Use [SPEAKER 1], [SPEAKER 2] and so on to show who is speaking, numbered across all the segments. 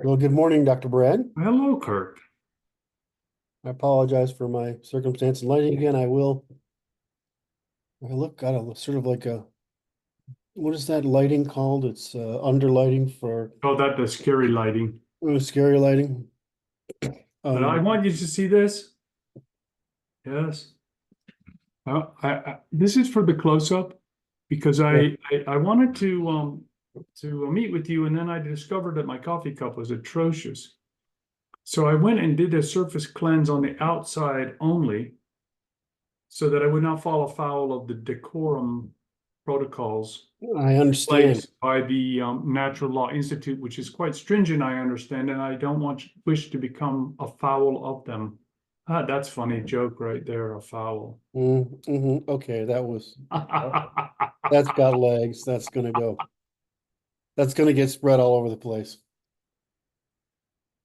[SPEAKER 1] Well, good morning, Dr. Brad.
[SPEAKER 2] Hello, Curt.
[SPEAKER 1] I apologize for my circumstance and lighting again. I got a sort of like what is that lighting called? It's underlighting for
[SPEAKER 2] Oh, that the scary lighting.
[SPEAKER 1] scary lighting.
[SPEAKER 2] But I
[SPEAKER 1] Um,
[SPEAKER 2] want you to see this. Yes. This is for the close-up because I wanted to meet with you, and then I discovered that my coffee cup was atrocious. So I went and did a surface cleanse on the outside only, so that I would not fall afoul of the decorum protocols
[SPEAKER 1] I understand.
[SPEAKER 2] placed by the Natural Law Institute, which is quite stringent, I understand, and I don't wish to become afoul of them. Ah, that's funny joke right there, afoul.
[SPEAKER 1] Okay, that's got legs. That's gonna get spread all over the place.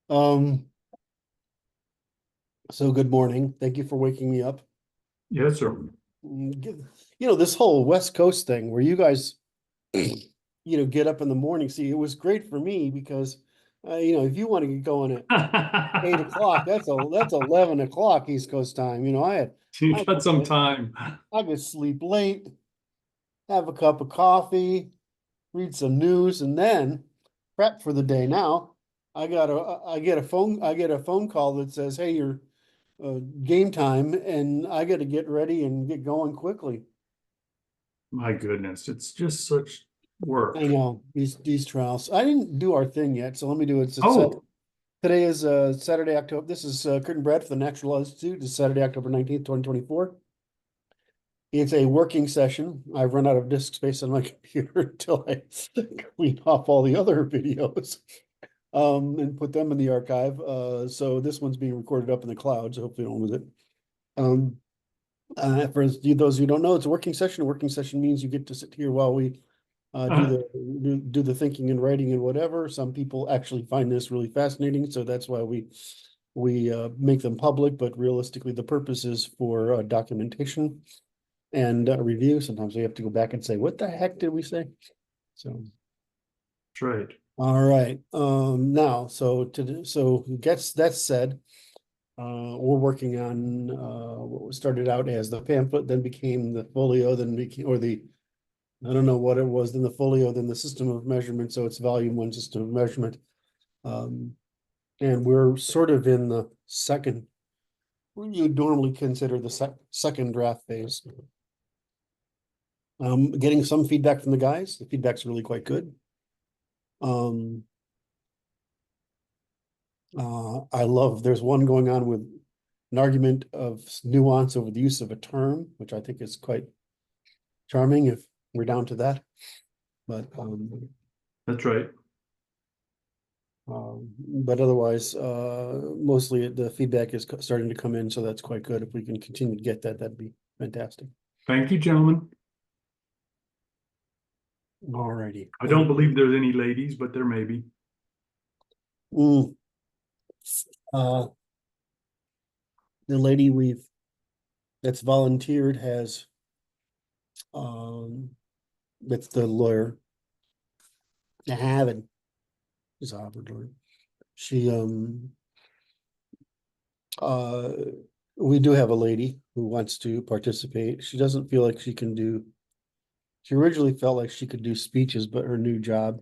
[SPEAKER 1] Um, so good morning. Thank you for waking me up.
[SPEAKER 2] Yes, sir.
[SPEAKER 1] This whole West Coast thing where you guys get up in the morning. See, it was great for me because, if you want to get going at 8 o'clock, that's 11 o'clock East Coast time.
[SPEAKER 2] You
[SPEAKER 1] I
[SPEAKER 2] got some
[SPEAKER 1] could,
[SPEAKER 2] time.
[SPEAKER 1] I could sleep late, have a cup of coffee, read some news, and then prep for the day. Now, I get a phone call that says, "Hey, you're game time," and I got to get ready and get going quickly.
[SPEAKER 2] My goodness, it's just such work.
[SPEAKER 1] I know these trials. I didn't do our thing yet, so let me do it.
[SPEAKER 2] Oh,
[SPEAKER 1] Today is Saturday, October. This is Curt and Brad for the Natural Institute. It's Saturday, October 19th, 2024. It's a working session. I've run out of disk space on my computer until I clean off all the other videos and put them in the archive. So this one's being recorded up in the cloud, so hopefully you don't lose it. For those who don't know, it's a working session. A working session means you get to sit here while we do the thinking and writing and whatever. Some people actually find this really fascinating, so that's why we make them public. But realistically, the purpose is for documentation and review. Sometimes we have to go back and say, "What the heck did we say?" So,
[SPEAKER 2] that's right.
[SPEAKER 1] all right. Now, so gets that said, we're working on what started out as the pamphlet, then became the folio, then became or the I don't know what it was, then the folio, then the system of measurement. So it's volume one system of measurement. Um, and we're sort of in the second, what you normally consider the second draft phase. Getting some feedback from the guys. The feedback's really quite good. There's one going on with an argument of nuance over the use of a term, which I think is quite charming if we're down to that. But
[SPEAKER 2] That's right.
[SPEAKER 1] But otherwise, mostly the feedback is starting to come in, so that's quite good. If we can continue to get that, that'd be fantastic.
[SPEAKER 2] Thank you, gentlemen.
[SPEAKER 1] All righty.
[SPEAKER 2] I don't believe there's any ladies, but there may be.
[SPEAKER 1] Mm, uh, the lady that's volunteered has, that's the lawyer, the Harvard, is Harvard lawyer. She, uh, we do have a lady who wants to participate. She doesn't feel like she originally felt like she could do speeches, but her new job,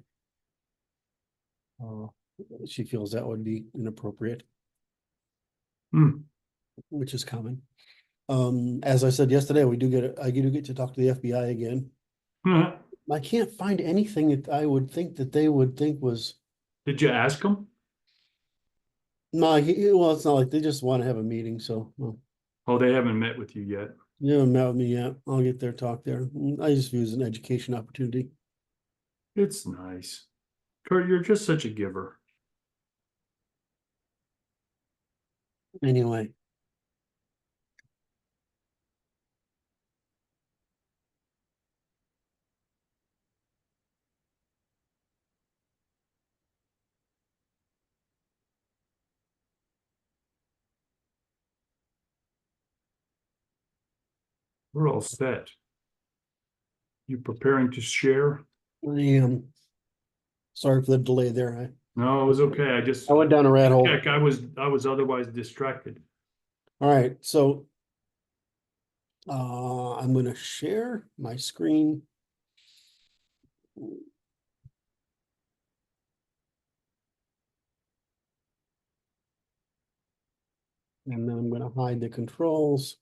[SPEAKER 1] she feels that would be inappropriate, which is common. As I said yesterday, I do get to talk to the FBI again. I can't find anything that I would think that they would think was.
[SPEAKER 2] Did you ask them?
[SPEAKER 1] No, well, it's not like they just want to have a meeting, so well,
[SPEAKER 2] Oh, they haven't met with you yet.
[SPEAKER 1] you haven't met with me yet. I'll get their talk there. I just view it as an education opportunity.
[SPEAKER 2] It's nice. Curt, you're just such a giver.
[SPEAKER 1] Anyway.
[SPEAKER 2] We're all set. You preparing to share?
[SPEAKER 1] I am sorry for the delay there.
[SPEAKER 2] No, it was okay.
[SPEAKER 1] I went down a rat hole.
[SPEAKER 2] Heck, I was otherwise distracted.
[SPEAKER 1] All right, so I'm gonna share my screen. And then I'm gonna hide the controls.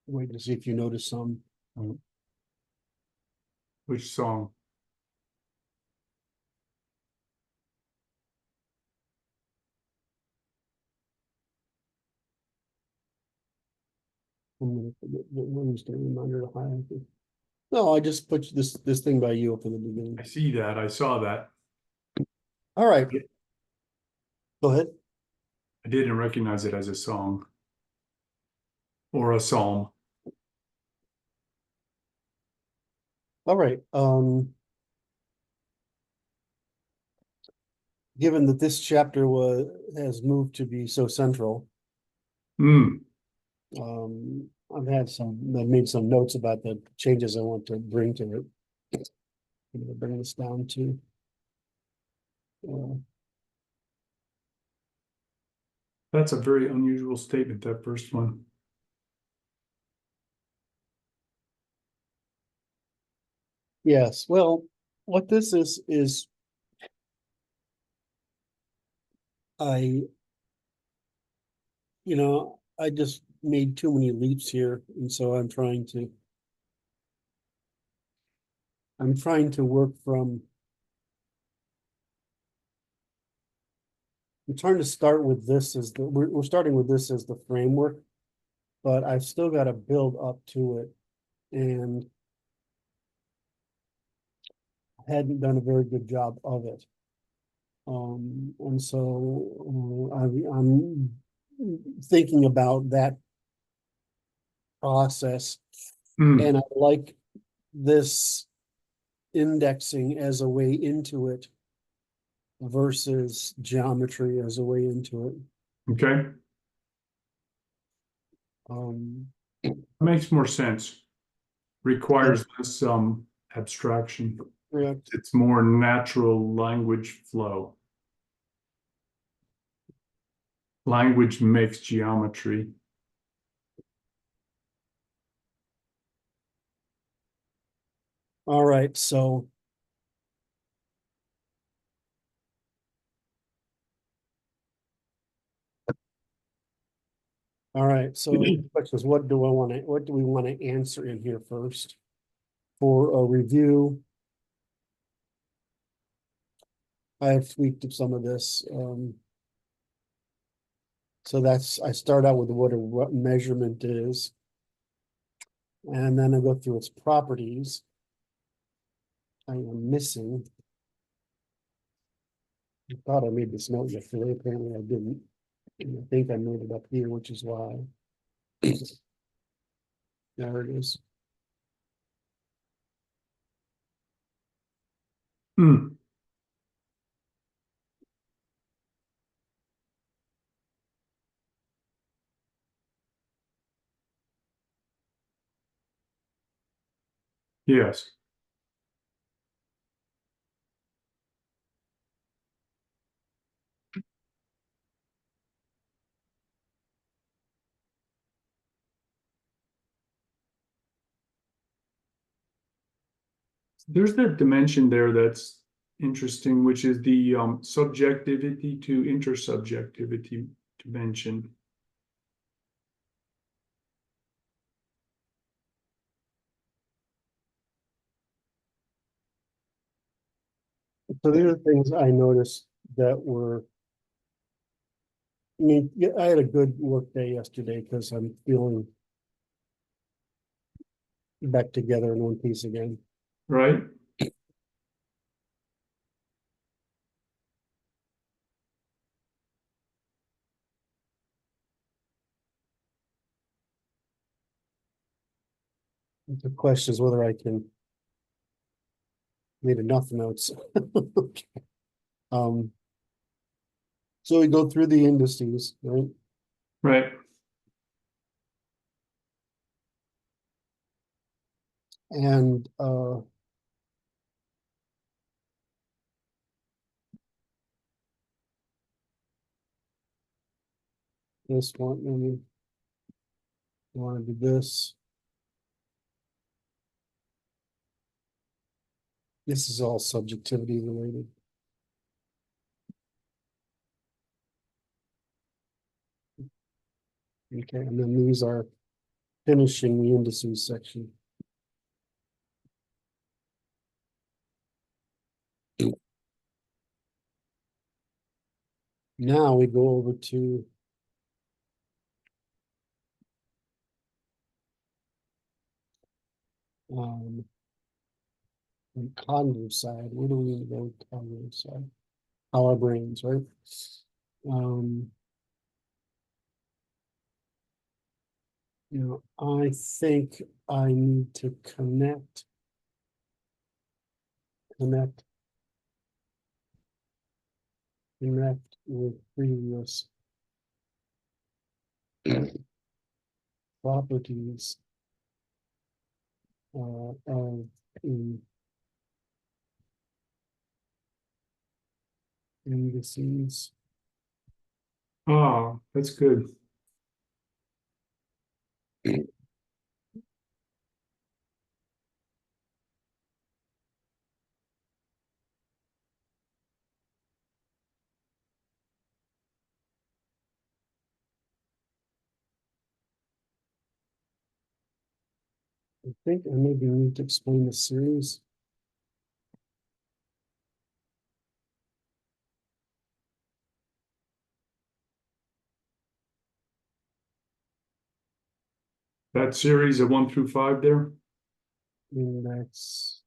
[SPEAKER 1] Wait to see if you notice some.
[SPEAKER 2] Which song?
[SPEAKER 1] I'm gonna forget I'm just gonna reminder to hide it. No, I just put this thing by you up in the beginning.
[SPEAKER 2] I see that. I saw that.
[SPEAKER 1] All right. Go ahead.
[SPEAKER 2] I didn't recognize it as a song or a psalm.
[SPEAKER 1] All right. Given that this chapter has moved to be so central,
[SPEAKER 2] Hmm.
[SPEAKER 1] I've made some notes about the changes I want to bring to it. I'm gonna bring this down to
[SPEAKER 2] That's a very unusual statement, that first one.
[SPEAKER 1] yes, well, what this is I I just made too many leaps here, and so I'm trying to work from I'm trying to start with this as we're starting with this as the framework, but I've still got to build up to it, and hadn't done a very good job of it. And so I'm thinking about that process, and I like this indexing as a way into it versus geometry as a way into it.
[SPEAKER 2] Okay. Makes more sense. Requires less abstraction.
[SPEAKER 1] Correct.
[SPEAKER 2] It's more natural language flow. Language makes geometry.
[SPEAKER 1] All right, so the question is, what do we want to answer in here first? For a review, I have tweaked some of this. So I start out with what a measurement is. And then I go through its properties. I am missing. I thought I made this note yesterday, apparently I didn't. And I think I made it up here, which is why. There it is.
[SPEAKER 2] Yes. There's that dimension there that's interesting, which is the subjectivity to intersubjectivity dimension.
[SPEAKER 1] So these are things I noticed that were, I mean, I had a good work day yesterday because I'm feeling back together in one piece again.
[SPEAKER 2] Right?
[SPEAKER 1] The question is whether I can made enough notes. So we go through the indices, right?
[SPEAKER 2] Right.
[SPEAKER 1] And this one, and we want to do this. This is all subjectivity related. Okay, and then these are finishing the indices section. Now we go over to on cognitive side. Where do we go? Cognitive side. Our brains, right? I think I need to connect with previous properties of indices.
[SPEAKER 2] Ah, that's good.
[SPEAKER 1] I think I maybe need to explain the series.
[SPEAKER 2] That series of 1 through 5 there.
[SPEAKER 1] Index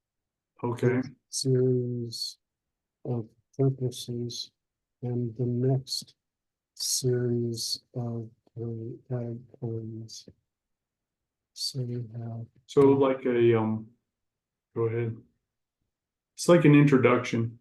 [SPEAKER 2] Okay.
[SPEAKER 1] series of purposes, and the next series of points. So you have
[SPEAKER 2] So like a go ahead. It's like an introduction.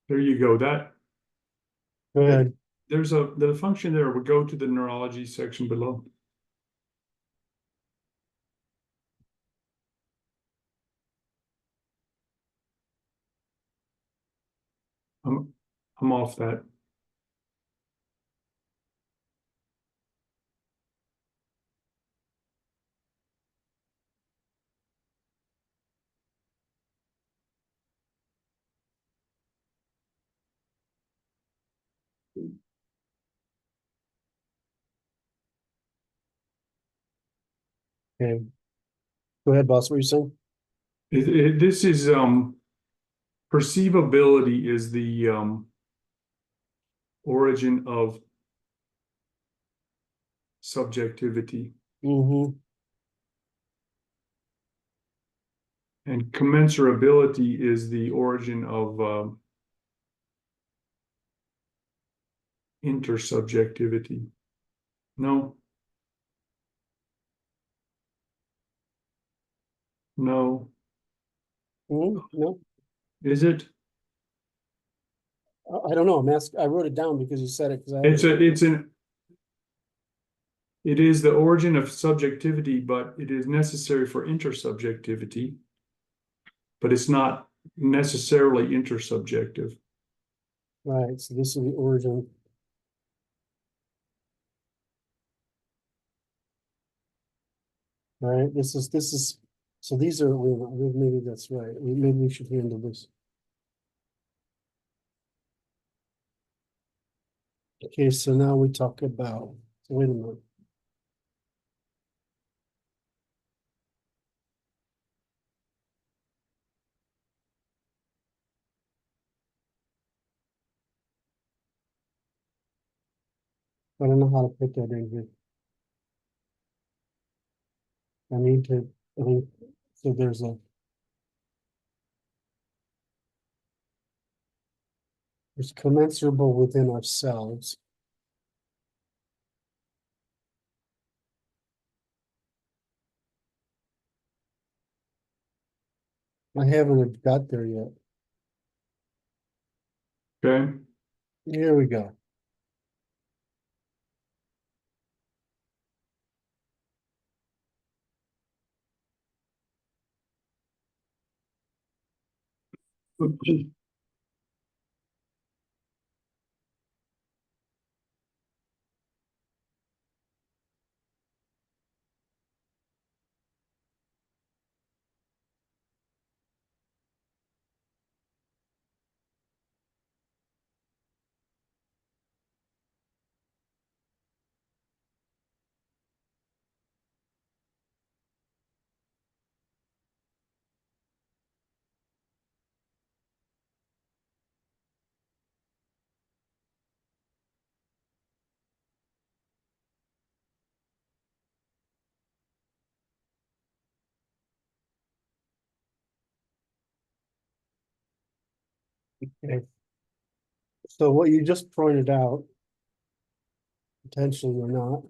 [SPEAKER 2] There you go.
[SPEAKER 1] good.
[SPEAKER 2] There's the function there would go to the neurology section below. I'm off that.
[SPEAKER 1] Okay. Go ahead, boss. What are you saying?
[SPEAKER 2] This is perceivability is the origin of subjectivity.
[SPEAKER 1] Mm-hmm.
[SPEAKER 2] And commensurability is the origin of intersubjectivity. No. No.
[SPEAKER 1] No,
[SPEAKER 2] Is it?
[SPEAKER 1] I don't know. I wrote it down because you said it.
[SPEAKER 2] It is the origin of subjectivity, but it is necessary for intersubjectivity, but it's not necessarily intersubjective.
[SPEAKER 1] Right. So this is the origin. Right. This is. So these are. Maybe that's right. Maybe we should handle this. Okay. So now we talk about. Wait a minute. I don't know how to put that in here. I need to, So there's commensurable within ourselves. I haven't got there yet.
[SPEAKER 2] Okay.
[SPEAKER 1] Here we go. Okay. So what you just pointed out, potentially or not,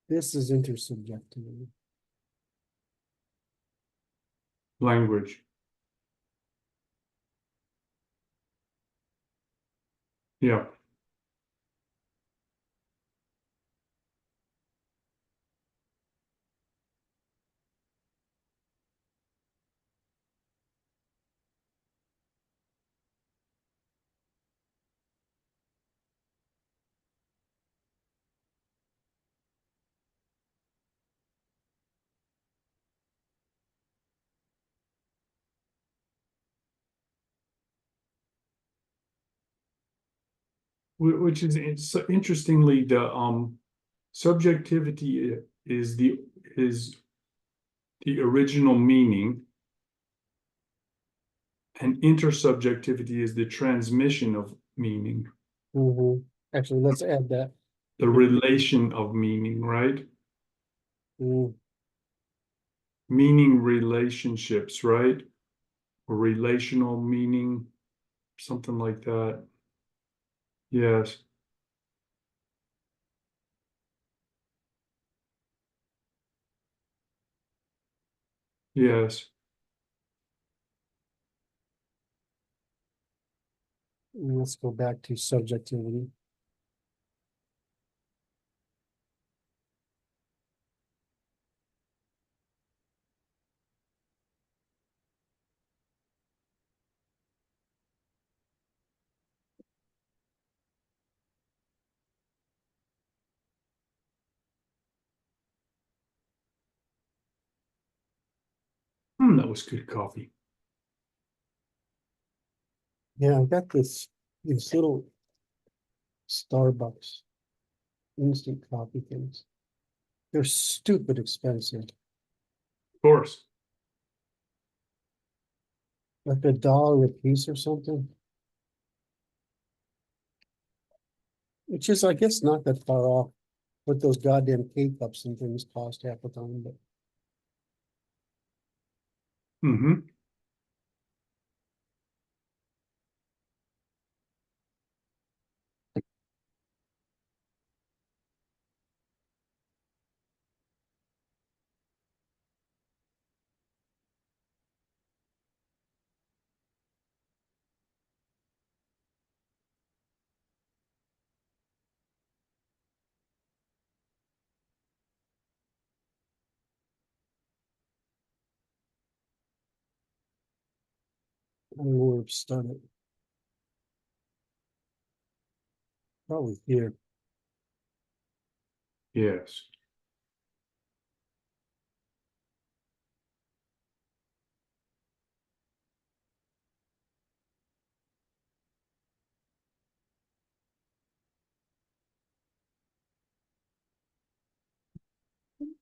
[SPEAKER 1] this is intersubjectivity.
[SPEAKER 2] Language. Yeah. Which is interestingly, the subjectivity is the original meaning, and intersubjectivity is the transmission of meaning,
[SPEAKER 1] Actually, let's add that.
[SPEAKER 2] the relation of meaning, right? Meaning relationships, right? Or relational meaning, something like that. Yes. Yes.
[SPEAKER 1] Let's go back to subjectivity.
[SPEAKER 2] That was good coffee.
[SPEAKER 1] Yeah, I've got these little Starbucks instant coffee things. They're stupid expensive.
[SPEAKER 2] Of course.
[SPEAKER 1] Like $1 a piece or something. Which is, I guess, not that far off what those goddamn K-cups and things cost half the time, but
[SPEAKER 2] Mm-hmm.
[SPEAKER 1] I don't know where to start it. Probably here.
[SPEAKER 2] Yes.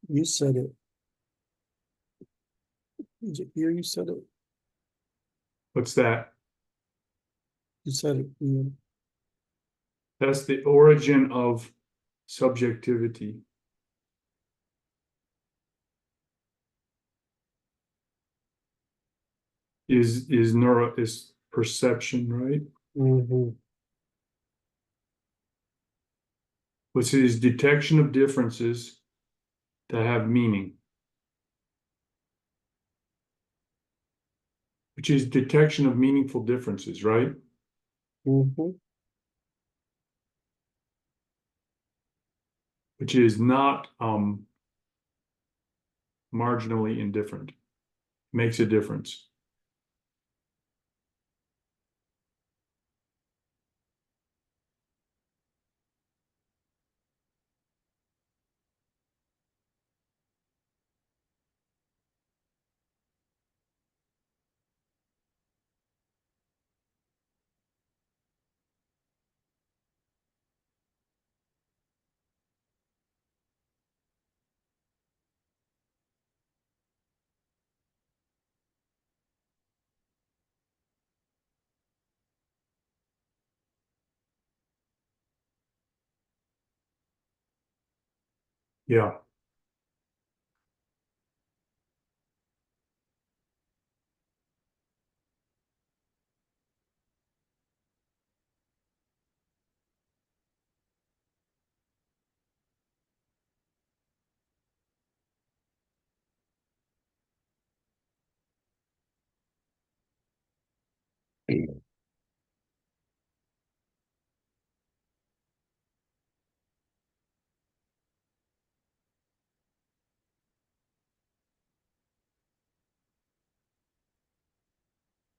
[SPEAKER 1] You said it. Is it here you said it?
[SPEAKER 2] What's that?
[SPEAKER 1] You said it.
[SPEAKER 2] That's the origin of subjectivity. Is perception, right?
[SPEAKER 1] Mhm.
[SPEAKER 2] Which is detection of differences that have meaning. Which is detection of meaningful differences, right?
[SPEAKER 1] Mhm.
[SPEAKER 2] Which is not marginally indifferent. Makes a difference. Yeah.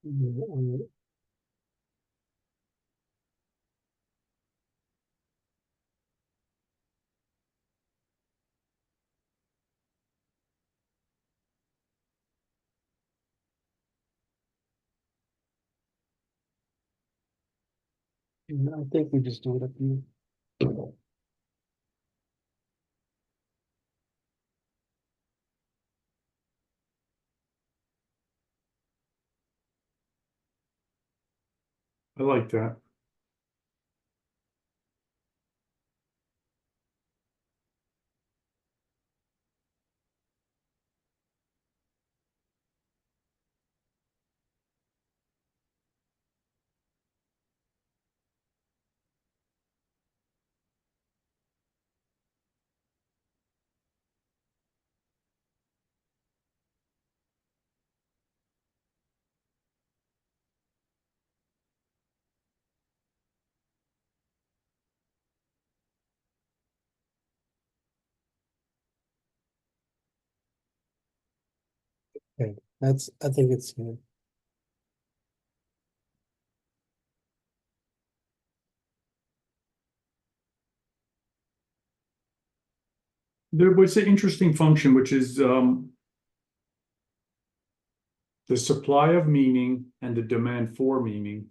[SPEAKER 1] Mhm. I think we just do it up here.
[SPEAKER 2] I like that.
[SPEAKER 1] Okay, I think it's here.
[SPEAKER 2] There was an interesting function, which is the supply of meaning and the demand for meaning.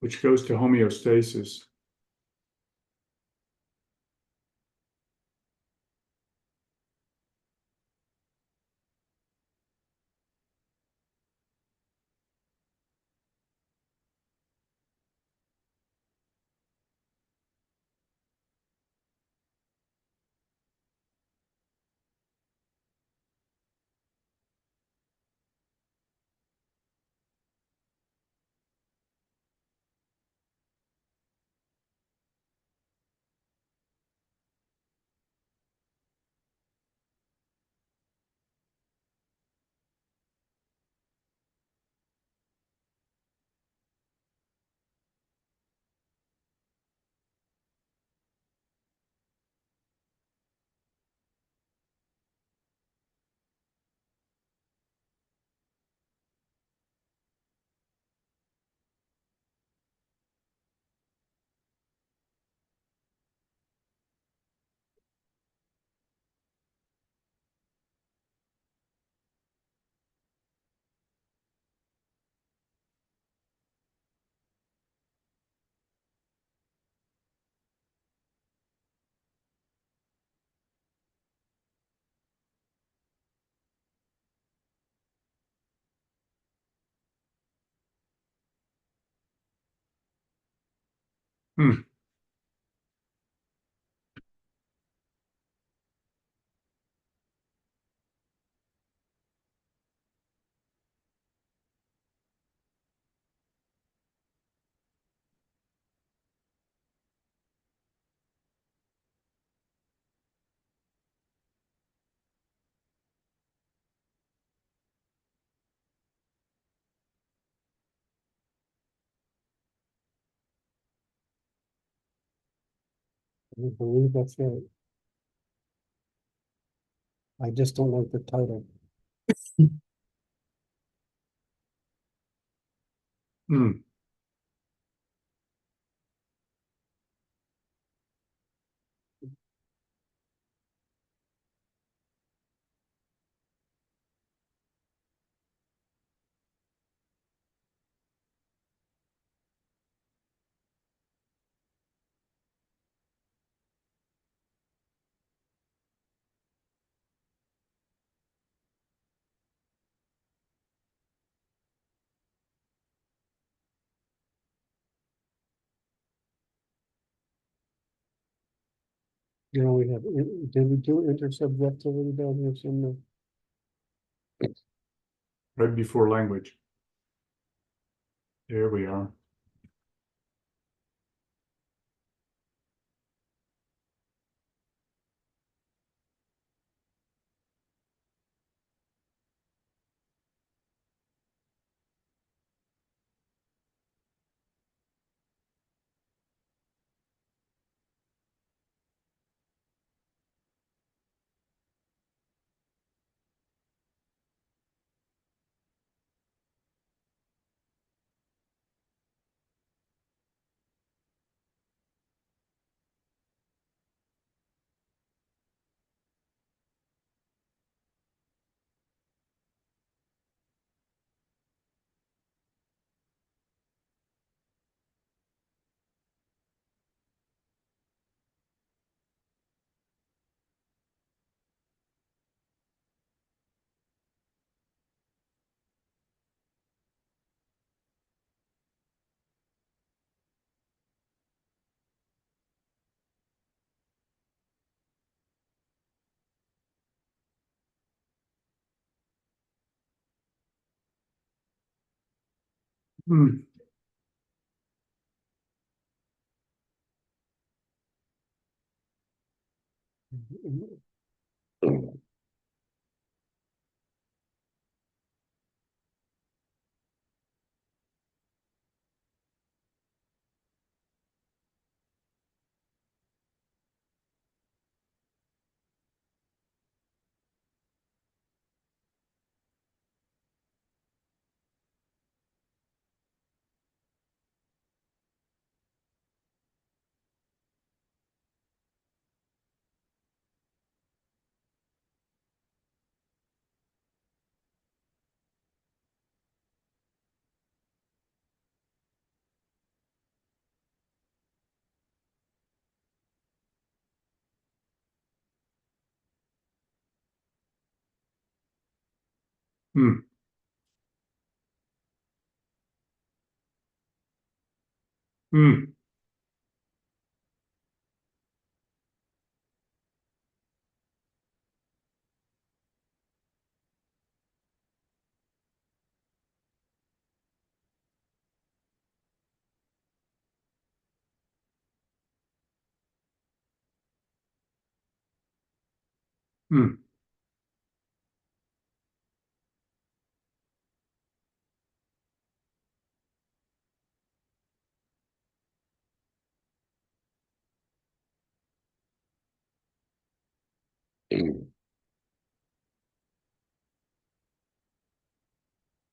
[SPEAKER 2] Which goes to homeostasis. Hmm.
[SPEAKER 1] I believe that's right. I just don't like the title.
[SPEAKER 2] Hmm.
[SPEAKER 1] You know, we have, did we do intersubjectivity down here somewhere?
[SPEAKER 2] Right before language. There we are. Hmm. Hmm. Hmm. Hmm.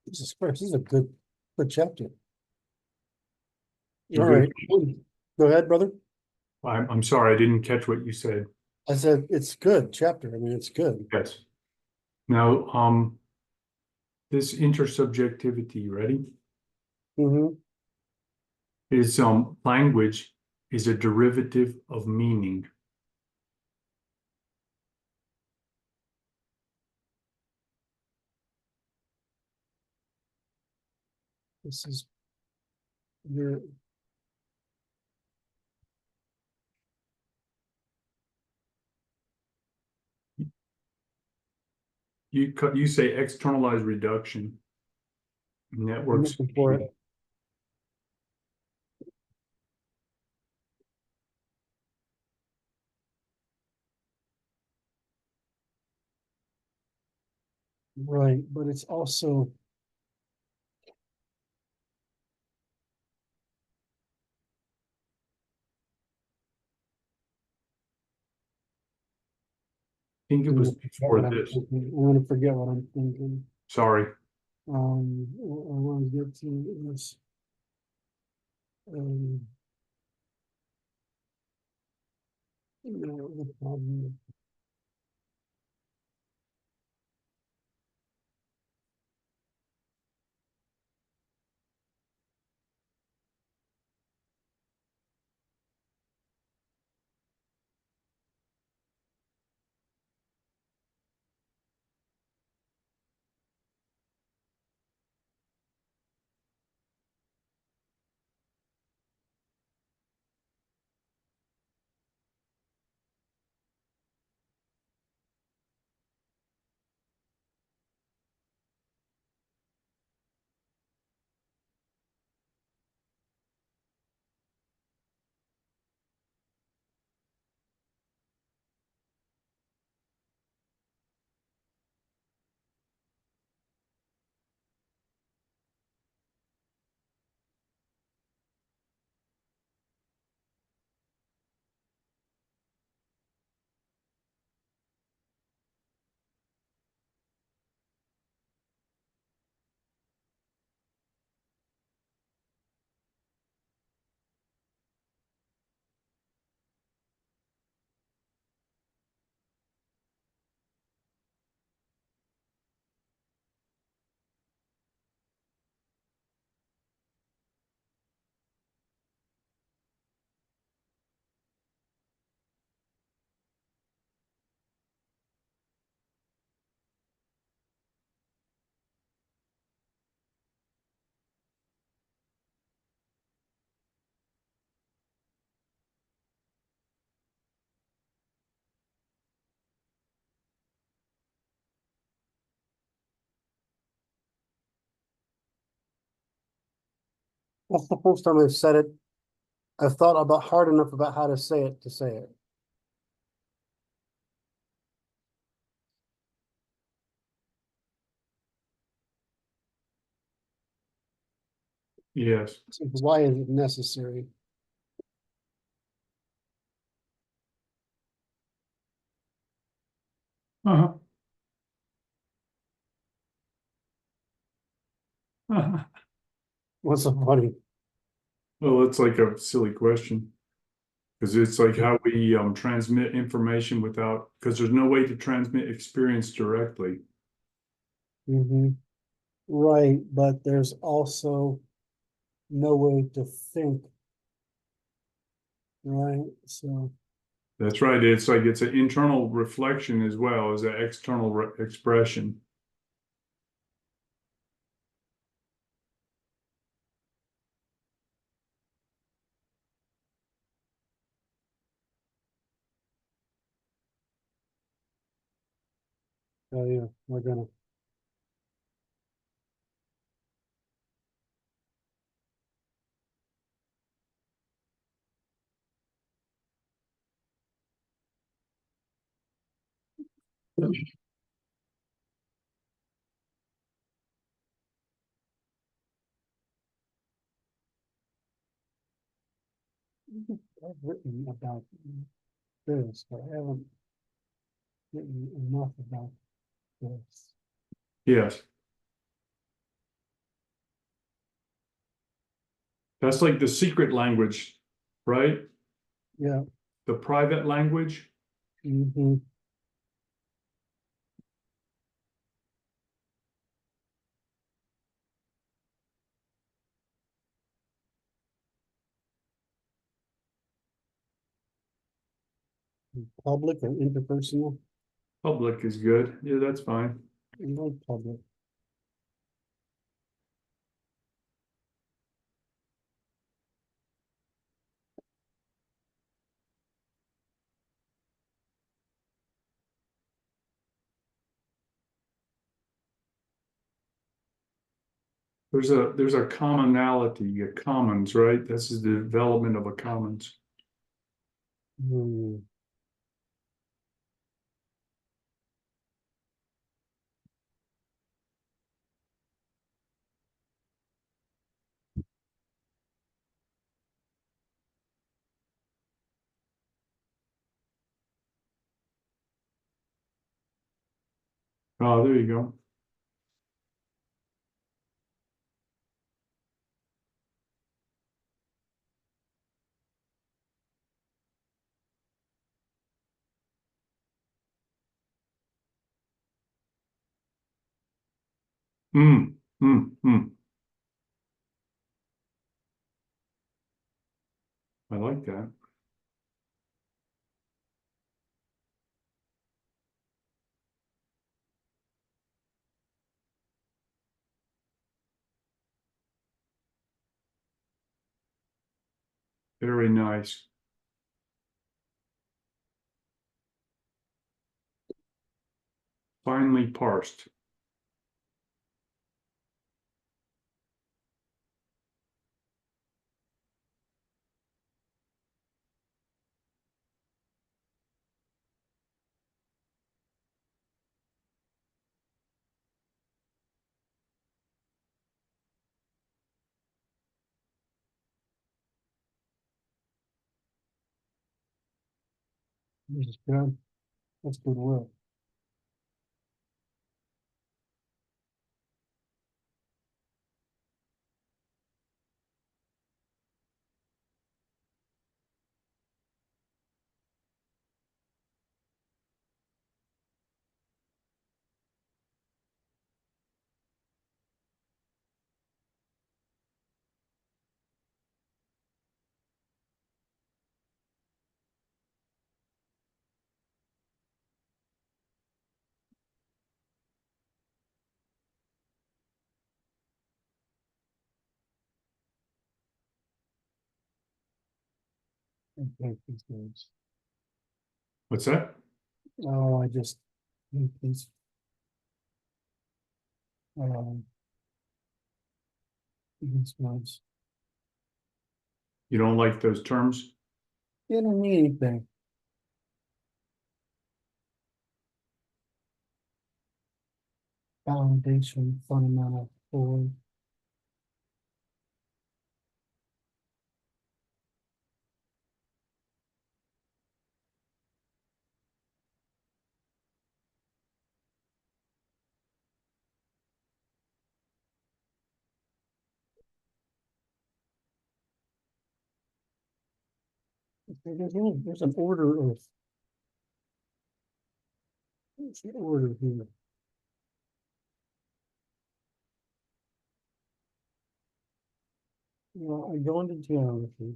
[SPEAKER 1] Jesus Christ, this is a good chapter.
[SPEAKER 2] You
[SPEAKER 1] All
[SPEAKER 2] good?
[SPEAKER 1] right, go ahead, brother.
[SPEAKER 2] I'm sorry, I didn't catch what you said.
[SPEAKER 1] I said, it's good chapter. I mean, it's good.
[SPEAKER 2] Yes. Now, this intersubjectivity, ready?
[SPEAKER 1] Mm-hmm.
[SPEAKER 2] Is language is a derivative of meaning.
[SPEAKER 1] This is your
[SPEAKER 2] you say externalized reduction. Network
[SPEAKER 1] I'm looking for
[SPEAKER 2] security.
[SPEAKER 1] it. Right, but it's also.
[SPEAKER 2] I think it was before this.
[SPEAKER 1] I'm gonna forget what I'm thinking.
[SPEAKER 2] Sorry.
[SPEAKER 1] I want to get to this. No, the problem. That's the first time I've said it. I've thought about hard enough about how to say it to say it.
[SPEAKER 2] Yes.
[SPEAKER 1] So why is it necessary?
[SPEAKER 2] Uh-huh. Uh-huh.
[SPEAKER 1] What's so funny?
[SPEAKER 2] Well, it's like a silly question. Because it's like how we transmit information without, because there's no way to transmit experience directly.
[SPEAKER 1] Right, but there's also no way to think. Right, so.
[SPEAKER 2] That's right. It's like it's an internal reflection as well as an external expression.
[SPEAKER 1] Oh yeah, we're gonna. I've written about this, but I haven't written enough about this.
[SPEAKER 2] Yes. That's like the secret language, right?
[SPEAKER 1] Yeah.
[SPEAKER 2] The private language.
[SPEAKER 1] Public or interpersonal?
[SPEAKER 2] Public is good. Yeah, that's fine.
[SPEAKER 1] I like public.
[SPEAKER 2] There's a commonality, a commons, right? This is the development of a commons.
[SPEAKER 1] Hmm.
[SPEAKER 2] Oh, there you go. Hmm. Hmm. Hmm. I like that. Very nice. Finely parsed.
[SPEAKER 1] This is good. That's good work. Okay, these guys.
[SPEAKER 2] What's that?
[SPEAKER 1] Oh, I just hate um, these ones.
[SPEAKER 2] You don't like those terms?
[SPEAKER 1] They don't mean anything. Foundation, fundamental, core. There's an order of. What's the order here? Well, I go into geometry.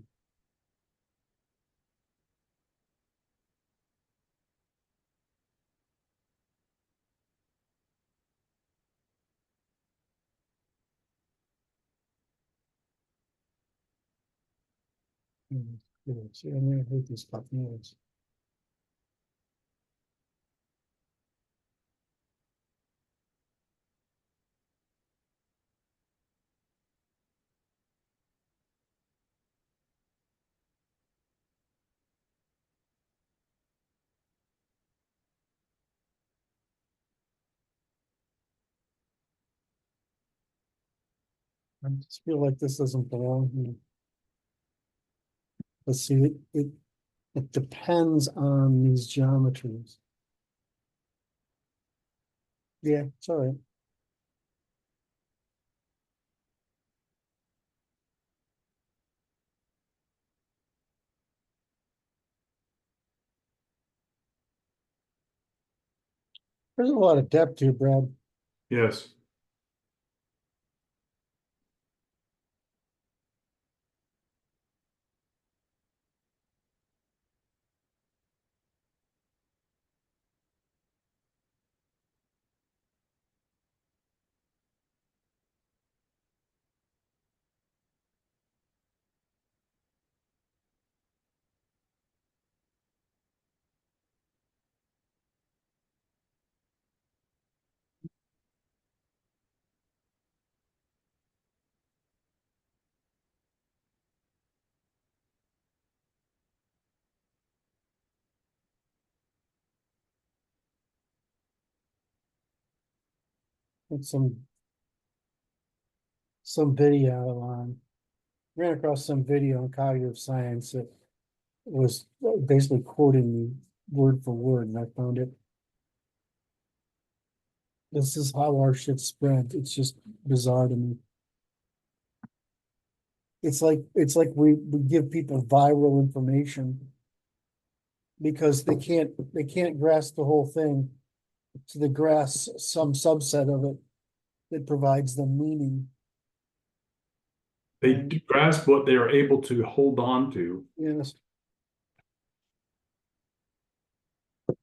[SPEAKER 1] See, I mean, I hate these fucking words. I just feel like this doesn't belong here. Let's see, it depends on these geometries. Yeah, it's all right. There's a lot of depth here, Brad.
[SPEAKER 2] Yes.
[SPEAKER 1] It's some video on, ran across some video on cognitive science that was basically quoting me word for word, and I found it. This is how our shit spread. It's just bizarre to me. It's like we give people viral information because they can't grasp the whole thing. So they grasp some subset of it that provides them meaning.
[SPEAKER 2] They grasp what they are able to hold on to.
[SPEAKER 1] Yes.
[SPEAKER 2] I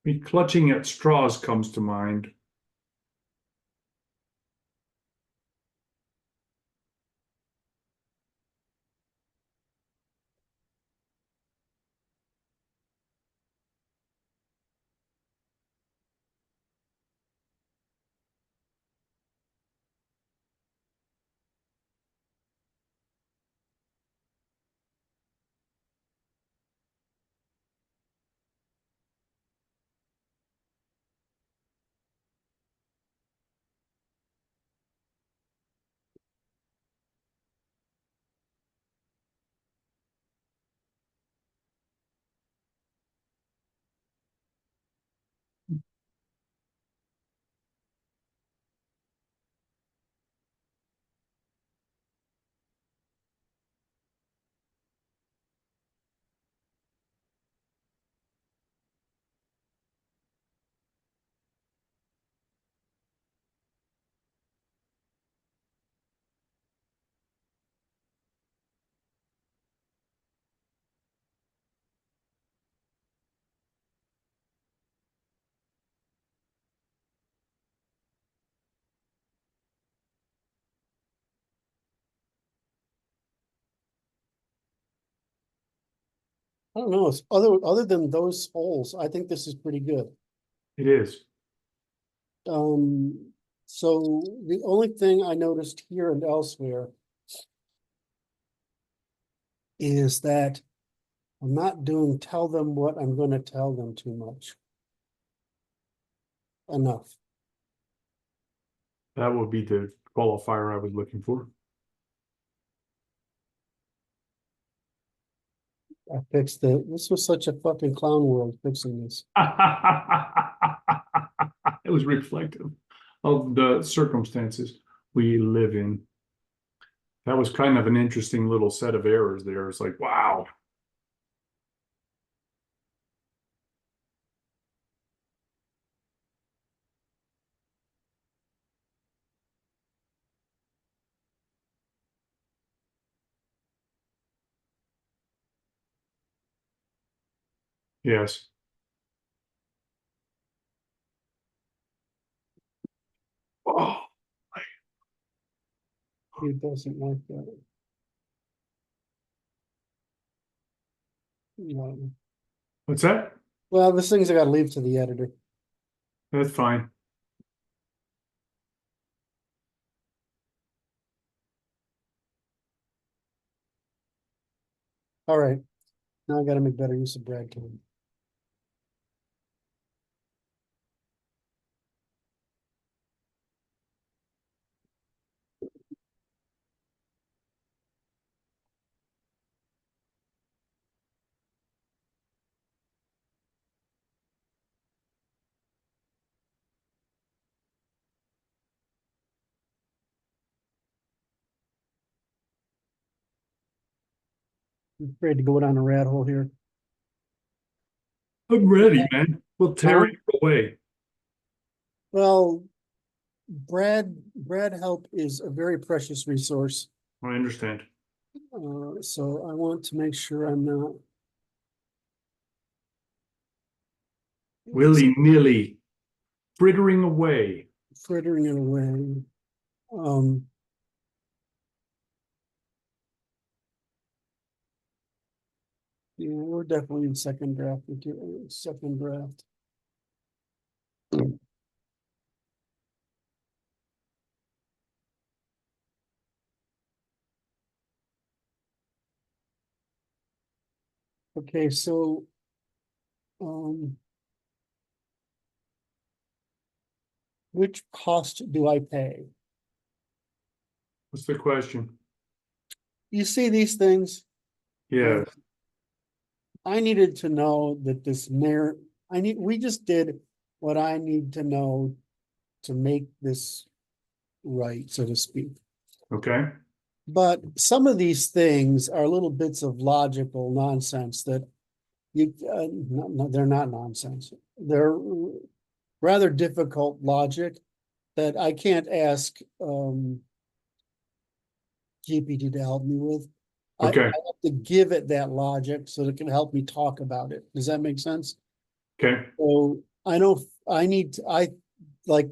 [SPEAKER 2] mean, clutching at straws comes to mind.
[SPEAKER 1] I don't know. It's other than those holes, I think this is pretty good.
[SPEAKER 2] It is.
[SPEAKER 1] So the only thing I noticed here and elsewhere is that I'm not doing tell them what I'm going to tell them too much. Enough.
[SPEAKER 2] That would be the qualifier I was looking for.
[SPEAKER 1] I fixed this was such a fucking clown world fixing this.
[SPEAKER 2] It was reflective of the circumstances we live in. That was kind of an interesting little set of errors there. It's like, wow. Yes. Oh,
[SPEAKER 1] He doesn't like that. No.
[SPEAKER 2] what's that?
[SPEAKER 1] Well, this thing's I gotta leave to the editor.
[SPEAKER 2] That's fine.
[SPEAKER 1] All right. Now I gotta make better use of Brad time. I'm afraid to go down a rat hole here.
[SPEAKER 2] I'm ready, man. We'll tear
[SPEAKER 1] Huh?
[SPEAKER 2] it away.
[SPEAKER 1] Well, Brad help is a very precious resource.
[SPEAKER 2] I understand.
[SPEAKER 1] So I want to make sure I'm not
[SPEAKER 2] Willy-nilly, frittering away.
[SPEAKER 1] frittering it away. Yeah, we're definitely in second draft. Second draft. Okay, so which cost do I pay?
[SPEAKER 2] What's the question?
[SPEAKER 1] You see these things?
[SPEAKER 2] Yeah,
[SPEAKER 1] I needed to know that this mayor, we just did what I need to know to make this right, so to speak.
[SPEAKER 2] okay,
[SPEAKER 1] But some of these things are little bits of logical nonsense that no, they're not nonsense. They're rather difficult logic that I can't ask GPT to help me with. I
[SPEAKER 2] okay,
[SPEAKER 1] have to give it that logic so that it can help me talk about it. Does that make sense?
[SPEAKER 2] okay,
[SPEAKER 1] So I know like,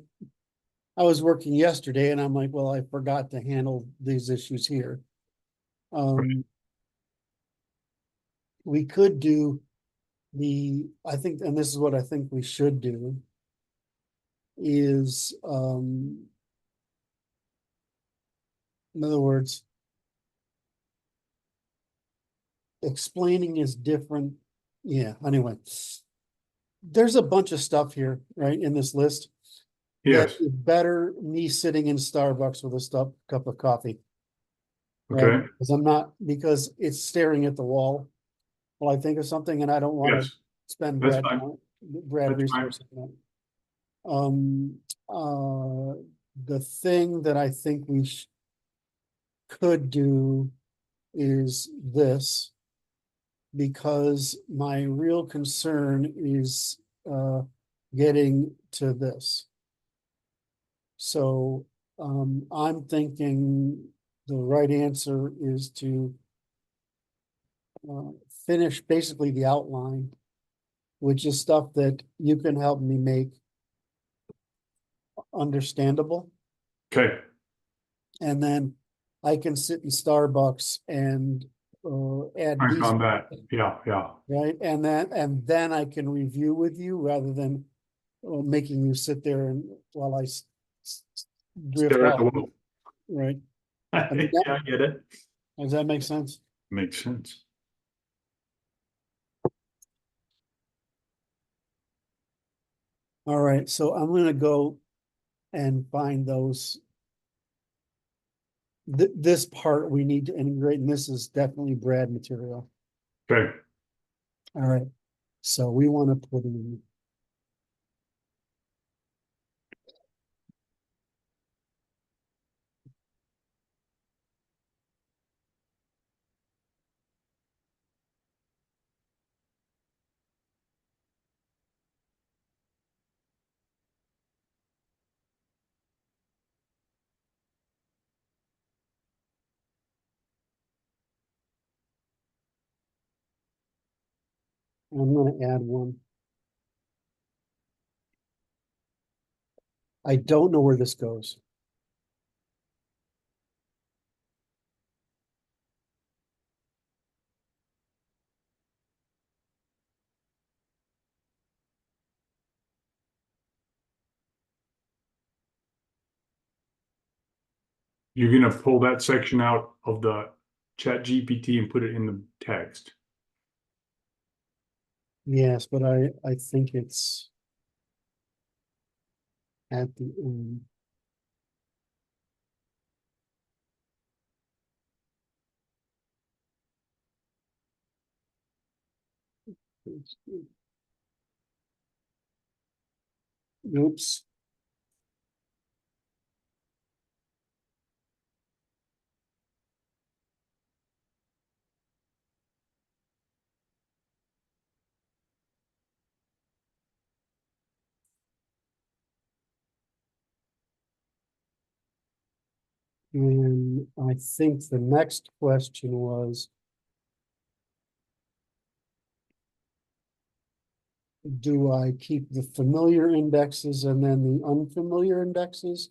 [SPEAKER 1] I was working yesterday and I'm like, well, I forgot to handle these issues here. We could do I think, and this is what I think we should do, is, in other words, explaining is different. Yeah, anyway, there's a bunch of stuff here, right, in this list. That
[SPEAKER 2] yes,
[SPEAKER 1] is better me sitting in Starbucks with a cup of coffee. Right,
[SPEAKER 2] okay,
[SPEAKER 1] because it's staring at the wall. Well, I think of something and I don't want to
[SPEAKER 2] yes,
[SPEAKER 1] spend
[SPEAKER 2] that's fine,
[SPEAKER 1] Brad
[SPEAKER 2] that's fine.
[SPEAKER 1] resources on it. The thing that I think we could do is this, because my real concern is getting to this. So I'm thinking the right answer is to finish basically the outline, which is stuff that you can help me make understandable.
[SPEAKER 2] Okay,
[SPEAKER 1] And then I can sit in Starbucks and add
[SPEAKER 2] Frank
[SPEAKER 1] these,
[SPEAKER 2] on that, yeah,
[SPEAKER 1] right? And then I can review with you rather than making you sit there and while I drift
[SPEAKER 2] stare at the
[SPEAKER 1] off,
[SPEAKER 2] wall.
[SPEAKER 1] right? I mean,
[SPEAKER 2] Yeah, I get it,
[SPEAKER 1] does that make sense?
[SPEAKER 2] makes sense.
[SPEAKER 1] All right, so I'm gonna go and find those. This part we need to integrate, and this is definitely Brad material.
[SPEAKER 2] Okay,
[SPEAKER 1] All right, so we want to put in. I'm gonna add one. I don't know where this goes.
[SPEAKER 2] you're gonna pull that section out of the chat GPT and put it in the text.
[SPEAKER 1] Yes, but I think it's at the end. Oops. And I think the next question was, do I keep the familiar indexes and then the unfamiliar indexes?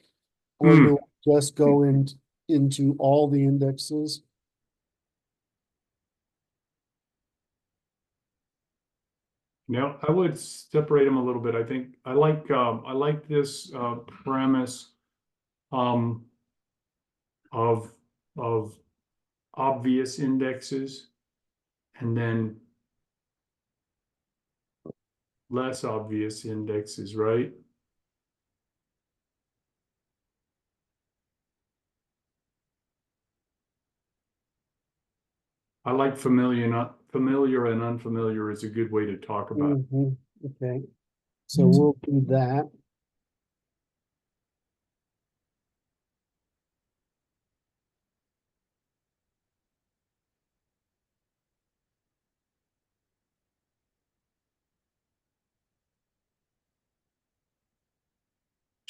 [SPEAKER 1] Or do I just go into all the indexes?
[SPEAKER 2] No, I would separate them a little bit. I think I like this premise of of obvious indexes and then less obvious indexes, right? I like familiar and unfamiliar is a good way to talk about it.
[SPEAKER 1] Mhm, okay, so we'll do that.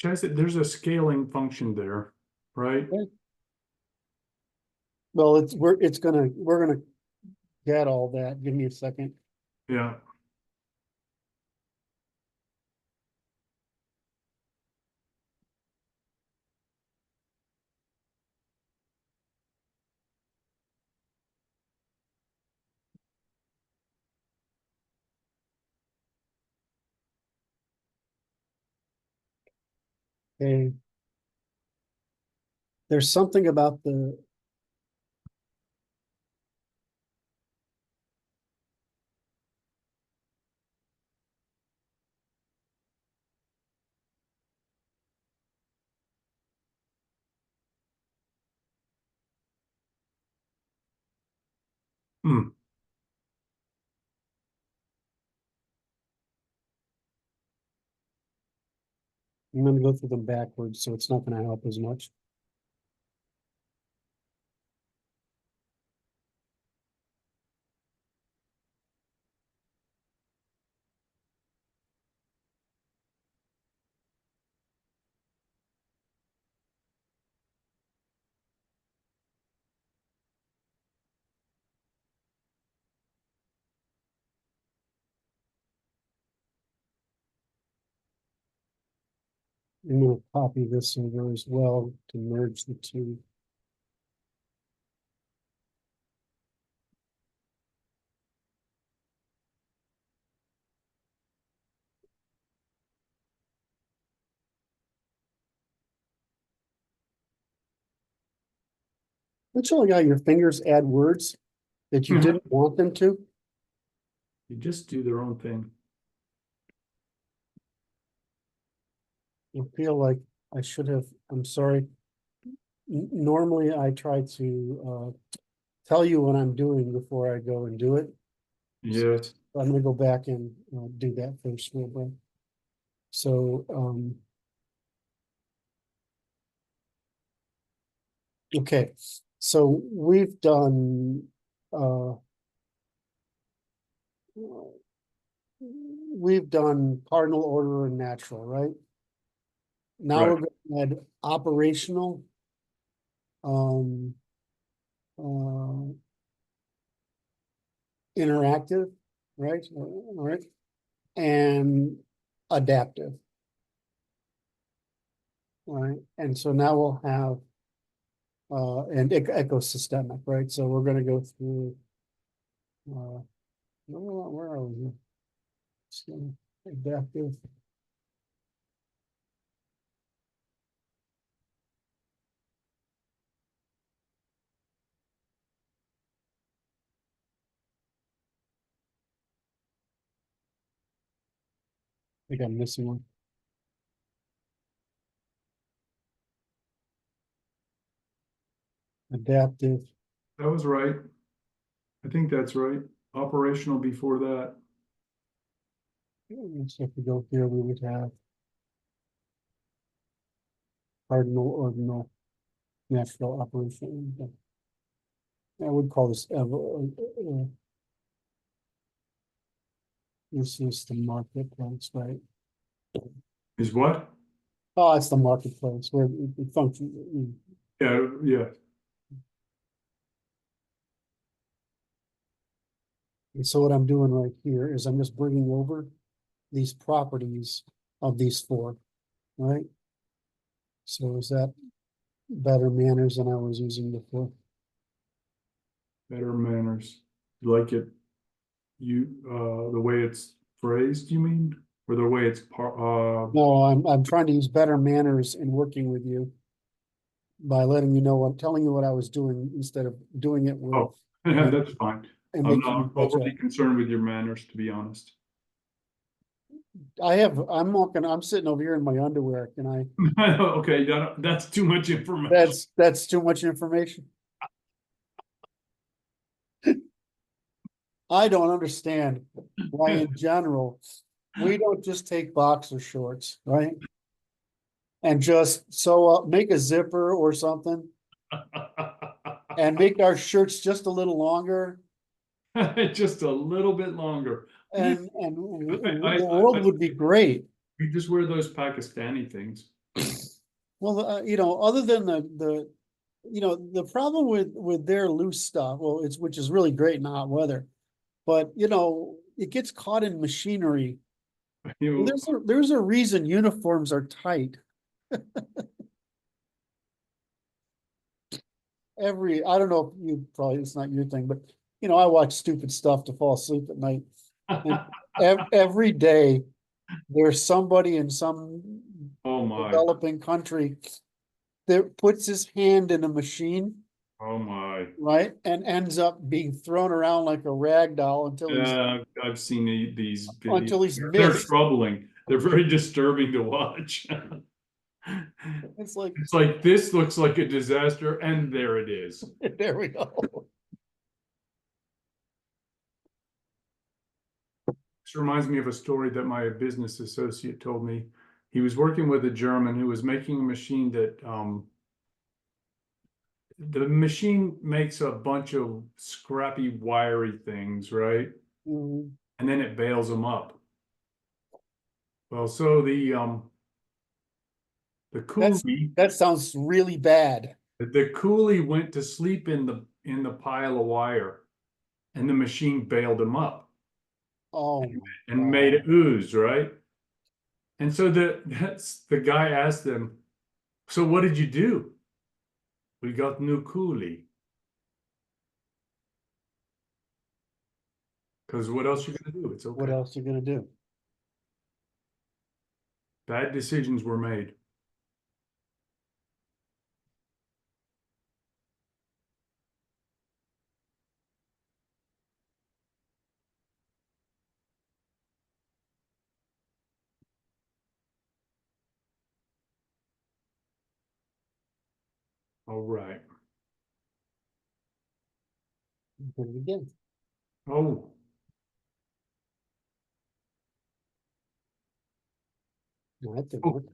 [SPEAKER 2] There's a scaling function there, right?
[SPEAKER 1] Well, we're gonna get all that. Give me a second.
[SPEAKER 2] Yeah.
[SPEAKER 1] Okay. There's something about the.
[SPEAKER 2] Hmm.
[SPEAKER 1] I'm gonna go through them backwards, so it's not gonna help as much. I'm gonna copy this over as well to merge the two. Don't you like how your fingers add words that you
[SPEAKER 2] Mhm.
[SPEAKER 1] didn't want them to?
[SPEAKER 2] You just do their own thing.
[SPEAKER 1] I feel like I should have, I'm sorry. Normally I try to tell you what I'm doing before I go and do it.
[SPEAKER 2] Yes.
[SPEAKER 1] I'm gonna go back and do that first real quick. So, okay, so we've done, cardinal order and natural, right? Now we're
[SPEAKER 2] Right.
[SPEAKER 1] going to add operational, interactive, right? All right, and adaptive. Right, and so now we'll have and ecosystemic, right? So we're gonna go through where are we here? So, adaptive. I think I'm missing one. Adaptive.
[SPEAKER 2] That was right. I think that's right. Operational before that.
[SPEAKER 1] So if we go here, we would have cardinal, ordinal, natural, operation. I would call this this is the marketplace, right?
[SPEAKER 2] Is what?
[SPEAKER 1] Oh, it's the marketplace where it functions.
[SPEAKER 2] Yeah, yeah.
[SPEAKER 1] And so what I'm doing right here is I'm just bringing over these properties of these four, right? So is that better manners than I was using before?
[SPEAKER 2] Better manners. You like it? The way it's phrased, you mean? Or the way it's
[SPEAKER 1] No, I'm trying to use better manners in working with you by letting you know, I'm telling you what I was doing instead of doing it with.
[SPEAKER 2] oh, yeah, that's fine.
[SPEAKER 1] And
[SPEAKER 2] I'm
[SPEAKER 1] making you
[SPEAKER 2] not
[SPEAKER 1] catch
[SPEAKER 2] overly
[SPEAKER 1] up.
[SPEAKER 2] concerned with your manners, to be honest.
[SPEAKER 1] I'm sitting over here in my underwear. Can I?
[SPEAKER 2] Okay, that's too much information.
[SPEAKER 1] That's too much information. I don't understand why in general, we don't just take boxer shorts, right? And just sew up, make a zipper or something and make our shirts just a little longer.
[SPEAKER 2] Just a little bit longer.
[SPEAKER 1] And
[SPEAKER 2] I-
[SPEAKER 1] the world would be great.
[SPEAKER 2] We just wear those Pakistani things.
[SPEAKER 1] Well, other than the problem with their loose stuff, well, which is really great in hot weather, but it gets caught in machinery.
[SPEAKER 2] You know,
[SPEAKER 1] There's a reason uniforms are tight. I don't know if it's not your thing, but I watch stupid stuff to fall asleep at night. And every day there's somebody in some
[SPEAKER 2] oh my,
[SPEAKER 1] developing country that puts his hand in a machine,
[SPEAKER 2] oh my.
[SPEAKER 1] right, and ends up being thrown around like a rag doll
[SPEAKER 2] I've seen these
[SPEAKER 1] until
[SPEAKER 2] videos.
[SPEAKER 1] he's
[SPEAKER 2] They're
[SPEAKER 1] missed.
[SPEAKER 2] troubling. They're very disturbing to watch.
[SPEAKER 1] It's like,
[SPEAKER 2] It's like this looks like a disaster, and there it is.
[SPEAKER 1] there we go.
[SPEAKER 2] This reminds me of a story that my business associate told me. He was working with a German who was making a machine that the machine makes a bunch of scrappy, wiry things, right?
[SPEAKER 1] Mhm.
[SPEAKER 2] And then it bails them up. Well, so the coolie,
[SPEAKER 1] That sounds really bad.
[SPEAKER 2] the coolie went to sleep in the pile of wire, and the machine bailed him up
[SPEAKER 1] Oh
[SPEAKER 2] and
[SPEAKER 1] my
[SPEAKER 2] made
[SPEAKER 1] God.
[SPEAKER 2] it ooze, right? And so the guy asked him, "So what did you do?" "We got new coolie." Because what else you gonna do? It's
[SPEAKER 1] What
[SPEAKER 2] okay.
[SPEAKER 1] else are you gonna do?
[SPEAKER 2] Bad decisions were made. All right.
[SPEAKER 1] Do it again.
[SPEAKER 2] Oh,
[SPEAKER 1] No, that didn't work.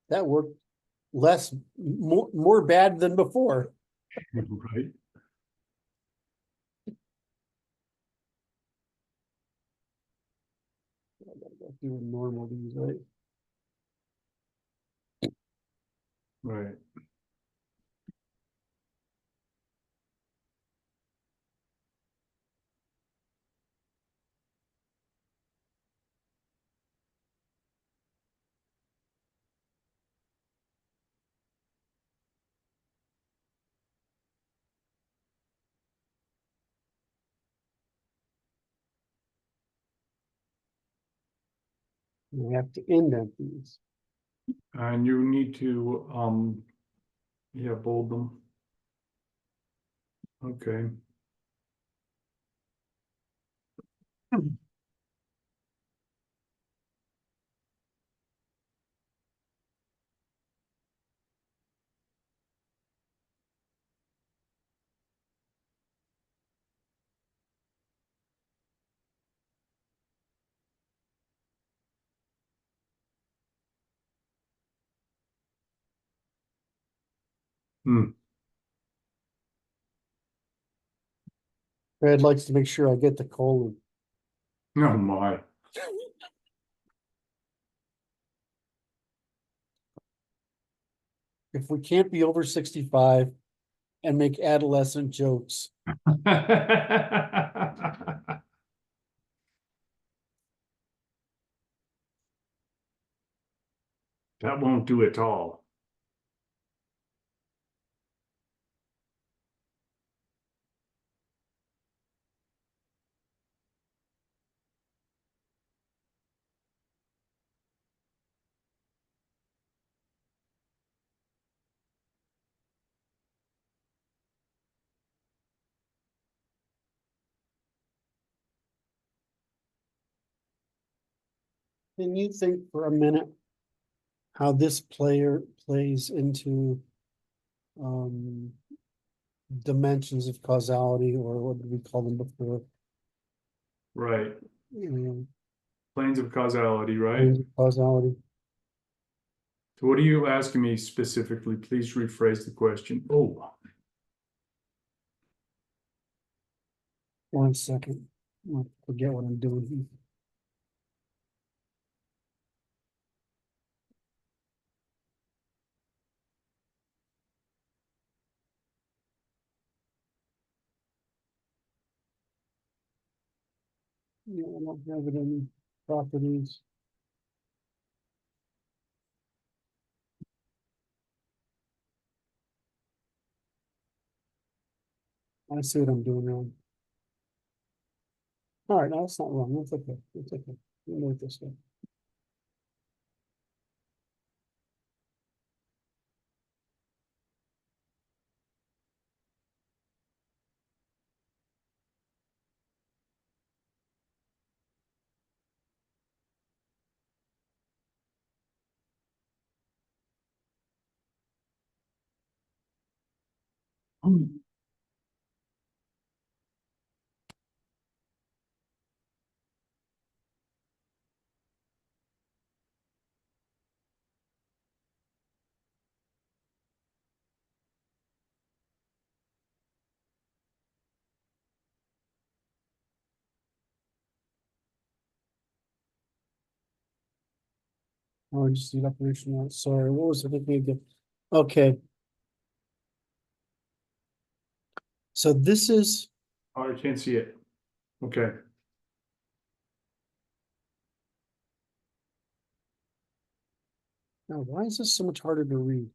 [SPEAKER 1] That worked more bad than before.
[SPEAKER 2] right.
[SPEAKER 1] Do normal these, right?
[SPEAKER 2] Right.
[SPEAKER 1] We have to indent these.
[SPEAKER 2] And you need to yeah, bold them. Okay. Hmm.
[SPEAKER 1] Brad likes to make sure I get the colon.
[SPEAKER 2] Oh my.
[SPEAKER 1] If we can't be over 65 and make adolescent jokes,
[SPEAKER 2] That won't do it all.
[SPEAKER 1] can you think for a minute how this player plays into dimensions of causality, or what did we call them before?
[SPEAKER 2] Right.
[SPEAKER 1] You know,
[SPEAKER 2] Planes of causality, right?
[SPEAKER 1] planes of causality.
[SPEAKER 2] So what are you asking me specifically? Please rephrase the question. Oh,
[SPEAKER 1] 1 second. I forget what I'm doing here. Yeah, I don't have it in properties. I see what I'm doing wrong. All right, no, that's not wrong. That's okay. It's okay. We'll move this way. Oh, just the operational. Sorry, what was it again? Okay. So this is,
[SPEAKER 2] oh, I can't see it. Okay.
[SPEAKER 1] now why is this so much harder to read?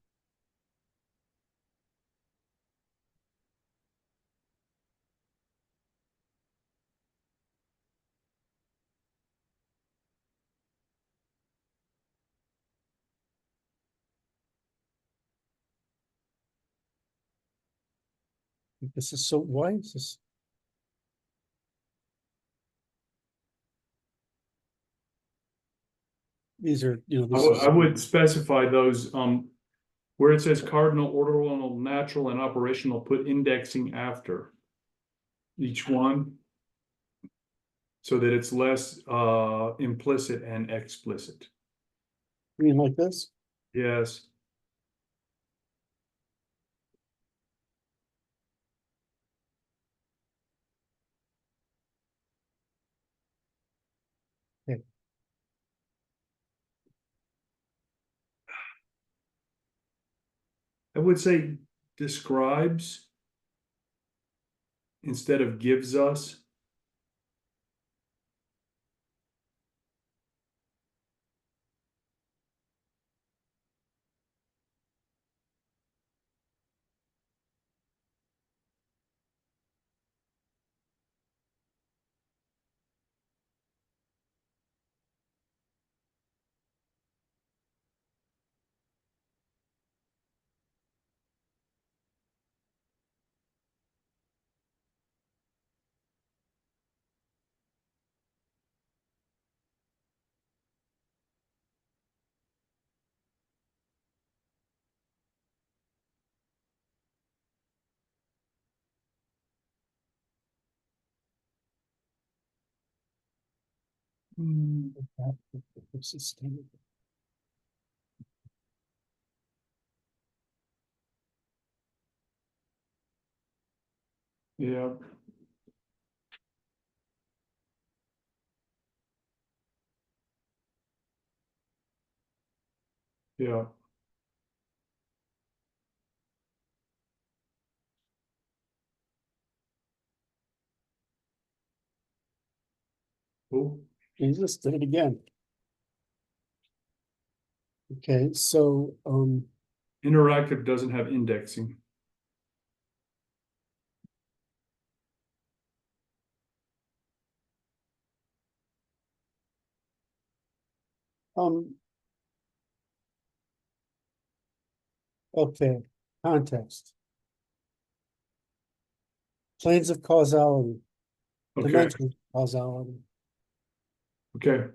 [SPEAKER 1] This is so, why is this? These are, this is.
[SPEAKER 2] I would specify those, where it says cardinal, ordinal, natural, and operational, put indexing after each one, so that it's less implicit and explicit.
[SPEAKER 1] You mean like this?
[SPEAKER 2] Yes.
[SPEAKER 1] Okay.
[SPEAKER 2] I would say describes instead of gives us.
[SPEAKER 1] This is standard.
[SPEAKER 2] Yeah. Yeah. Oh,
[SPEAKER 1] You just did it again. Okay, so,
[SPEAKER 2] interactive doesn't have indexing.
[SPEAKER 1] um. Okay, context. Planes of causality,
[SPEAKER 2] Okay.
[SPEAKER 1] dimensions of causality.
[SPEAKER 2] Okay.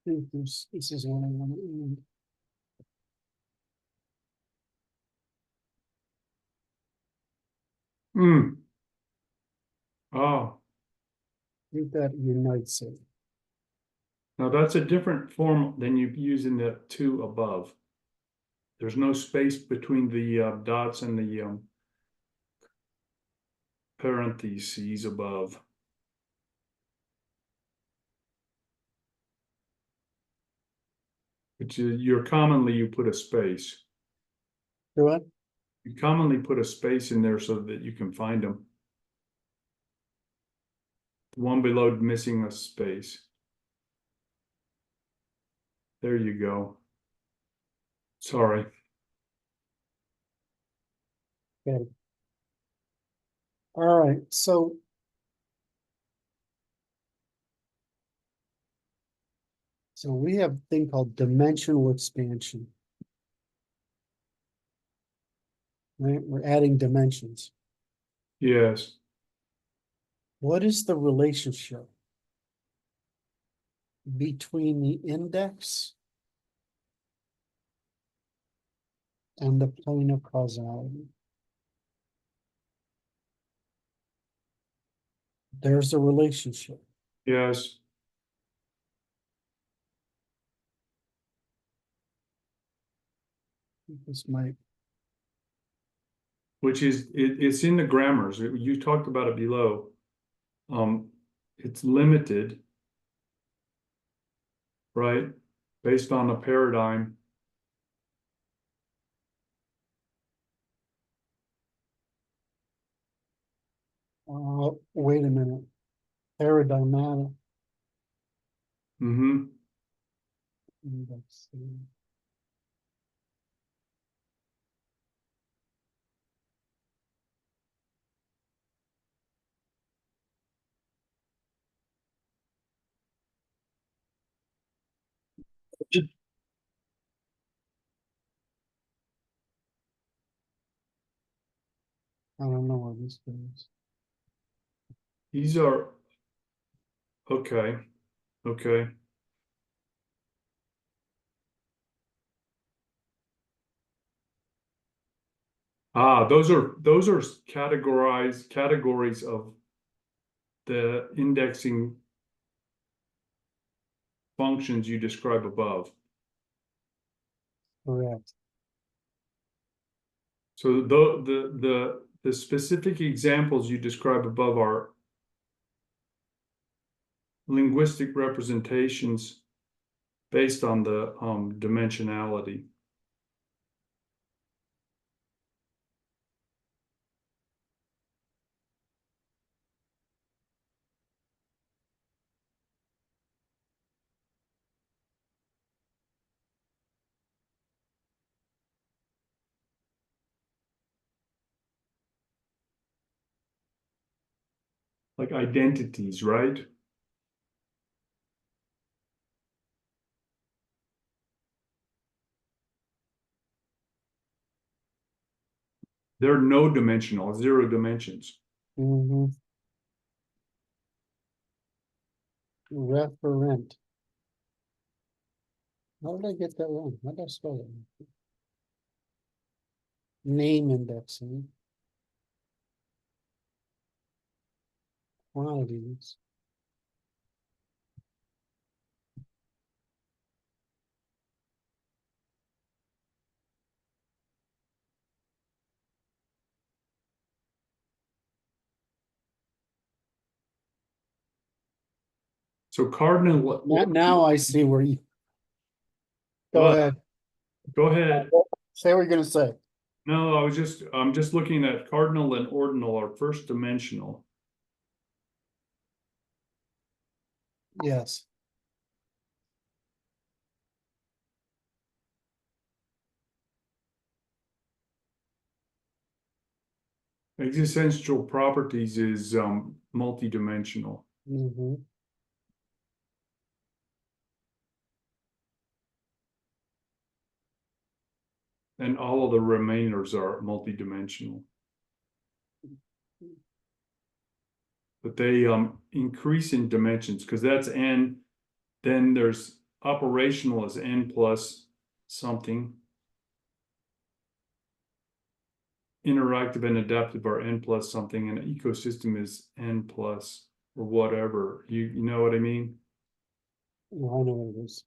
[SPEAKER 1] think this is what I want to end.
[SPEAKER 2] Oh,
[SPEAKER 1] I think that unites it.
[SPEAKER 2] now that's a different form than you use in the two above. There's no space between the dots and the parentheses above. Which is you put a space.
[SPEAKER 1] Do what?
[SPEAKER 2] You commonly put a space in there so that you can find them. The one below missing a space. There you go. Sorry.
[SPEAKER 1] Okay. All right, so we have a thing called dimensional expansion. Right, we're adding dimensions.
[SPEAKER 2] Yes.
[SPEAKER 1] What is the relationship between the index and the plane of causality? There's a relationship.
[SPEAKER 2] Yes.
[SPEAKER 1] This might.
[SPEAKER 2] Which is it's in the grammars. You talked about it below. It's limited, right? Based on a paradigm.
[SPEAKER 1] Wait a minute. Paradigmatic.
[SPEAKER 2] Mm-hmm.
[SPEAKER 1] Index. I don't know where this goes.
[SPEAKER 2] These are okay. Okay. Those are categories of the indexing functions you describe above.
[SPEAKER 1] Correct.
[SPEAKER 2] So the specific examples you describe above are linguistic representations based on the dimensionality. Like identities, right? They're no dimensional, 0 dimensions.
[SPEAKER 1] Mm-hmm. Referent. How did I get that wrong? How did I spell it? Name indexing. Quantities.
[SPEAKER 2] So cardinal.
[SPEAKER 1] Now I see where you. Go
[SPEAKER 2] What?
[SPEAKER 1] ahead.
[SPEAKER 2] Go ahead.
[SPEAKER 1] Say what you're gonna say.
[SPEAKER 2] No, I'm just looking at cardinal and ordinal are first dimensional.
[SPEAKER 1] Yes.
[SPEAKER 2] Existential properties is multidimensional.
[SPEAKER 1] Mm-hmm.
[SPEAKER 2] And all of the remainers are multidimensional. But they increase in dimensions because that's n. Then there's operational is n plus something. Interactive and adaptive are n plus something, and ecosystem is n plus or whatever. You know what I mean?
[SPEAKER 1] Well, I know what it is.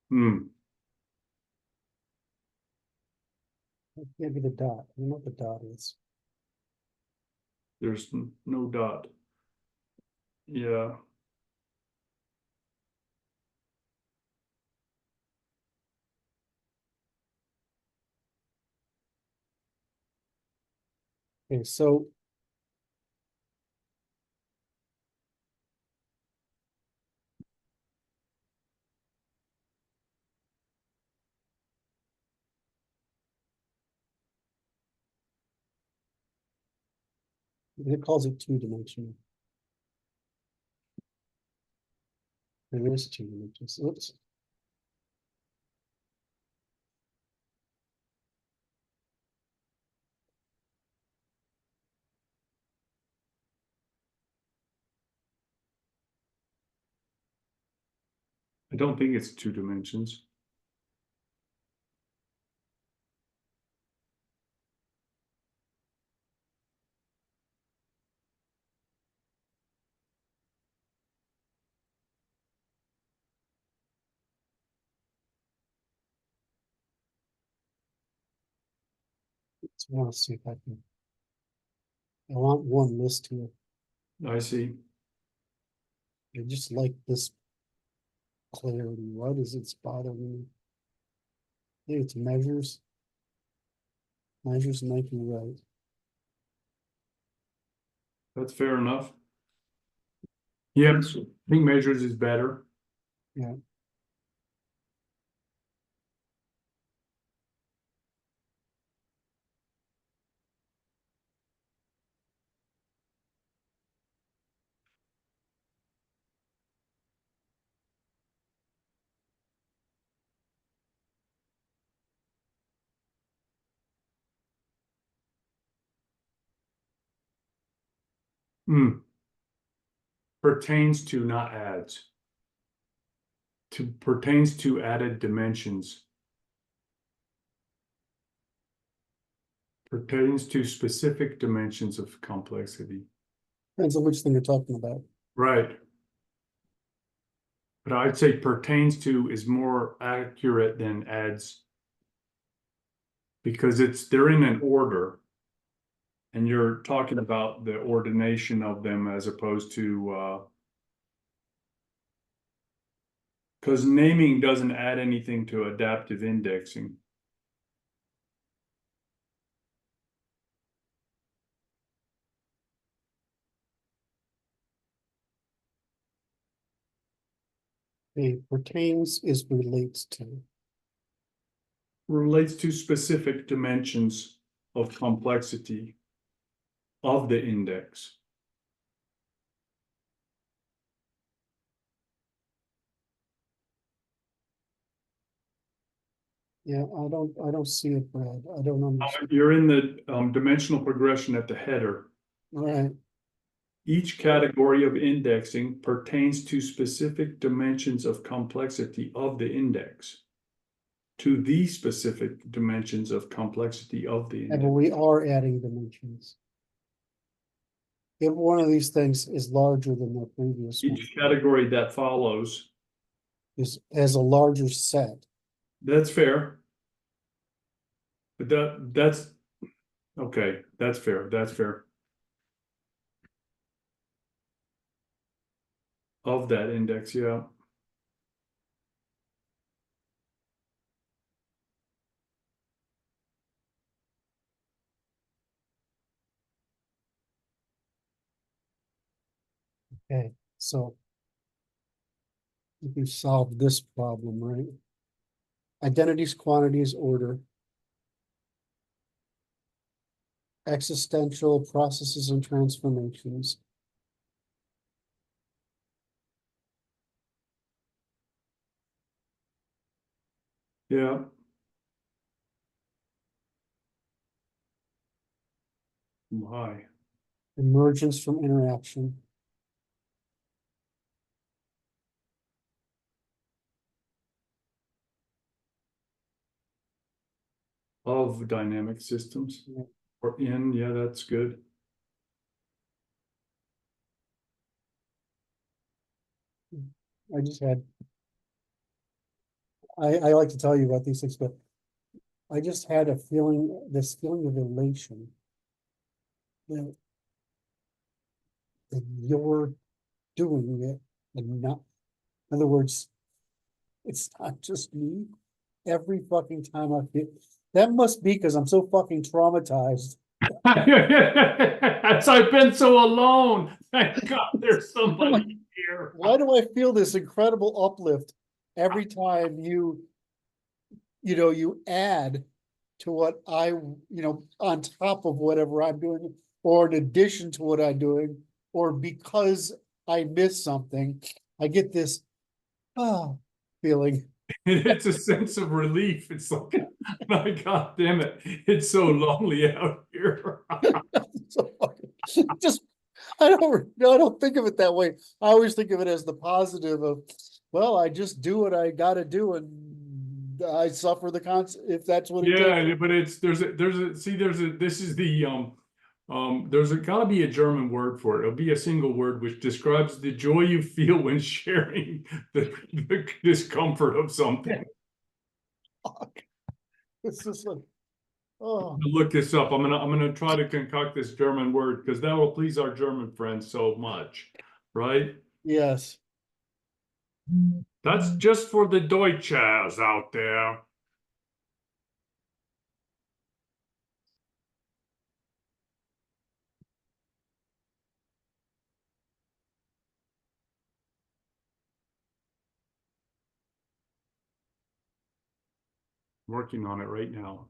[SPEAKER 2] Hmm.
[SPEAKER 1] Maybe the dot. I don't know what the dot is.
[SPEAKER 2] There's no dot. Yeah.
[SPEAKER 1] Okay, so it calls it two-dimensional. There is two dimensions. Oops.
[SPEAKER 2] I don't think it's 2 dimensions.
[SPEAKER 1] So I want to see if I can. I want one list here.
[SPEAKER 2] I see.
[SPEAKER 1] I just like this clarity. Why does it bother me? I think it's measures. Measures might be right.
[SPEAKER 2] That's fair enough. Yep, I think measures is better.
[SPEAKER 1] Yeah.
[SPEAKER 2] Hmm. Pertains to, not adds. Pertains to added dimensions. Pertains to specific dimensions of complexity.
[SPEAKER 1] Depends on which thing you're talking about.
[SPEAKER 2] Right. But I'd say pertains to is more accurate than adds. Because they're in an order. And you're talking about the ordination of them as opposed to because naming doesn't add anything to adaptive indexing.
[SPEAKER 1] Okay, pertains is relates to.
[SPEAKER 2] Relates to specific dimensions of complexity of the index.
[SPEAKER 1] Yeah, I don't see it, Brad. I don't understand.
[SPEAKER 2] You're in the dimensional progression at the header.
[SPEAKER 1] All right.
[SPEAKER 2] Each category of indexing pertains to specific dimensions of complexity of the index. To the specific dimensions of complexity of the
[SPEAKER 1] Yeah,
[SPEAKER 2] index.
[SPEAKER 1] but we are adding dimensions. If one of these things is larger than the previous one,
[SPEAKER 2] Each category that follows.
[SPEAKER 1] is has a larger set.
[SPEAKER 2] That's fair. But that's okay. That's fair. That's fair. Of that index, yeah.
[SPEAKER 1] Okay, so you can solve this problem, right? Identities, quantities, order. Existential processes and transformations.
[SPEAKER 2] Yeah. My.
[SPEAKER 1] Emergence from interaction.
[SPEAKER 2] Of dynamic systems.
[SPEAKER 1] Yeah.
[SPEAKER 2] Or in, yeah, that's good.
[SPEAKER 1] I just had. I like to tell you about these things, but I just had a feeling, this feeling of elation. That, that you're doing it and not, in other words, it's not just me. Every fucking time I feel, that must be because I'm so fucking traumatized.
[SPEAKER 2] As I've been so alone. Thank God there's somebody here.
[SPEAKER 1] Why do I feel this incredible uplift every time you add to what on top of whatever I'm doing, or in addition to what I'm doing, or because I missed something, I get this feeling.
[SPEAKER 2] It's a sense of relief. It's like, my God damn it, it's so lonely out here.
[SPEAKER 1] So just I don't think of it that way. I always think of it as the positive of, well, I just do what I gotta do and I suffer the if that's what it takes.
[SPEAKER 2] Yeah, but it's there's a this is the there's gotta be a German word for it. It'll be a single word which describes the joy you feel when sharing the discomfort of something.
[SPEAKER 1] Fuck. It's just like, oh,
[SPEAKER 2] Look this up. I'm gonna try to concoct this German word because that will please our German friends so much, right?
[SPEAKER 1] yes.
[SPEAKER 2] That's just for the Deutschers out there. Working on it right now.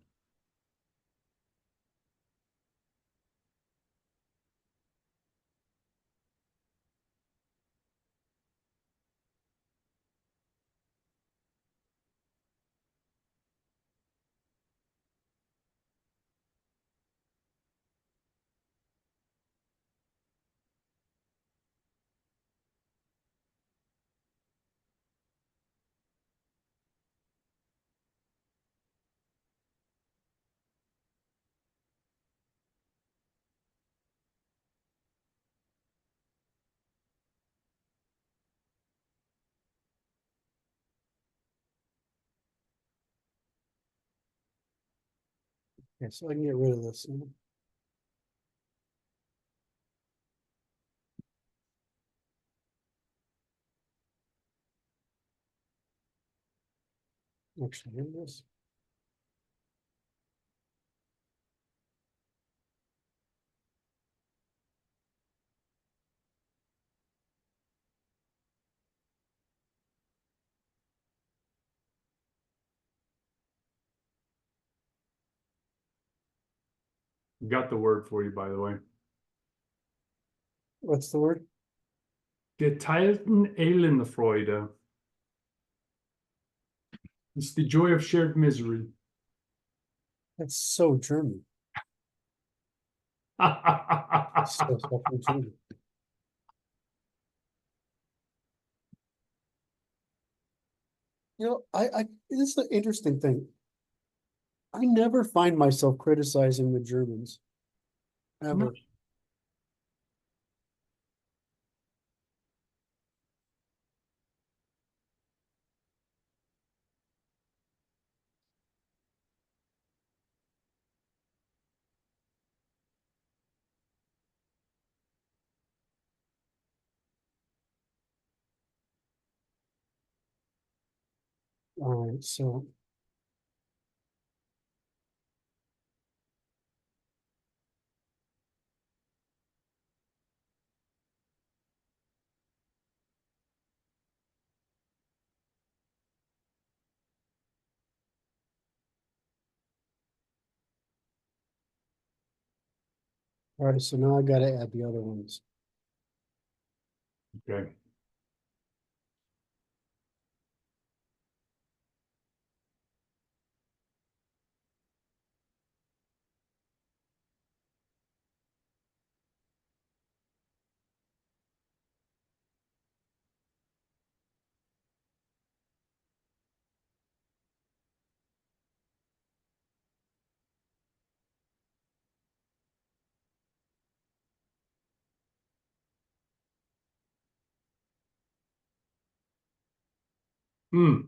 [SPEAKER 1] Okay, so I can get rid of this. Actually, here it is.
[SPEAKER 2] Got the word for you, by the way.
[SPEAKER 1] What's the word?
[SPEAKER 2] Geteilten Elendfreude. It's the joy of shared misery.
[SPEAKER 1] That's so German. So fucking German. This is an interesting thing. I never find myself criticizing the Germans. Ever. All right, so now I gotta add the other ones.
[SPEAKER 2] Okay. Hmm.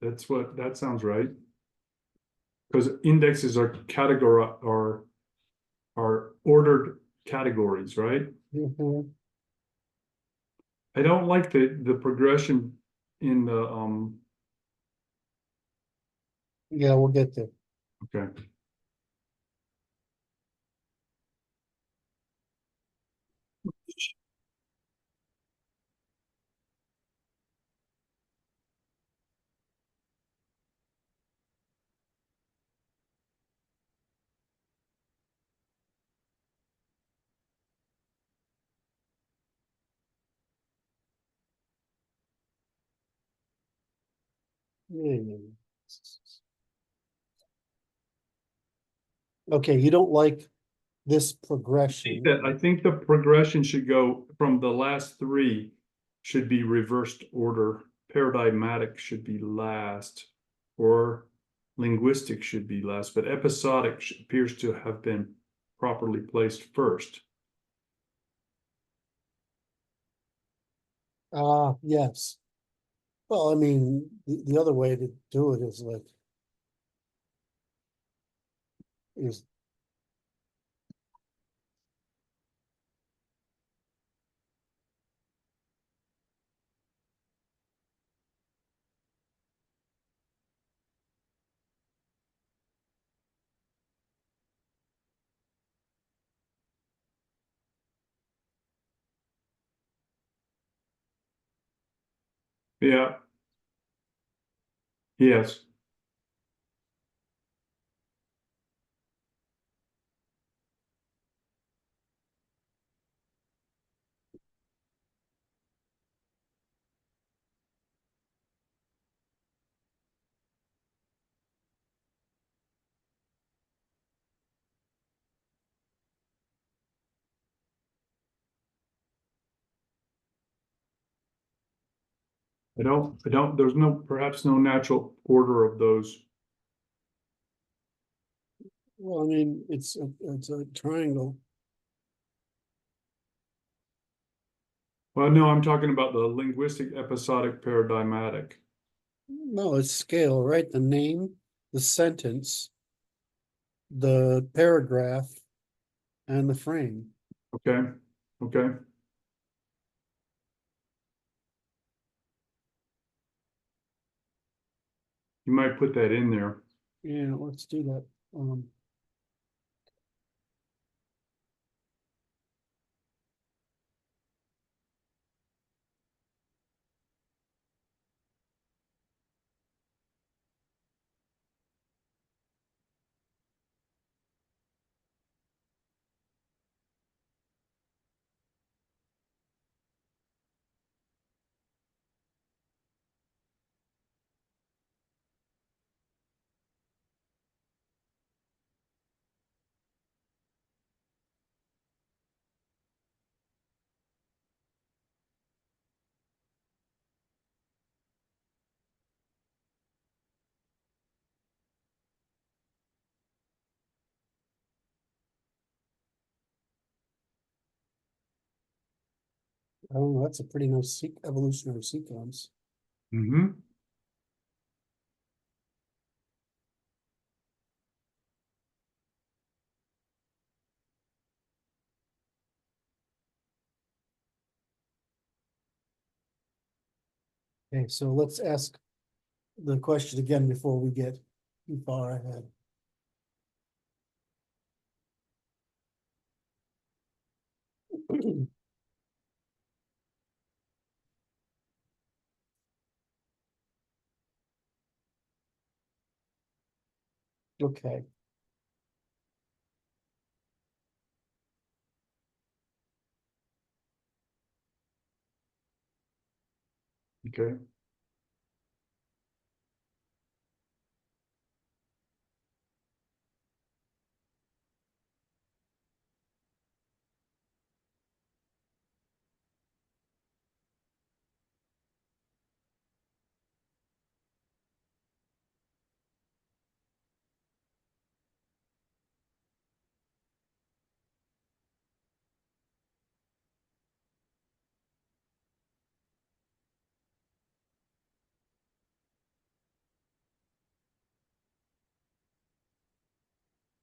[SPEAKER 2] That sounds right. Because indexes are are ordered categories, right?
[SPEAKER 1] Mhm.
[SPEAKER 2] I don't like the progression in the
[SPEAKER 1] Yeah, we'll get there.
[SPEAKER 2] okay.
[SPEAKER 1] Hmm. Okay, you don't like this progression.
[SPEAKER 2] I think the progression should go from the last three should be reversed order. Paradigmatic should be last, or linguistic should be last, but episodic appears to have been properly placed first.
[SPEAKER 1] Ah, yes. Well, I mean, the other way to do it is like, is,
[SPEAKER 2] Yeah. Yes. I don't, there's perhaps no natural order of those.
[SPEAKER 1] well, I mean, it's a triangle.
[SPEAKER 2] Well, no, I'm talking about the linguistic episodic paradigmatic.
[SPEAKER 1] No, it's scale, right? The name, the sentence, the paragraph, and the frame.
[SPEAKER 2] Okay. Okay. You might put that in there.
[SPEAKER 1] Yeah, let's do that. I don't know, that's a pretty nice evolutionary sequence.
[SPEAKER 2] Mm-hmm.
[SPEAKER 1] Okay, so let's ask the question again before we get too far ahead. Okay,
[SPEAKER 2] Okay.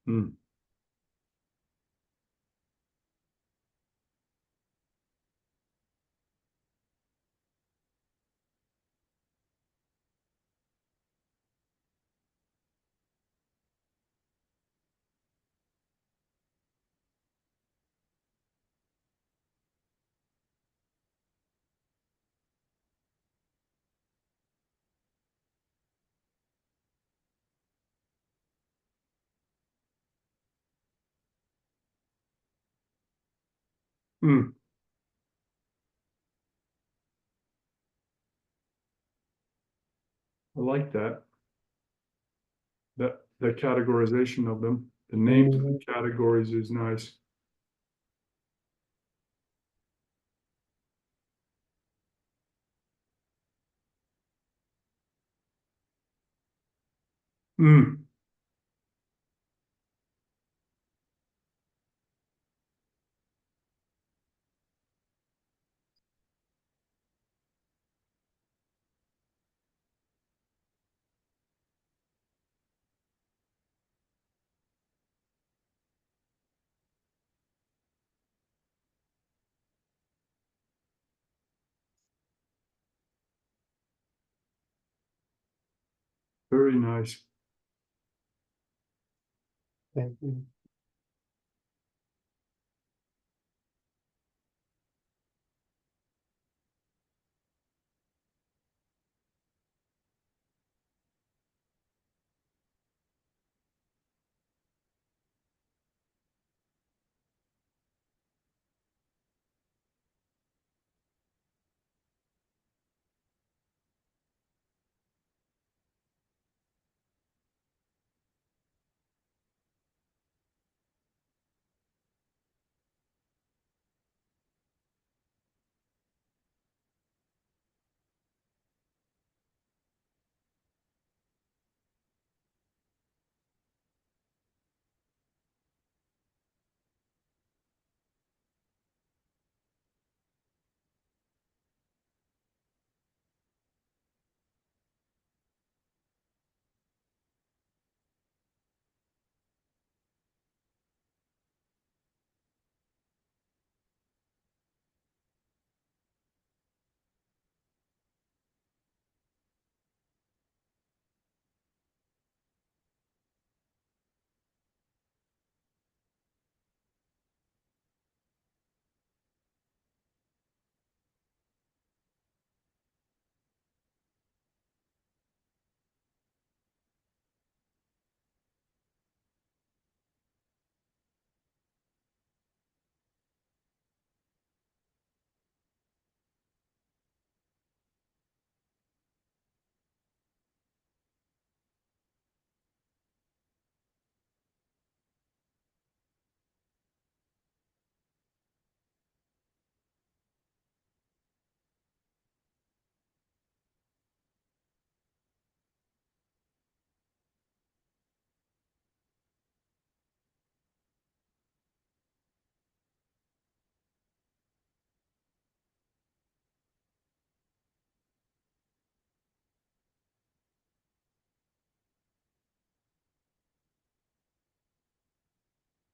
[SPEAKER 2] Hmm. Hmm. I like that. The categorization of them, the names of the categories is nice. Hmm. Very nice.
[SPEAKER 1] Thank you.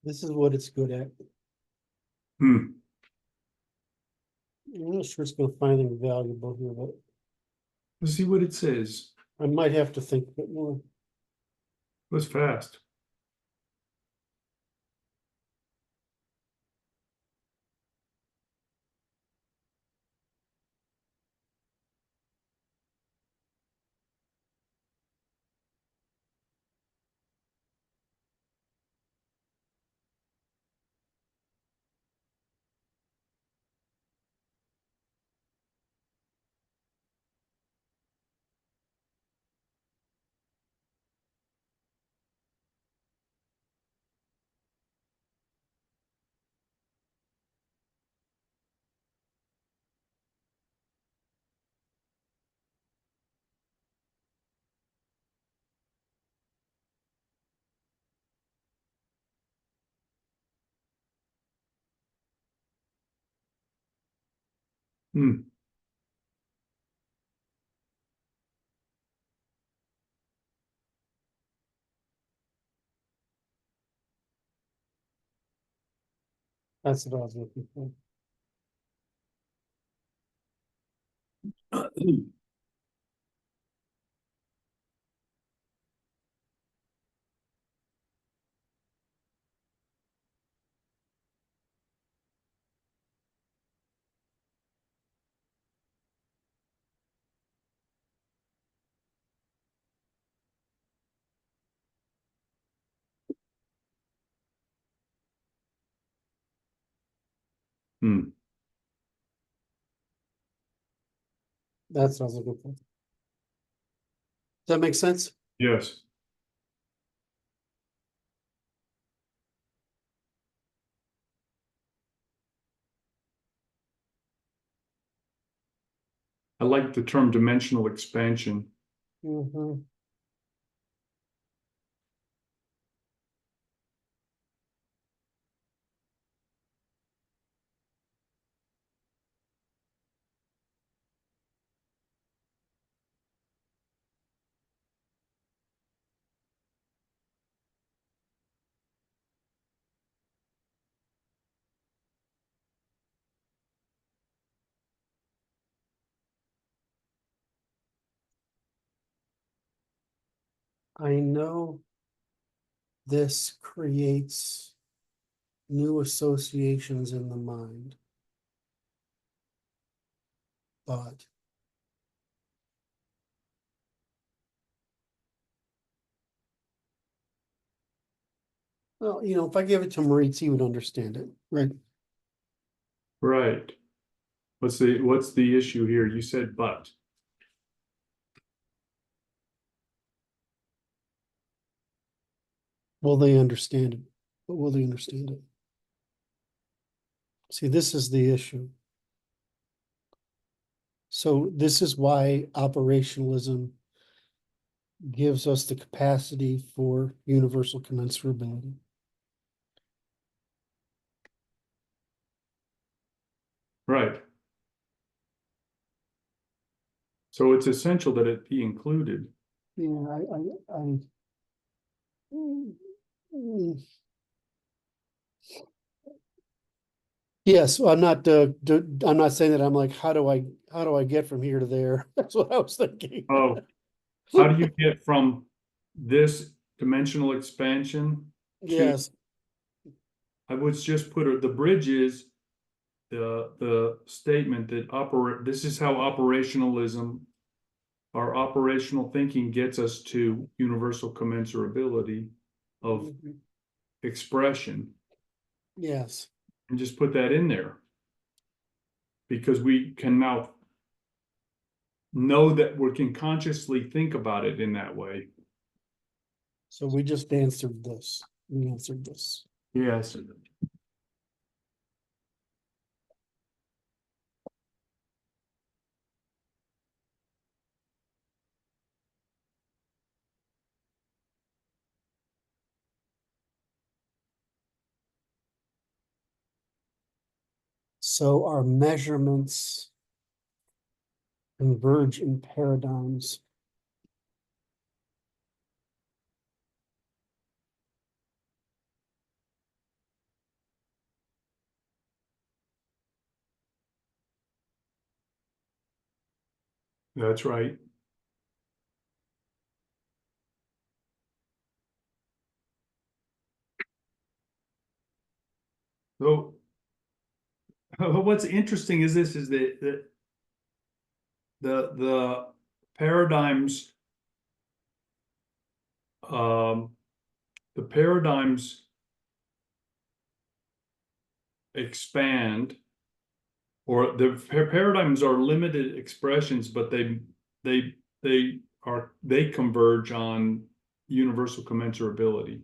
[SPEAKER 1] This is what it's good at.
[SPEAKER 2] Hmm.
[SPEAKER 1] I'm not sure it's gonna find anything valuable here, but
[SPEAKER 2] Let's see what it says.
[SPEAKER 1] I might have to think a bit more.
[SPEAKER 2] Was fast. Hmm.
[SPEAKER 1] That's what I was looking for.
[SPEAKER 2] Hmm.
[SPEAKER 1] That's what I was looking for. Does that make sense?
[SPEAKER 2] Yes. I like the term dimensional expansion.
[SPEAKER 1] Mm-hmm. I know this creates new associations in the mind, but well, if I give it to Moritz, he would understand it, right?
[SPEAKER 2] Right. What's the issue here? You said but.
[SPEAKER 1] Will they understand it? But will they understand it? See, this is the issue. So this is why operationalism gives us the capacity for universal commensurability.
[SPEAKER 2] Right. So it's essential that it be included.
[SPEAKER 1] Yeah, mm. Yes, I'm not saying that I'm like, how do I get from here to there? That's what I was thinking.
[SPEAKER 2] Oh, how do you get from this dimensional expansion to,
[SPEAKER 1] Yes,
[SPEAKER 2] I would just put the bridge is the statement that this is how operationalism, our operational thinking gets us to universal commensurability of expression,
[SPEAKER 1] yes.
[SPEAKER 2] and just put that in there. Because we can now know that we can consciously think about it in that way.
[SPEAKER 1] So we just answered this. We answered this.
[SPEAKER 2] Yes.
[SPEAKER 1] So our measurements converge in paradigms.
[SPEAKER 2] That's right. So what's interesting is this is the paradigms the paradigms expand, or the paradigms are limited expressions, but they converge on universal commensurability.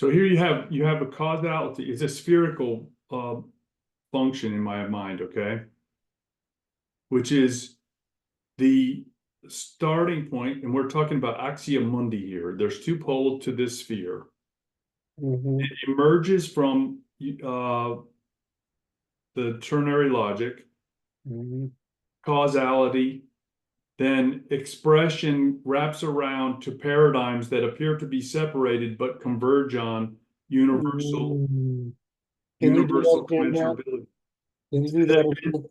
[SPEAKER 2] So here you have a causality. It's a spherical function in my mind, okay? Which is the starting point, and we're talking about axia mundi here. There's two poles to this sphere.
[SPEAKER 1] Mhm.
[SPEAKER 2] It emerges from the ternary logic,
[SPEAKER 1] Mhm.
[SPEAKER 2] causality, then expression wraps around to paradigms that appear to be separated but converge on universal
[SPEAKER 1] Mm. Can you do that again, Matt?
[SPEAKER 2] commensurability.
[SPEAKER 1] Can you do that again?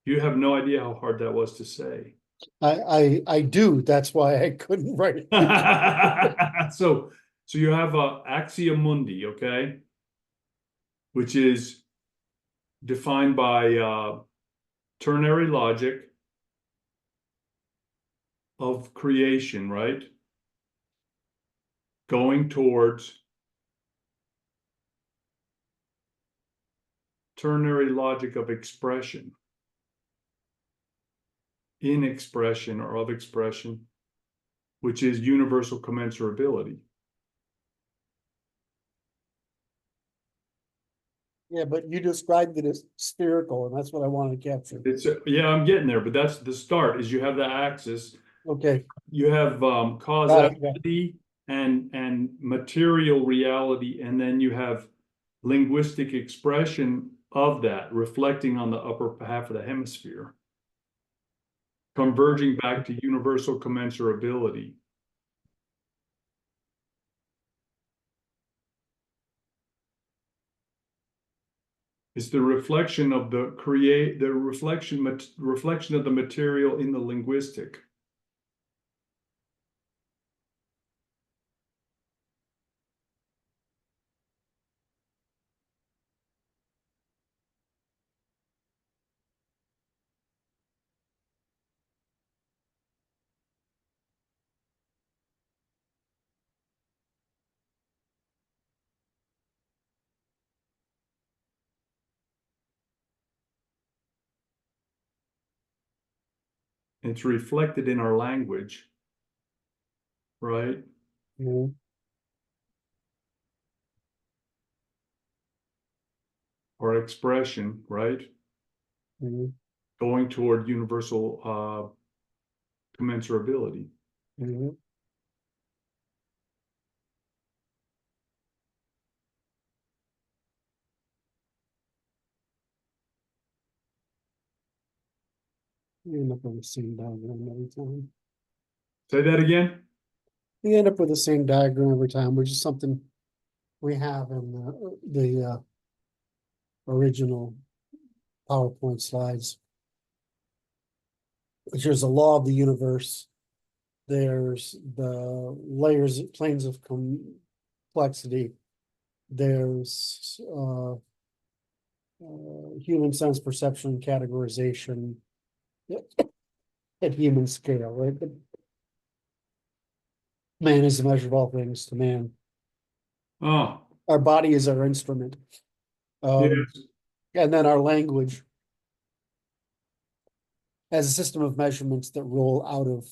[SPEAKER 2] You have no idea how hard that was to say.
[SPEAKER 1] I do. That's why I couldn't write it.
[SPEAKER 2] So you have axia mundi, okay, which is defined by ternary logic of creation, right? Going towards ternary logic of expression, in expression or of expression, which is universal commensurability.
[SPEAKER 1] Yeah, but you described it as spherical, and that's what I wanted to capture.
[SPEAKER 2] It's yeah, I'm getting there, but that's the start. Is you have the axis,
[SPEAKER 1] Okay.
[SPEAKER 2] you have causality and material reality, and then you have linguistic expression of that reflecting on the upper half of the hemisphere, converging back to universal commensurability. It's the reflection of the reflection of the material in the linguistic. It's reflected in our language, right?
[SPEAKER 1] Mhm.
[SPEAKER 2] Or expression, right?
[SPEAKER 1] Mhm.
[SPEAKER 2] Going toward universal commensurability.
[SPEAKER 1] Mhm. You end up with the same diagram every time.
[SPEAKER 2] Say that again?
[SPEAKER 1] You end up with the same diagram every time, which is something we have in the original PowerPoint slides. There's a law of the universe. There's the layers, planes of complexity. There's human sense perception categorization at human scale, right? But man is the measure of all things to man.
[SPEAKER 2] Oh,
[SPEAKER 1] Our body is our instrument.
[SPEAKER 2] yes.
[SPEAKER 1] And then our language as a system of measurements that roll out of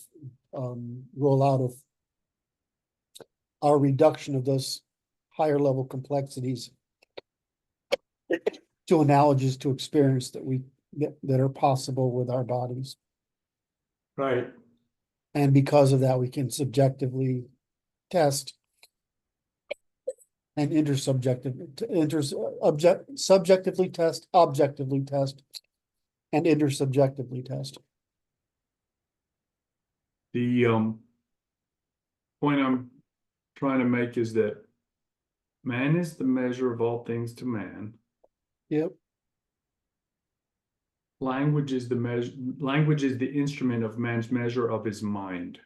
[SPEAKER 1] our reduction of those higher level complexities to analogies to experience that are possible with our bodies.
[SPEAKER 2] Right.
[SPEAKER 1] And because of that, we can subjectively test and subjectively test, objectively test, and intersubjectively test.
[SPEAKER 2] The point I'm trying to make is that man is the measure of all things to man.
[SPEAKER 1] Yep.
[SPEAKER 2] Language is the instrument of man's measure of his mind.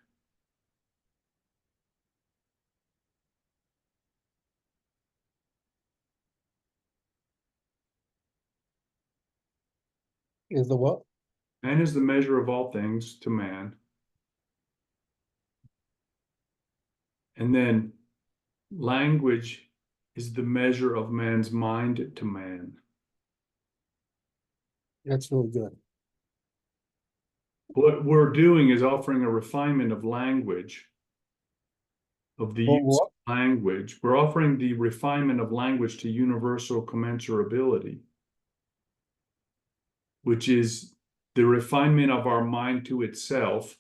[SPEAKER 1] Is the what?
[SPEAKER 2] Man is the measure of all things to man. And then language is the measure of man's mind to man.
[SPEAKER 1] That's really good.
[SPEAKER 2] What we're doing is offering a refinement of language of the
[SPEAKER 1] Well,
[SPEAKER 2] use of language. We're offering the refinement of language to universal commensurability, which is the refinement of our mind to itself.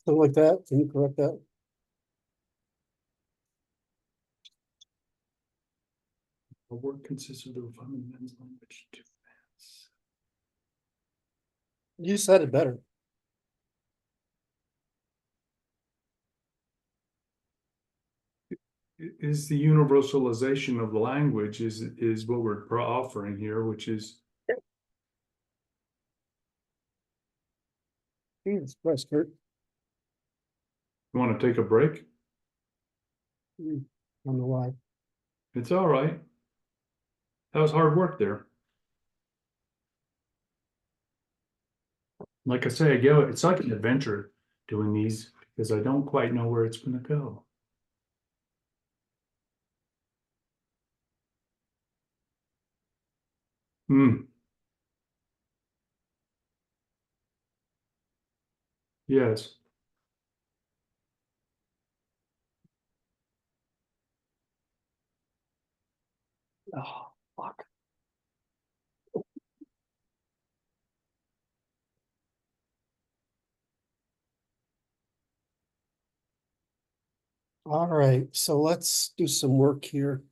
[SPEAKER 1] something like that. Can you correct that?
[SPEAKER 2] A word consists of the refinement of men's language to man's.
[SPEAKER 1] You said it better.
[SPEAKER 2] Is the universalization of the language is what we're offering here, which is
[SPEAKER 1] Jesus Christ, Curt.
[SPEAKER 2] you want to take a break?
[SPEAKER 1] I don't know why.
[SPEAKER 2] It's all right. That was hard work there. Like I say, again, it's like an adventure doing these because I don't quite know where it's going to go. Yes.
[SPEAKER 1] Oh, fuck. All right, so let's do some work here.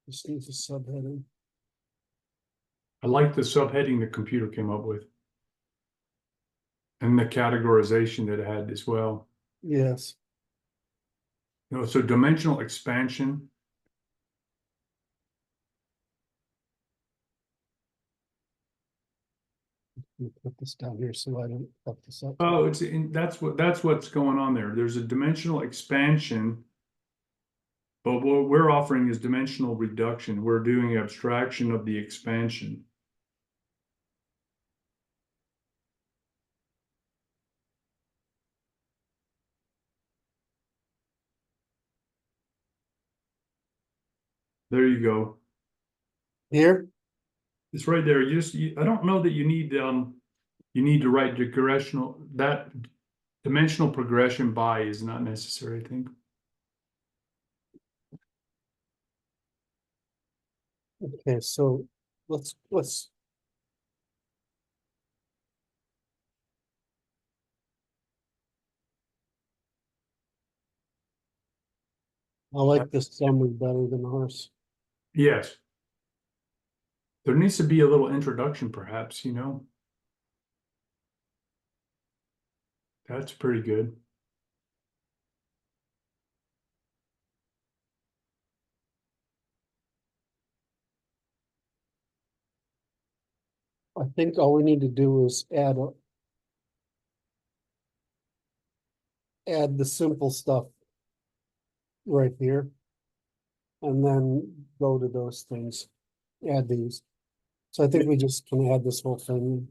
[SPEAKER 1] Just need to subheading.
[SPEAKER 2] I like the subheading the computer came up with. And the categorization that it had as well.
[SPEAKER 1] Yes.
[SPEAKER 2] So dimensional expansion.
[SPEAKER 1] Put this down here so I don't fuck this up.
[SPEAKER 2] Oh, that's what's going on there. There's a dimensional expansion, but what we're offering is dimensional reduction. We're doing abstraction of the expansion. There you go.
[SPEAKER 1] Here?
[SPEAKER 2] It's right there. I don't know that you need to write that dimensional progression by is not necessary, I think.
[SPEAKER 1] Okay, so let's I like this summary better than ours.
[SPEAKER 2] Yes. There needs to be a little introduction, perhaps, That's pretty good.
[SPEAKER 1] I think all we need to do is add the simple stuff right here. And then go to those things, add these. So I think we just can add this whole thing.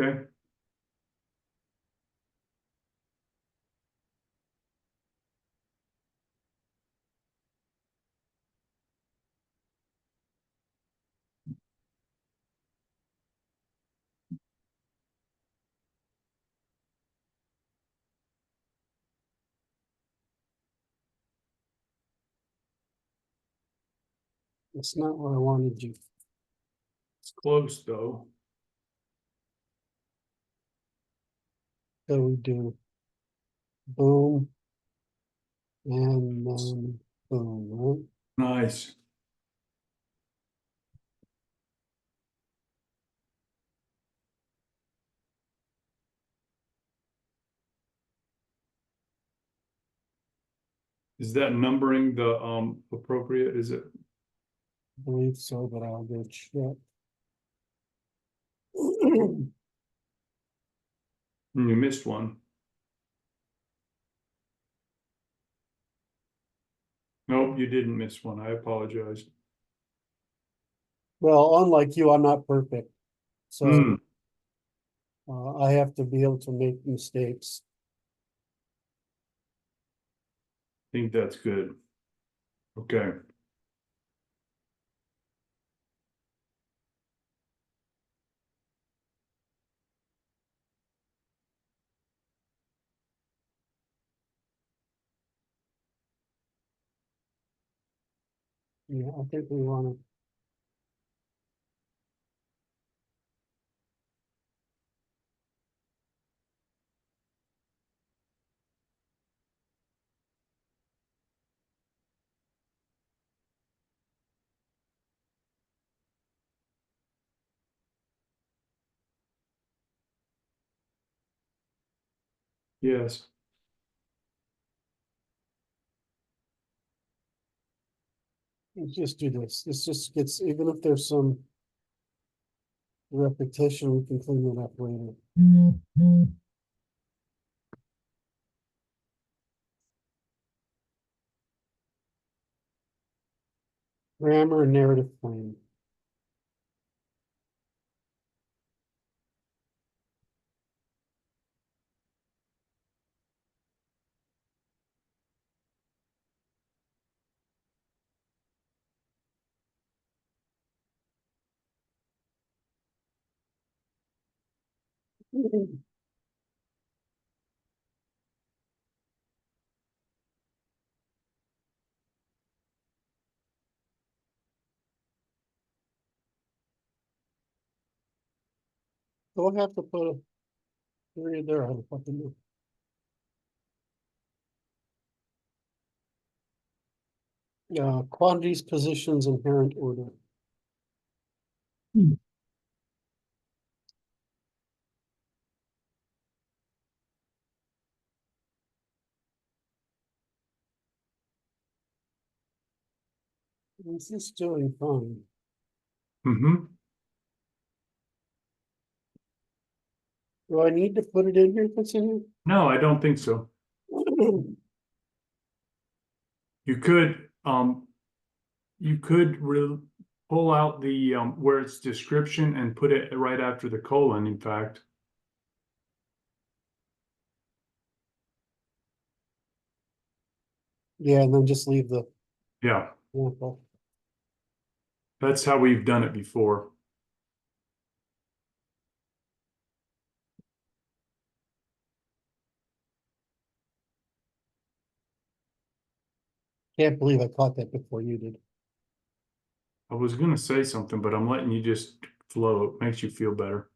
[SPEAKER 2] Okay.
[SPEAKER 1] It's not what I wanted you.
[SPEAKER 2] It's close though.
[SPEAKER 1] So we do boom and then boom, right?
[SPEAKER 2] Nice. Is that numbering the appropriate? Is it
[SPEAKER 1] believe so, but I'll go check.
[SPEAKER 2] You missed one. Nope, you didn't miss one. I apologize.
[SPEAKER 1] Well, unlike you, I'm not perfect. So
[SPEAKER 2] Hmm,
[SPEAKER 1] I have to be able to make mistakes.
[SPEAKER 2] I think that's good. Okay.
[SPEAKER 1] Yeah, I think we want to.
[SPEAKER 2] Yes.
[SPEAKER 1] Let's just do this. This just gets, even if there's some repetition, we can clean it up later. Grammar and narrative frame. Don't have to put a period there. I don't fucking know. Quantities, positions, inherent order. This is doing fine.
[SPEAKER 2] Mm-hmm.
[SPEAKER 1] Do I need to put it in here if it's in
[SPEAKER 2] No, I don't think so.
[SPEAKER 1] here?
[SPEAKER 2] You could pull out the where it's description and put it right after the colon, in fact.
[SPEAKER 1] Yeah, and then just leave the
[SPEAKER 2] Yeah,
[SPEAKER 1] example.
[SPEAKER 2] that's how we've done it before.
[SPEAKER 1] Can't believe I caught that before you did.
[SPEAKER 2] I was gonna say something, but I'm letting you just flow. It makes you feel better.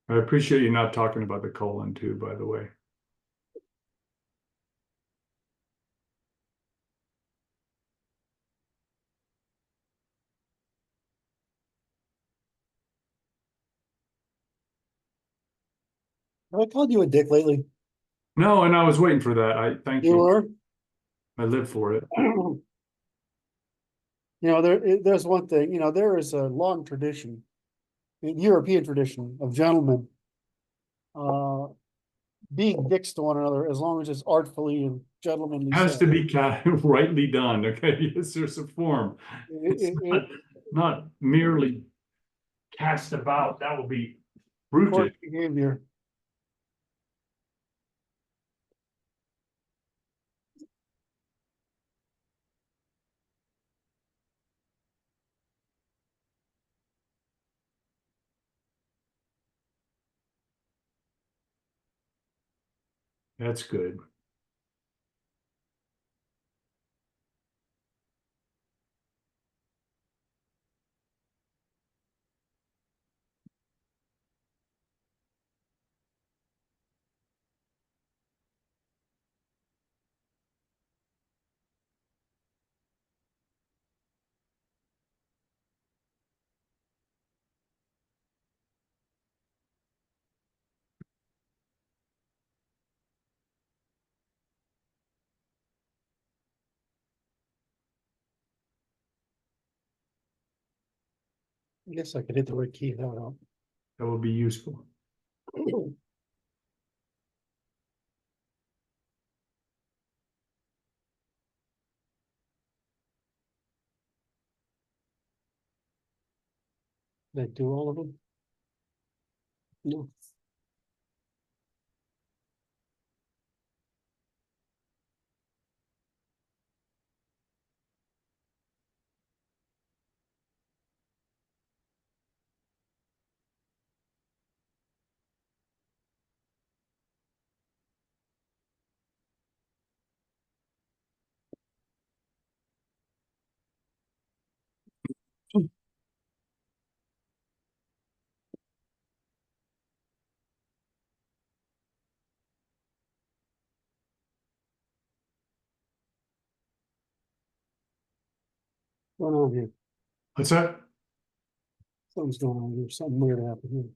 [SPEAKER 2] I appreciate you not talking about the colon too, by the way.
[SPEAKER 1] Have I called you a dick lately?
[SPEAKER 2] No, and I was waiting for that. I thank
[SPEAKER 1] You
[SPEAKER 2] you.
[SPEAKER 1] are?
[SPEAKER 2] I live for it.
[SPEAKER 1] There's one thing, there is a long tradition, a European tradition of gentlemen being dicks to one another as long as it's artfully and gentlemanly
[SPEAKER 2] Has
[SPEAKER 1] said.
[SPEAKER 2] to be rightly done. Okay, yes, there's a form. It's
[SPEAKER 1] It-
[SPEAKER 2] not merely cast about. That would be brutal.
[SPEAKER 1] Court behavior.
[SPEAKER 2] That's good.
[SPEAKER 1] I guess I could hit the right key. I don't know.
[SPEAKER 2] That would be useful.
[SPEAKER 1] Did I do all of them? No. What's going on here?
[SPEAKER 2] What's that?
[SPEAKER 1] Something's going on here. Something weird happened here.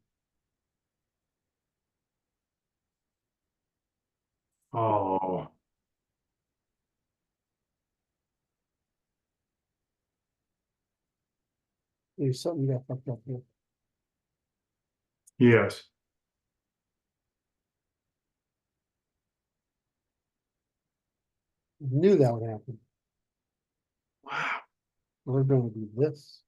[SPEAKER 2] Oh,
[SPEAKER 1] There's something got fucked up here.
[SPEAKER 2] yes.
[SPEAKER 1] I knew that would happen.
[SPEAKER 2] Wow.
[SPEAKER 1] We're gonna do this.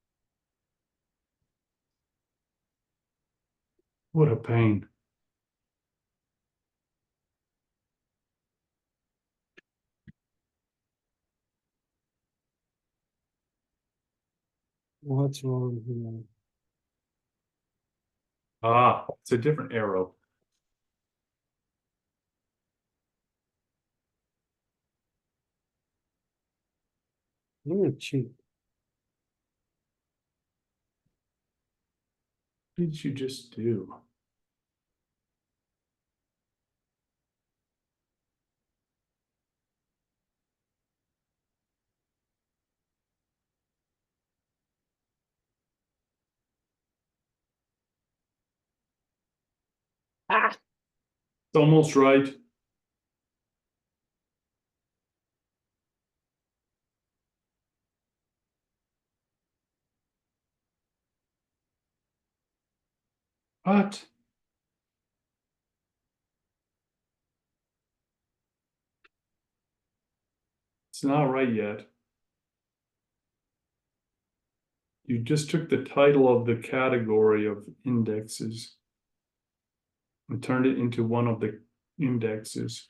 [SPEAKER 2] What a pain.
[SPEAKER 1] What's wrong here?
[SPEAKER 2] Ah, it's a different arrow.
[SPEAKER 1] I'm gonna cheat.
[SPEAKER 2] What did you just do?
[SPEAKER 1] Ah!
[SPEAKER 2] It's almost right. What? It's not right yet. You just took the title of the category of indexes and turned it into one of the indexes.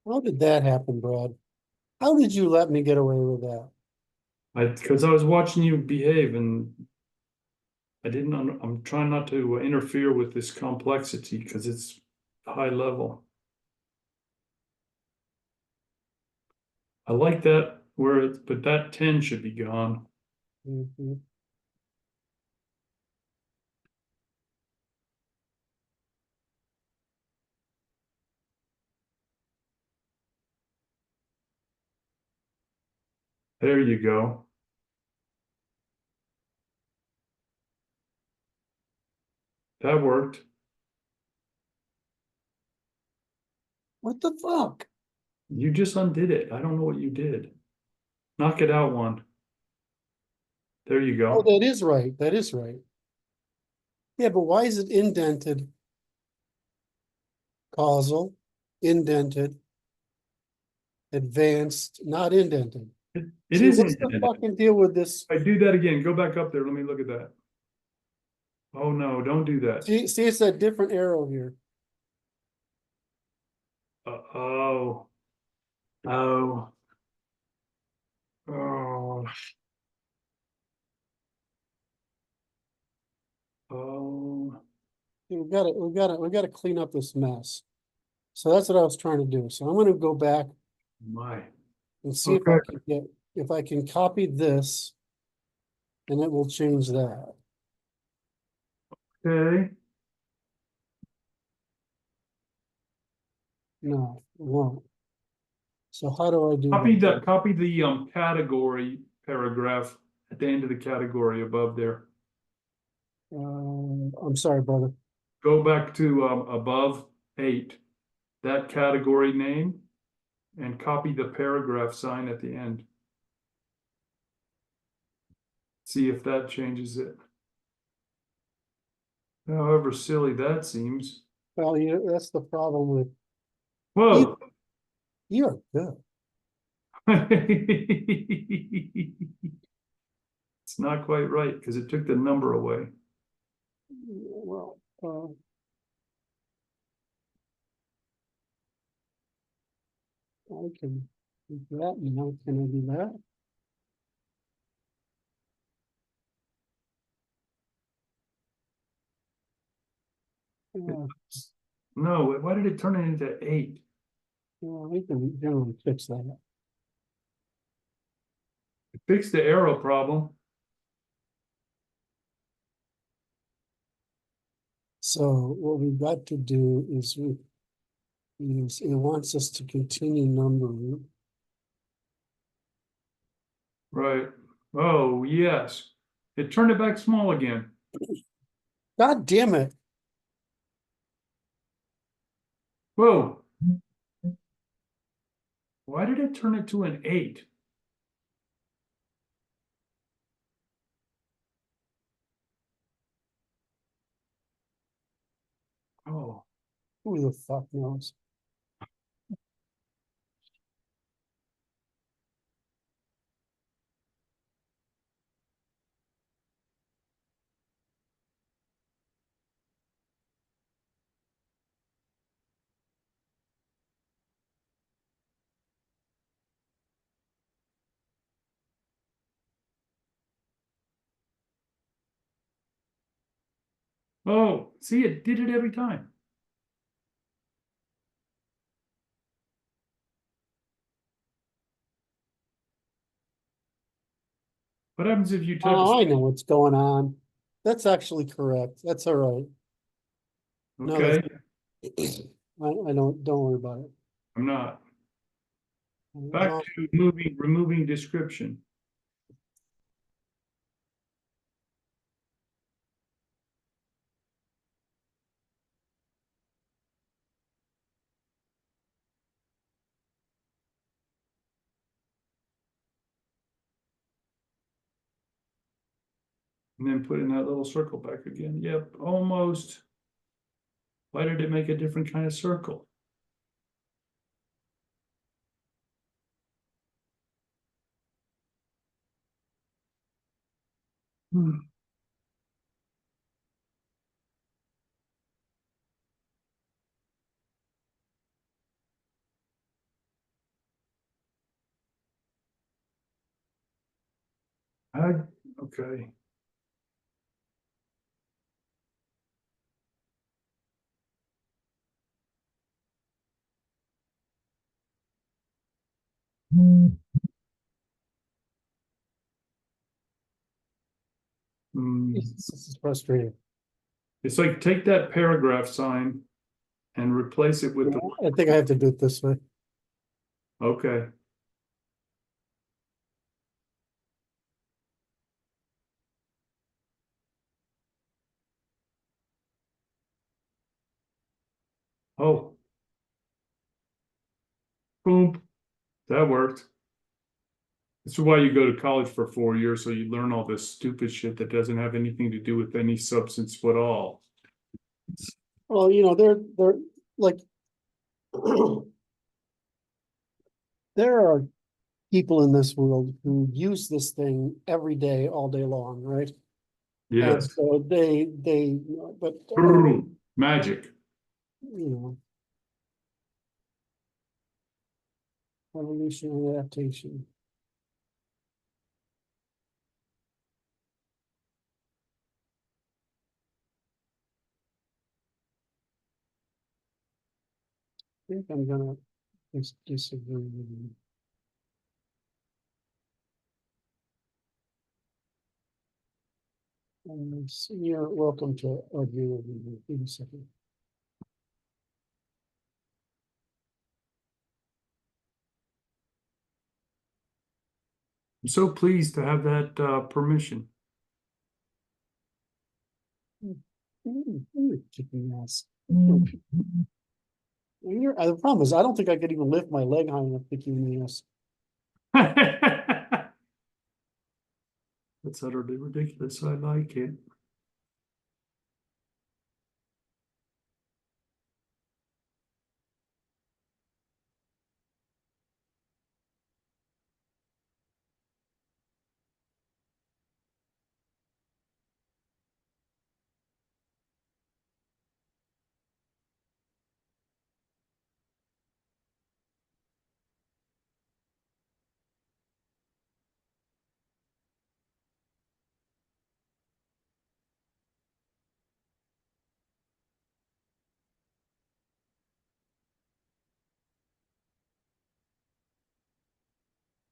[SPEAKER 1] How did that happen, Brad? How did you let me get away with that?
[SPEAKER 2] Because I was watching you behave and I didn't, I'm trying not to interfere with this complexity because it's high level. I like that where it's, but that 10 should be gone.
[SPEAKER 1] Mhm.
[SPEAKER 2] There you go. That worked.
[SPEAKER 1] What the fuck?
[SPEAKER 2] You just undid it. I don't know what you did. Knock it out one. There you
[SPEAKER 1] Oh,
[SPEAKER 2] go.
[SPEAKER 1] that is right. That is right. Yeah, but why is it indented? Causal, indented, advanced, not indented.
[SPEAKER 2] It
[SPEAKER 1] See,
[SPEAKER 2] is
[SPEAKER 1] what's the
[SPEAKER 2] indented.
[SPEAKER 1] fucking deal with this?
[SPEAKER 2] I do that again. Go back up there. Let me look at that. Oh no, don't do that.
[SPEAKER 1] See, it's that different arrow here.
[SPEAKER 2] Oh. Oh. Oh. Oh.
[SPEAKER 1] We gotta clean up this mess. So that's what I was trying to do. So I'm gonna go back
[SPEAKER 2] My.
[SPEAKER 1] and see if I
[SPEAKER 2] Okay.
[SPEAKER 1] can if I can copy this, and it will change that.
[SPEAKER 2] Okay.
[SPEAKER 1] No, it won't. So how do I do
[SPEAKER 2] Copy
[SPEAKER 1] that?
[SPEAKER 2] the category paragraph at the end of the category above there.
[SPEAKER 1] I'm sorry, brother.
[SPEAKER 2] Go back to above 8, that category name, and copy the paragraph sign at the end. See if that changes it. However silly that seems.
[SPEAKER 1] Well, that's the problem with,
[SPEAKER 2] Whoa.
[SPEAKER 1] you're good.
[SPEAKER 2] It's not quite right because it took the number away.
[SPEAKER 1] Well, I can do that now. Can I do that?
[SPEAKER 2] No, why did it turn it into 8?
[SPEAKER 1] Well, we can generally fix that.
[SPEAKER 2] It fixed the arrow problem.
[SPEAKER 1] So what we've got to do is it wants us to continue numbering.
[SPEAKER 2] Right. Oh, yes. It turned it back small again.
[SPEAKER 1] God damn it.
[SPEAKER 2] Whoa. Why did it turn it to an 8? Oh.
[SPEAKER 1] Who the fuck knows?
[SPEAKER 2] Oh, see, it did it every time. What happens if you type?
[SPEAKER 1] Oh, I know what's going on. That's actually correct. That's all right. No,
[SPEAKER 2] Okay,
[SPEAKER 1] I don't worry about it.
[SPEAKER 2] I'm not. Back to removing description. And then put in that little circle back again. Yep, almost. Why did it make a different kind of circle? Okay.
[SPEAKER 1] This is frustrating.
[SPEAKER 2] It's like take that paragraph sign and replace it with the.
[SPEAKER 1] I think I have to do it this way.
[SPEAKER 2] Okay. Oh. Boom. That worked. This is why you go to college for 4 years, so you learn all this stupid shit that doesn't have anything to do with any substance at all.
[SPEAKER 1] Well, they're like there are people in this world who use this thing every day, all day long, right? And
[SPEAKER 2] Yes.
[SPEAKER 1] so but
[SPEAKER 2] Magic.
[SPEAKER 1] Evolution and adaptation. I think I'm gonna disagree with you. You're welcome to argue with me in a second.
[SPEAKER 2] I'm so pleased to have that permission.
[SPEAKER 1] You're kicking ass. The problem is, I don't think I could even lift my leg high enough to kick you in the ass.
[SPEAKER 2] That's utterly ridiculous. I like it.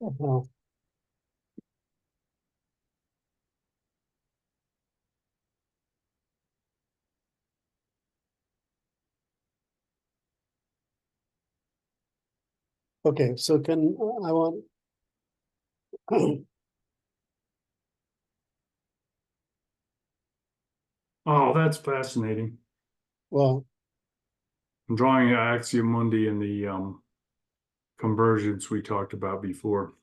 [SPEAKER 1] Uh-huh. Okay, so can I want
[SPEAKER 2] Oh, that's fascinating.
[SPEAKER 1] well,
[SPEAKER 2] I'm drawing an axiom mundi in the convergence we talked about before.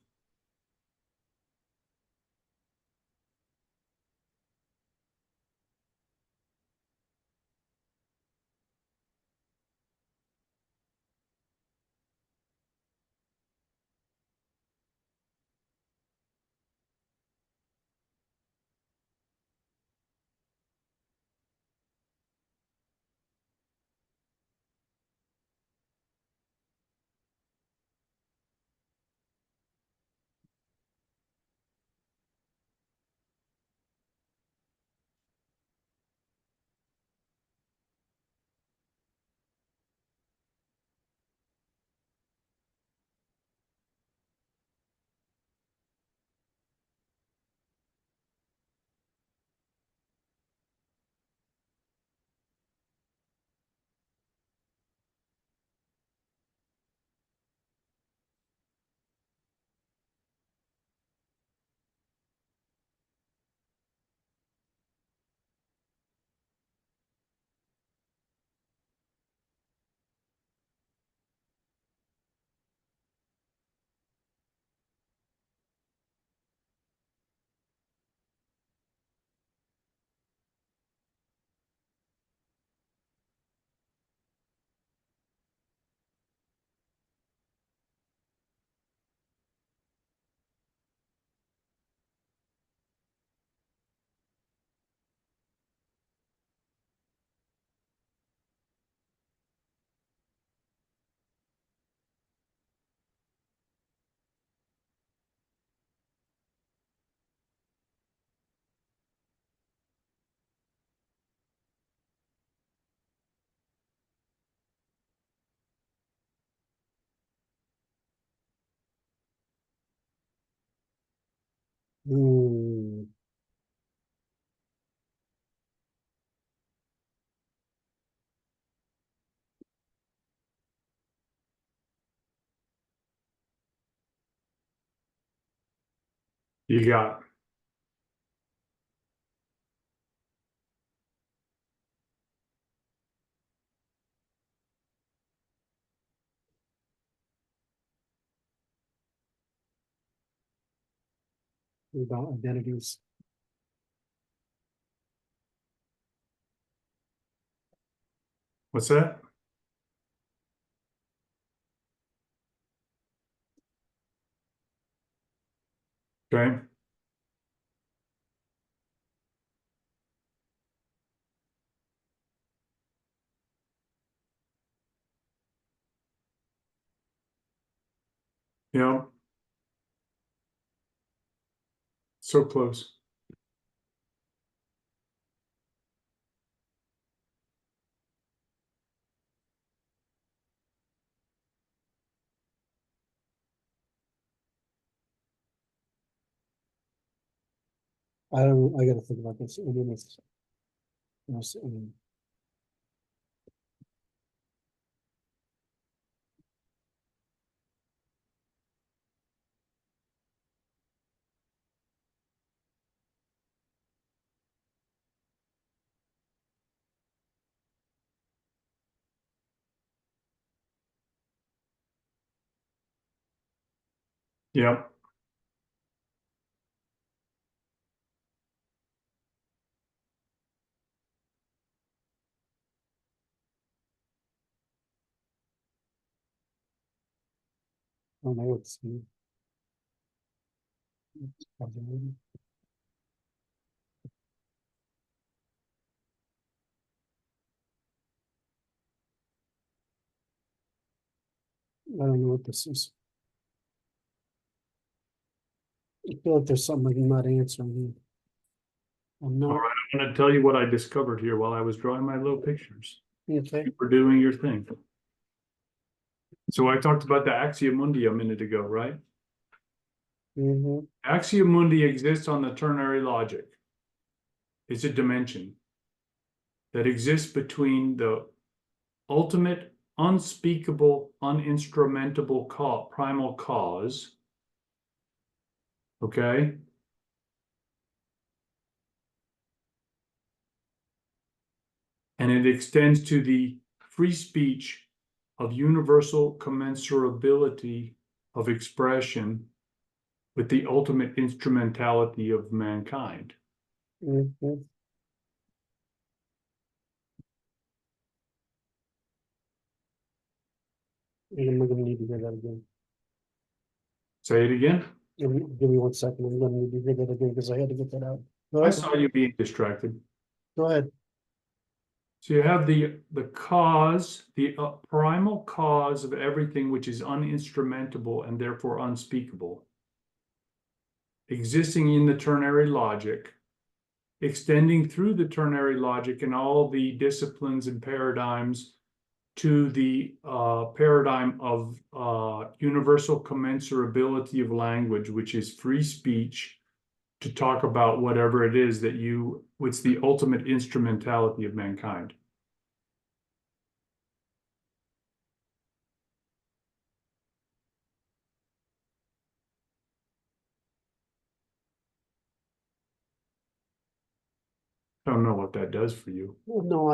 [SPEAKER 1] hmm,
[SPEAKER 2] You got
[SPEAKER 1] about identities.
[SPEAKER 2] what's that? Okay. Yeah. So close.
[SPEAKER 1] I gotta think about this. I mean,
[SPEAKER 2] Yep.
[SPEAKER 1] Oh, no, it's. I don't know what this is. I feel like there's something I'm not answering here. I'm
[SPEAKER 2] All
[SPEAKER 1] not,
[SPEAKER 2] right, I'm gonna tell you what I discovered here while I was drawing my little pictures.
[SPEAKER 1] okay,
[SPEAKER 2] You were doing your thing. So I talked about the axia mundi a minute ago, right?
[SPEAKER 1] mhm,
[SPEAKER 2] Axia mundi exists on the ternary logic. It's a dimension that exists between the ultimate, unspeakable, uninstrumentable primal cause, okay? And it extends to the free speech of universal commensurability of expression with the ultimate instrumentality of mankind.
[SPEAKER 1] mhm. I'm gonna need to hear that again.
[SPEAKER 2] Say it again.
[SPEAKER 1] Give me 1 second. I'm gonna need to hear that again because I had to get that out. Go
[SPEAKER 2] I
[SPEAKER 1] ahead.
[SPEAKER 2] saw you being distracted.
[SPEAKER 1] Go ahead.
[SPEAKER 2] So you have the cause, the primal cause of everything which is uninstrumentable and therefore unspeakable, existing in the ternary logic, extending through the ternary logic and all the disciplines and paradigms to the paradigm of universal commensurability of language, which is free speech to talk about whatever it is that what's the ultimate instrumentality of mankind. I don't know what that does for you.
[SPEAKER 1] No,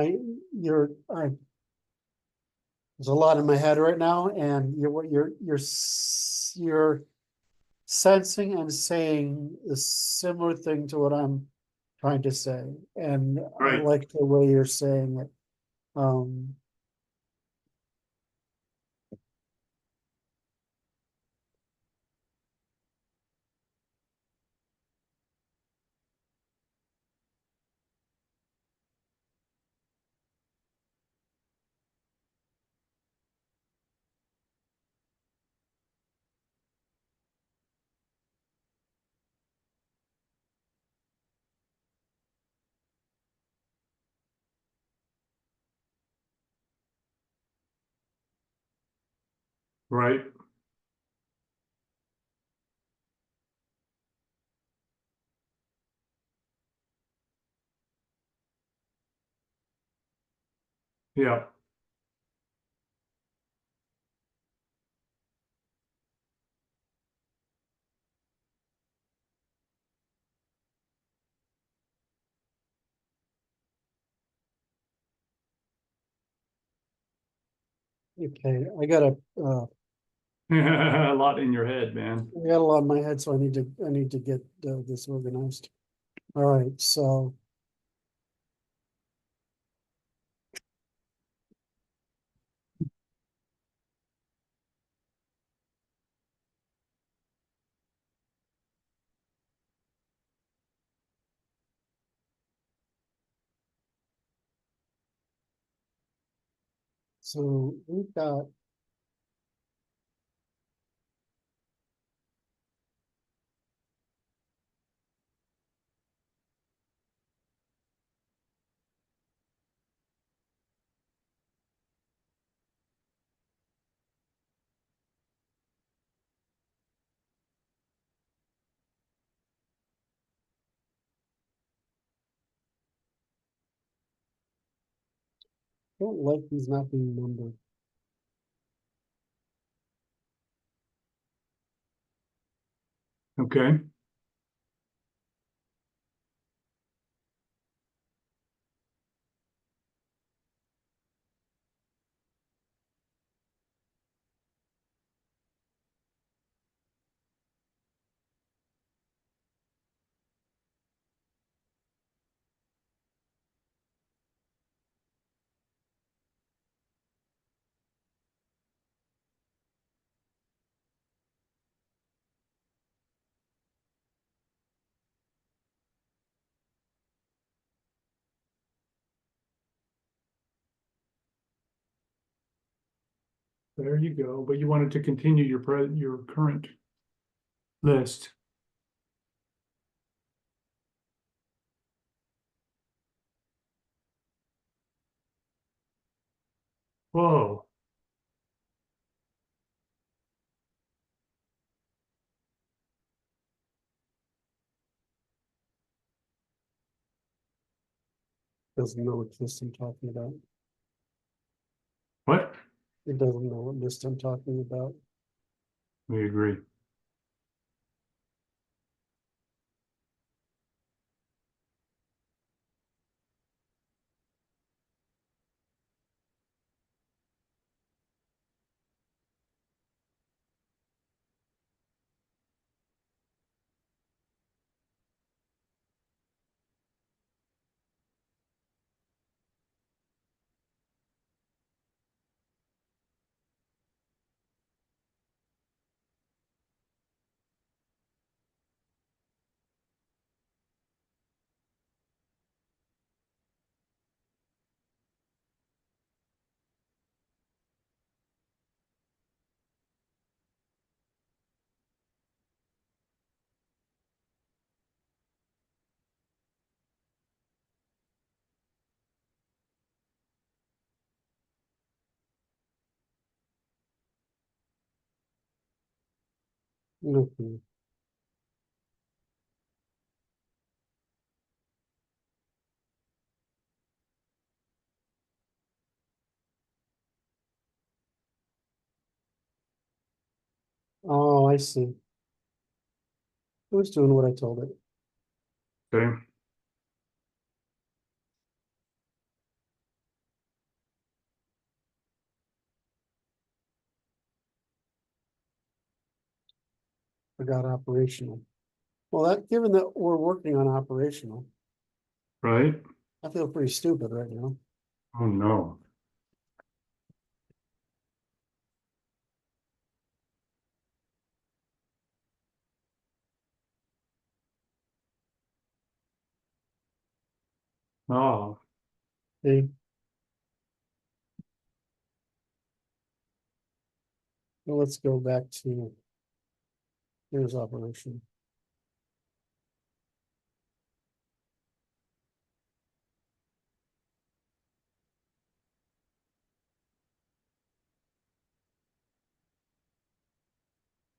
[SPEAKER 1] there's a lot in my head right now, and you're sensing and saying a similar thing to what I'm trying to say, and I
[SPEAKER 2] Right.
[SPEAKER 1] like the way you're saying it. Um,
[SPEAKER 2] Right. Yeah.
[SPEAKER 1] okay,
[SPEAKER 2] A lot in your head, man.
[SPEAKER 1] I got a lot in my head, so I need to get this organized. All right, so. So we've got. Don't like these not being numbered.
[SPEAKER 2] Okay. There you go. But you wanted to continue your current list. Whoa.
[SPEAKER 1] Doesn't know what list I'm talking about.
[SPEAKER 2] What?
[SPEAKER 1] It doesn't know what list I'm talking about.
[SPEAKER 2] We agree.
[SPEAKER 1] Okay. Oh, I see. It was doing what I told it.
[SPEAKER 2] Okay.
[SPEAKER 1] Forgot operational. Well, that, given that we're working on operational,
[SPEAKER 2] Right?
[SPEAKER 1] I feel pretty stupid right now.
[SPEAKER 2] Oh no. Oh,
[SPEAKER 1] Hey, well, let's go back to, here's operation.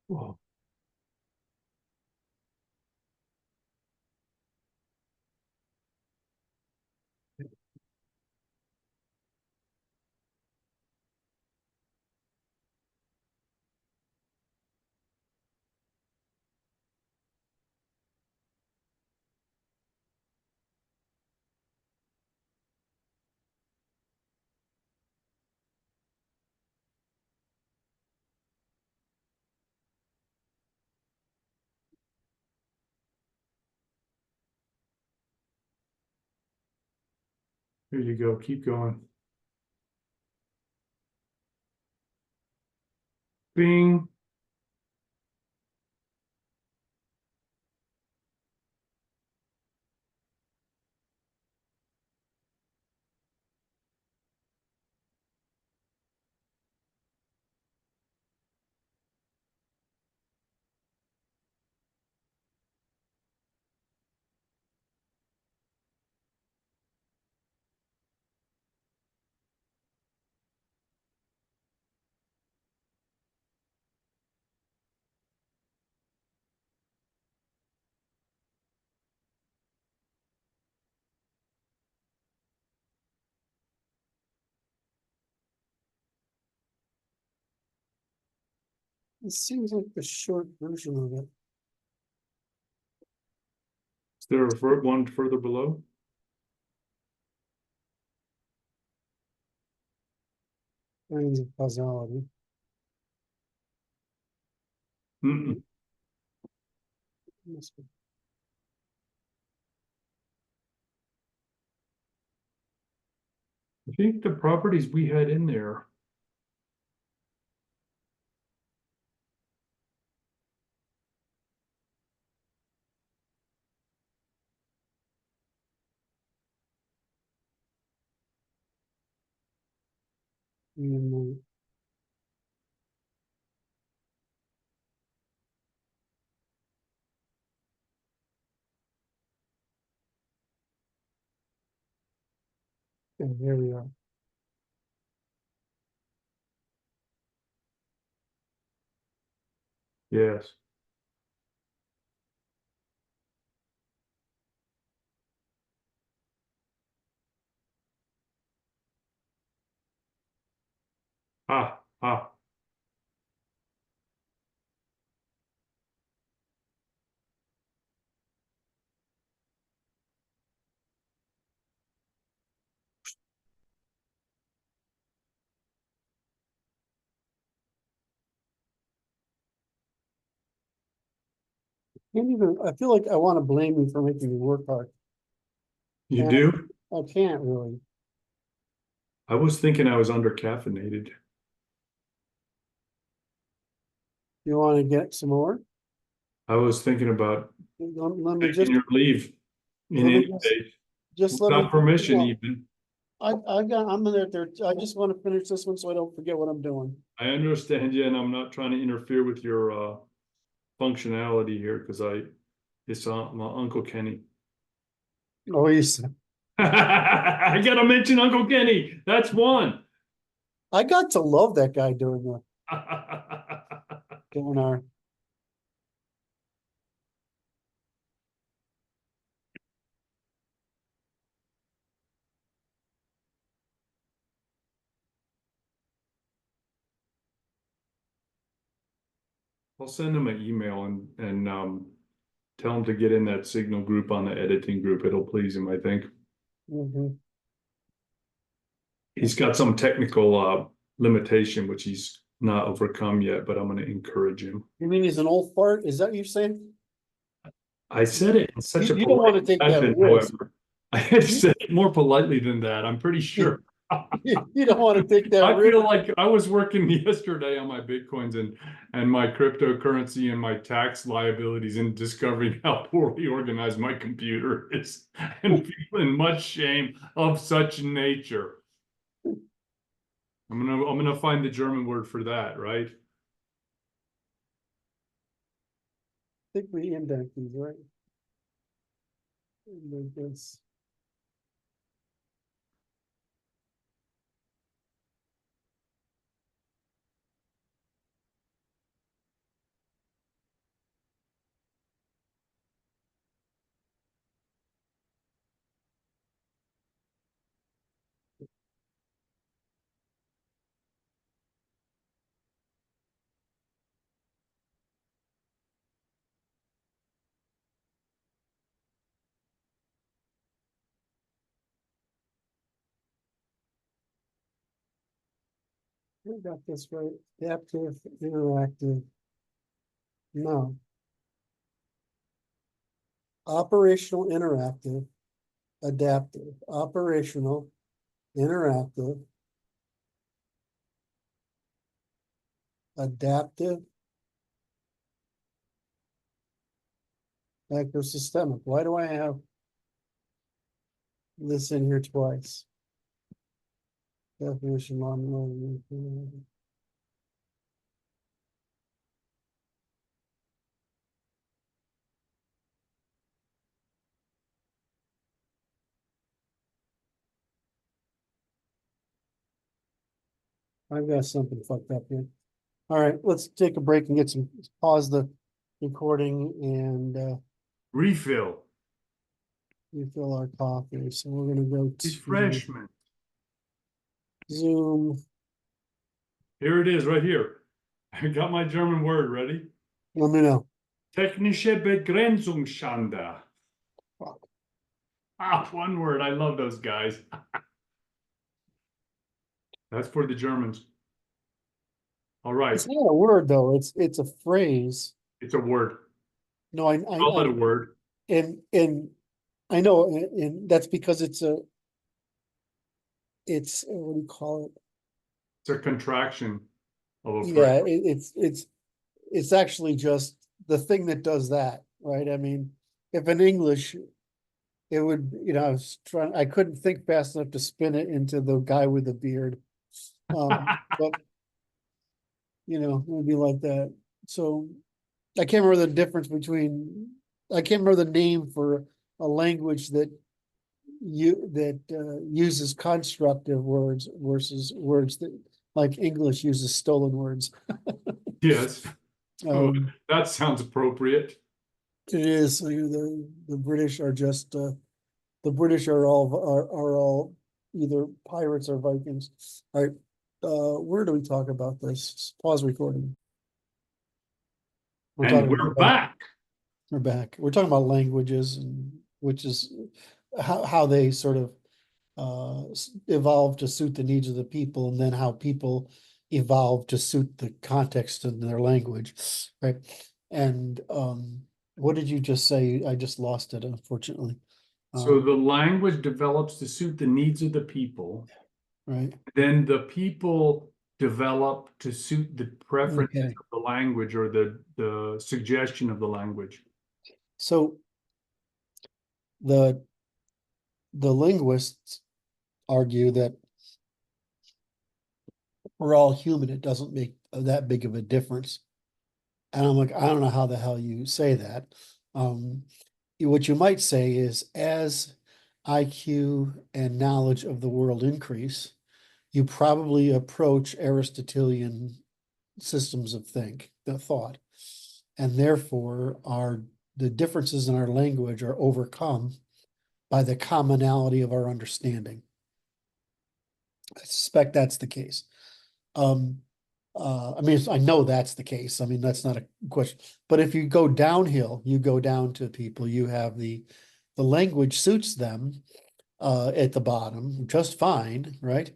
[SPEAKER 2] whoa. Here you go. Keep going. Bing.
[SPEAKER 1] It seems like the short version of it.
[SPEAKER 2] Is there one further below?
[SPEAKER 1] Kinds of causality.
[SPEAKER 2] Mm-mm. I think the properties we had in there.
[SPEAKER 1] And, And here we are.
[SPEAKER 2] Yes. Ah.
[SPEAKER 1] Can't even, I feel like I want to blame you for making me work hard.
[SPEAKER 2] You
[SPEAKER 1] And
[SPEAKER 2] do?
[SPEAKER 1] I can't really.
[SPEAKER 2] I was thinking I was under caffeinated.
[SPEAKER 1] You want to get some more?
[SPEAKER 2] I was thinking about
[SPEAKER 1] Let me
[SPEAKER 2] taking
[SPEAKER 1] just,
[SPEAKER 2] your leave in
[SPEAKER 1] let me
[SPEAKER 2] any case,
[SPEAKER 1] just let me.
[SPEAKER 2] without permission
[SPEAKER 1] well,
[SPEAKER 2] even.
[SPEAKER 1] I'm in there, I just want to finish this one so I don't forget what I'm doing.
[SPEAKER 2] I understand you, and I'm not trying to interfere with your functionality here because it's my Uncle Kenny.
[SPEAKER 1] Oh, he's,
[SPEAKER 2] I gotta mention Uncle Kenny. That's one.
[SPEAKER 1] I got to love that guy doing our.
[SPEAKER 2] I'll send him an email and tell him to get in that Signal group on the editing group. It'll please him, I think.
[SPEAKER 1] Mhm.
[SPEAKER 2] He's got some technical limitation which he's not overcome yet, but I'm going to encourage him.
[SPEAKER 1] You mean he's an old fart? Is that what you're saying?
[SPEAKER 2] I said it in such a
[SPEAKER 1] You don't want to
[SPEAKER 2] polite
[SPEAKER 1] take that
[SPEAKER 2] fashion,
[SPEAKER 1] risk.
[SPEAKER 2] however. I had said it more politely than that, I'm pretty sure.
[SPEAKER 1] You don't want to take that
[SPEAKER 2] I
[SPEAKER 1] risk.
[SPEAKER 2] feel like I was working yesterday on my Bitcoins and my cryptocurrency and my tax liabilities and discovering how poorly organized my computer is and feeling much shame of such nature. I'm gonna find the German word for that, right?
[SPEAKER 1] I think we indent these, right? Indent this. We got this right. Adaptive, interactive. No. Operational, interactive, adaptive, operational, interactive, adaptive, active, systemic. Why do I have this in here twice? Definition, I've got something fucked up here. All right, let's take a break and get some, pause the recording and
[SPEAKER 2] Refill.
[SPEAKER 1] refill our coffee. So we're gonna go to
[SPEAKER 2] Refreshment.
[SPEAKER 1] Zoom.
[SPEAKER 2] Here it is, right here. I got my German word ready.
[SPEAKER 1] Let me know.
[SPEAKER 2] Technische Begrenzungsschande.
[SPEAKER 1] Fuck.
[SPEAKER 2] One word. I love those guys. That's for the Germans. All right.
[SPEAKER 1] It's not a word though. It's a phrase.
[SPEAKER 2] It's a word.
[SPEAKER 1] No, I
[SPEAKER 2] Call it a word.
[SPEAKER 1] and I know, and that's because it's what do you call it?
[SPEAKER 2] It's a contraction of a
[SPEAKER 1] Yeah,
[SPEAKER 2] phrase.
[SPEAKER 1] it's actually just the thing that does that, right? I mean, if in English, it would, I couldn't think fast enough to spin it into the guy with the beard. But it would be like that. So I can't remember the difference between, I can't remember the name for a language that uses constructive words versus words that, like English uses stolen words.
[SPEAKER 2] Yes. Oh,
[SPEAKER 1] Um,
[SPEAKER 2] that sounds appropriate.
[SPEAKER 1] it is, the British are just, the British are all either pirates or Vikings. All right, where do we talk about this? Pause recording.
[SPEAKER 2] And we're back.
[SPEAKER 1] We're back. We're talking about languages, and which is how they sort of evolve to suit the needs of the people, and then how people evolve to suit the context in their language, right? And what did you just say? I just lost it, unfortunately.
[SPEAKER 2] So the language develops to suit the needs of the people.
[SPEAKER 1] Right.
[SPEAKER 2] Then the people develop to suit the preferences
[SPEAKER 1] Okay.
[SPEAKER 2] of the language, or the suggestion of the language.
[SPEAKER 1] So the linguists argue that we're all human. It doesn't make that big of a difference. And I'm like, I don't know how the hell you say that. What you might say is, as IQ and knowledge of the world increase, you probably approach Aristotelian systems of thought. And therefore the differences in our language are overcome by the commonality of our understanding. I suspect that's the case. I mean, I know that's the case. I mean, that's not a question. But if you go downhill, you go down to people, you have the language suits them at the bottom just fine, right?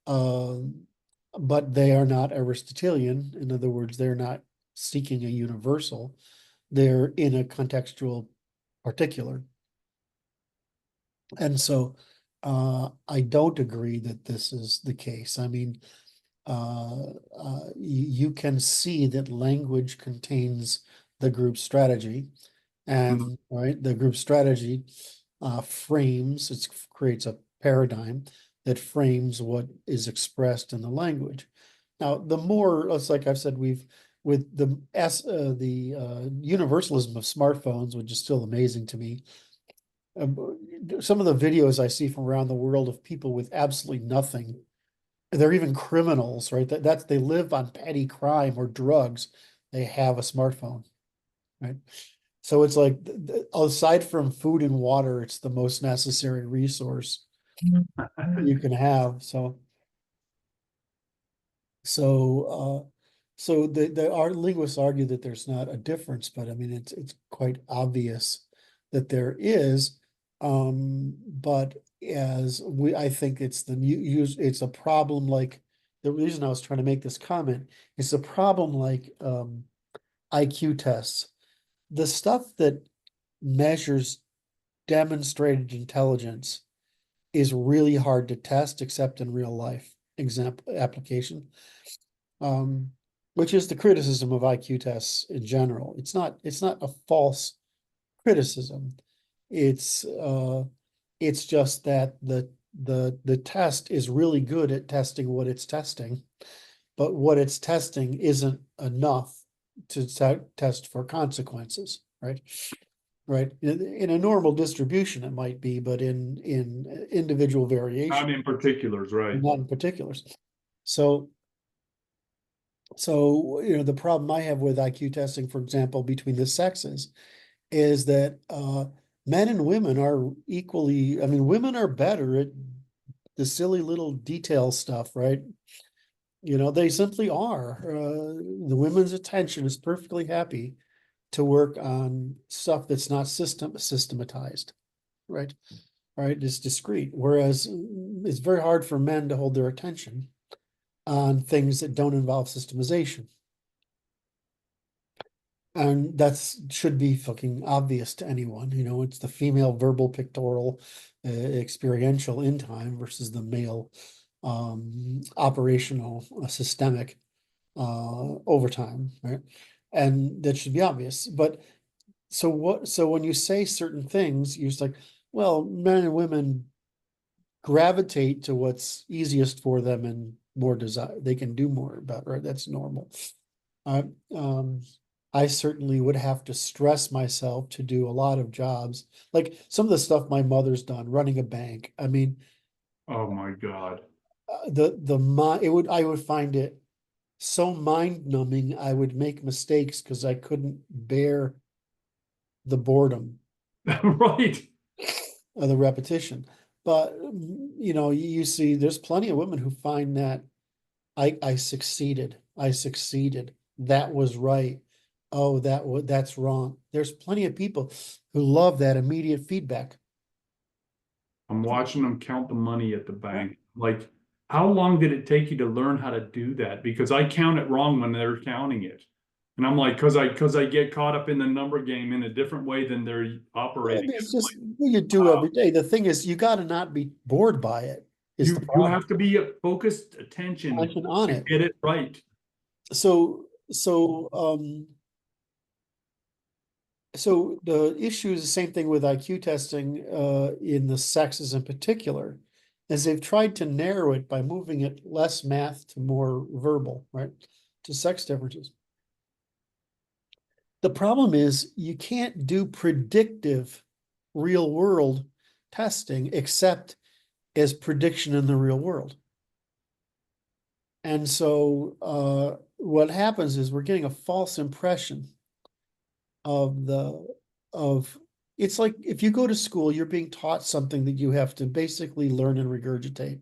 [SPEAKER 1] But they are not Aristotelian. In other words, they're not seeking a universal. They're in a contextual particular. And so I don't agree that this is the case. I mean, you can see that language contains the group strategy, and right, the group strategy creates a paradigm that frames what is expressed in the language. Now, the more, it's like I've said, with the universalism of smartphones, which is still amazing to me. Some of the videos I see from around the world of people with absolutely nothing, they're even criminals, right? They live on petty crime or drugs. They have a smartphone, right? So it's like, aside from food and water, it's the most necessary resource you can have. So our linguists argue that there's not a difference, but I mean, it's quite obvious that there is. But I think it's a problem. Like, the reason I was trying to make this comment, it's a problem like IQ tests. The stuff that measures demonstrated intelligence is really hard to test, except in real life application. Which is the criticism of IQ tests in general. It's not a false criticism. It's just that the test is really good at testing what it's testing, but what it's testing isn't enough to test for consequences, right? Right. In a normal distribution, it might be, but in individual variation,
[SPEAKER 2] Not in particulars, right?
[SPEAKER 1] not in particulars. So the problem I have with IQ testing, for example, between the sexes, is that men and women are equally, I mean, women are better at the silly little detail stuff, right? They simply are. The women's attention is perfectly happy to work on stuff that's not systematized, right? Right, it's discrete. Whereas it's very hard for men to hold their attention on things that don't involve systemization. And should be fucking obvious to anyone. It's the female verbal, pictorial, experiential in time versus the male operational, systemic over time, right? And that should be obvious. But so when you say certain things, you're just like, well, men and women gravitate to what's easiest for them and more desire, they can do more about, right? That's normal. I certainly would have to stress myself to do a lot of jobs. Like some of the stuff my mother's done, running a bank. I mean,
[SPEAKER 2] Oh my God.
[SPEAKER 1] I would find it so mind numbing. I would make mistakes because I couldn't bear the boredom
[SPEAKER 2] Right.
[SPEAKER 1] of the repetition. But you see, there's plenty of women who find that I succeeded. I succeeded. That was right. Oh, that's wrong. There's plenty of people who love that immediate feedback.
[SPEAKER 2] I'm watching them count the money at the bank. Like, how long did it take you to learn how to do that? Because I count it wrong when they're counting it. And I'm like, because I get caught up in the number game in a different way than they're operating.
[SPEAKER 1] It's just what you do every day. The thing is, you got to not be bored by it. Is the
[SPEAKER 2] You
[SPEAKER 1] problem.
[SPEAKER 2] have to be a focused attention
[SPEAKER 1] On
[SPEAKER 2] to
[SPEAKER 1] it.
[SPEAKER 2] get it right.
[SPEAKER 1] So the issue is the same thing with IQ testing in the sexes in particular, as they've tried to narrow it by moving it less math to more verbal, right? To sex differences. The problem is you can't do predictive real world testing except as prediction in the real world. And so what happens is we're getting a false impression of it's like if you go to school, you're being taught something that you have to basically learn and regurgitate.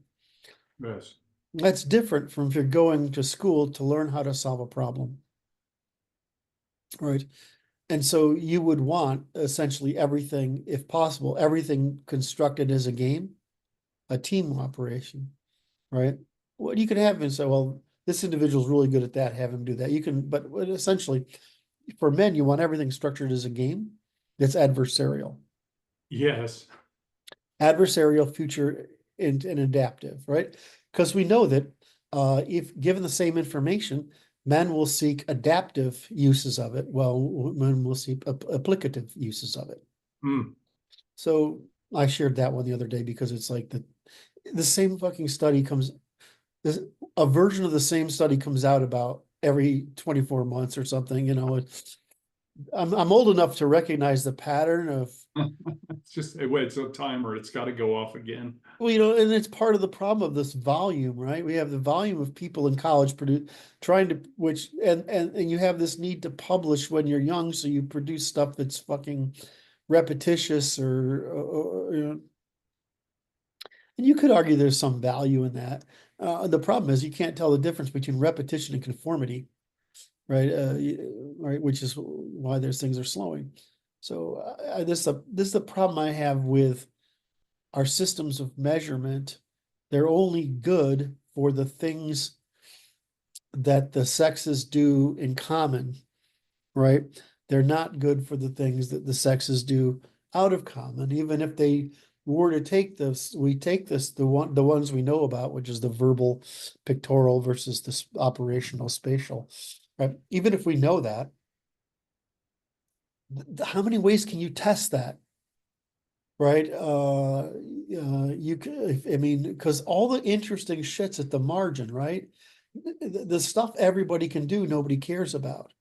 [SPEAKER 2] Yes.
[SPEAKER 1] That's different from if you're going to school to learn how to solve a problem. Right. And so you would want essentially everything, if possible, everything constructed as a game, a team operation, right? What you could have is say, well, this individual's really good at that, have him do that. You can, but essentially for men, you want everything structured as a game that's adversarial.
[SPEAKER 2] Yes.
[SPEAKER 1] Adversarial, future, and adaptive, right? Because we know that if given the same information, men will seek adaptive uses of it, while women will seek applicative uses of it.
[SPEAKER 2] Mm.
[SPEAKER 1] So I shared that one the other day because it's like the same fucking study comes, a version of the same study comes out about every 24 months or something, I'm old enough to recognize the pattern of,
[SPEAKER 2] It's just it's a timer. It's got to go off again.
[SPEAKER 1] well, and it's part of the problem of this volume, right? We have the volume of people in college trying to, and you have this need to publish when you're young, so you produce stuff that's fucking repetitious and you could argue there's some value in that. The problem is you can't tell the difference between repetition and conformity, right? Right, which is why those things are slowing. So this is the problem I have with our systems of measurement. They're only good for the things that the sexes do in common, right? They're not good for the things that the sexes do out of common. Even if they were to take this, the ones we know about, which is the verbal pictorial versus the operational spatial, right? Even if we know that, how many ways can you test that? Right? You could, I mean, because all the interesting shit's at the margin, right? The stuff everybody can do, nobody cares about.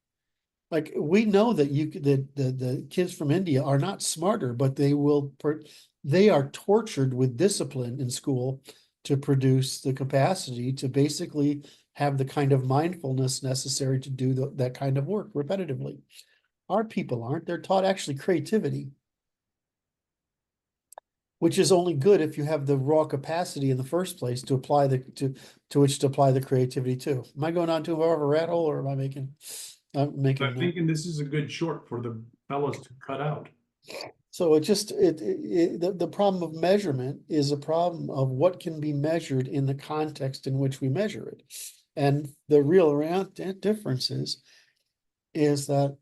[SPEAKER 1] Like we know that the kids from India are not smarter, but they are tortured with discipline in school to produce the capacity to basically have the kind of mindfulness necessary to do that kind of work repetitively. Our people aren't. They're taught actually creativity, which is only good if you have the raw capacity in the first place to apply to which to apply the creativity to. Am I going on too far of a rat hole, or am I making? I'm
[SPEAKER 2] thinking this is a good short for the fellows to cut out.
[SPEAKER 1] So the problem of measurement is a problem of what can be measured in the context in which we measure it, and the real difference is that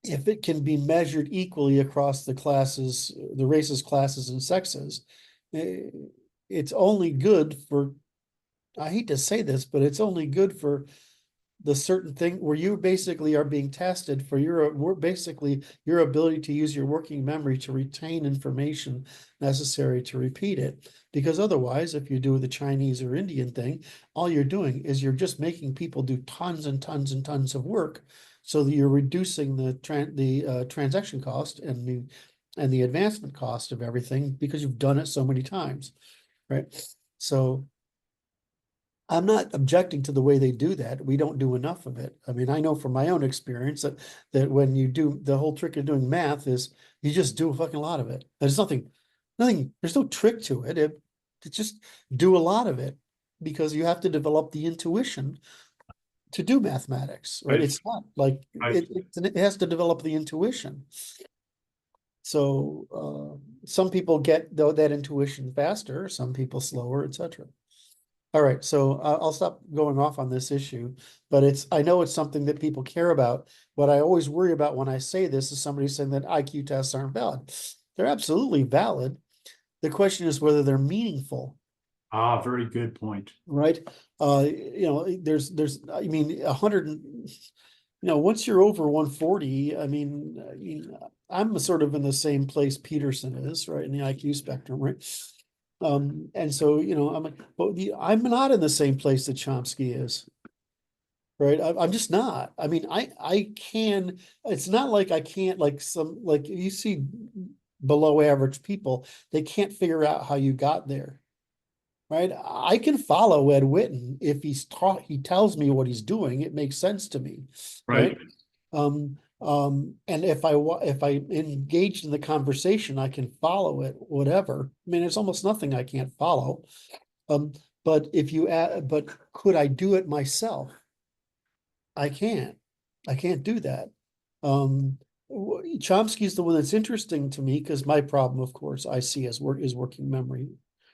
[SPEAKER 1] if it can be measured equally across the classes, the races, classes, and sexes, it's only good for, I hate to say this, but it's only good for the certain thing where you basically are being tested for basically your ability to use your working memory to retain information necessary to repeat it. Because otherwise, if you do the Chinese or Indian thing, all you're doing is you're just making people do tons and tons and tons of work so that you're reducing the transaction cost and the advancement cost of everything because you've done it so many times, right? So I'm not objecting to the way they do that. We don't do enough of it. I mean, I know from my own experience that when you do, the whole trick of doing math is you just do a fucking lot of it. There's nothing, there's no trick to it. It's just do a lot of it because you have to develop the intuition to do mathematics, right?
[SPEAKER 2] Right.
[SPEAKER 1] It's not like
[SPEAKER 2] Right.
[SPEAKER 1] it has to develop the intuition. So some people get that intuition faster, some people slower, etc. All right, so I'll stop going off on this issue, but I know it's something that people care about. What I always worry about when I say this is somebody saying that IQ tests aren't valid. They're absolutely valid. The question is whether they're meaningful.
[SPEAKER 2] Ah, very good point.
[SPEAKER 1] Right? There's, I mean, 100, once you're over 140, I mean, I'm sort of in the same place Peterson is, right, in the IQ spectrum, right? And so, I'm like, but I'm not in the same place that Chomsky is. Right. I'm just not. I mean, I can, it's not like I can't, like you see below average people, they can't figure out how you got there. Right. I can follow Ed Witten if he tells me what he's doing. It makes sense to me.
[SPEAKER 2] Right.
[SPEAKER 1] And if I engaged in the conversation, I can follow it, whatever. I mean, there's almost nothing I can't follow. But but could I do it myself? I can't do that. Chomsky's the one that's interesting to me because my problem, of course, I see as is working memory,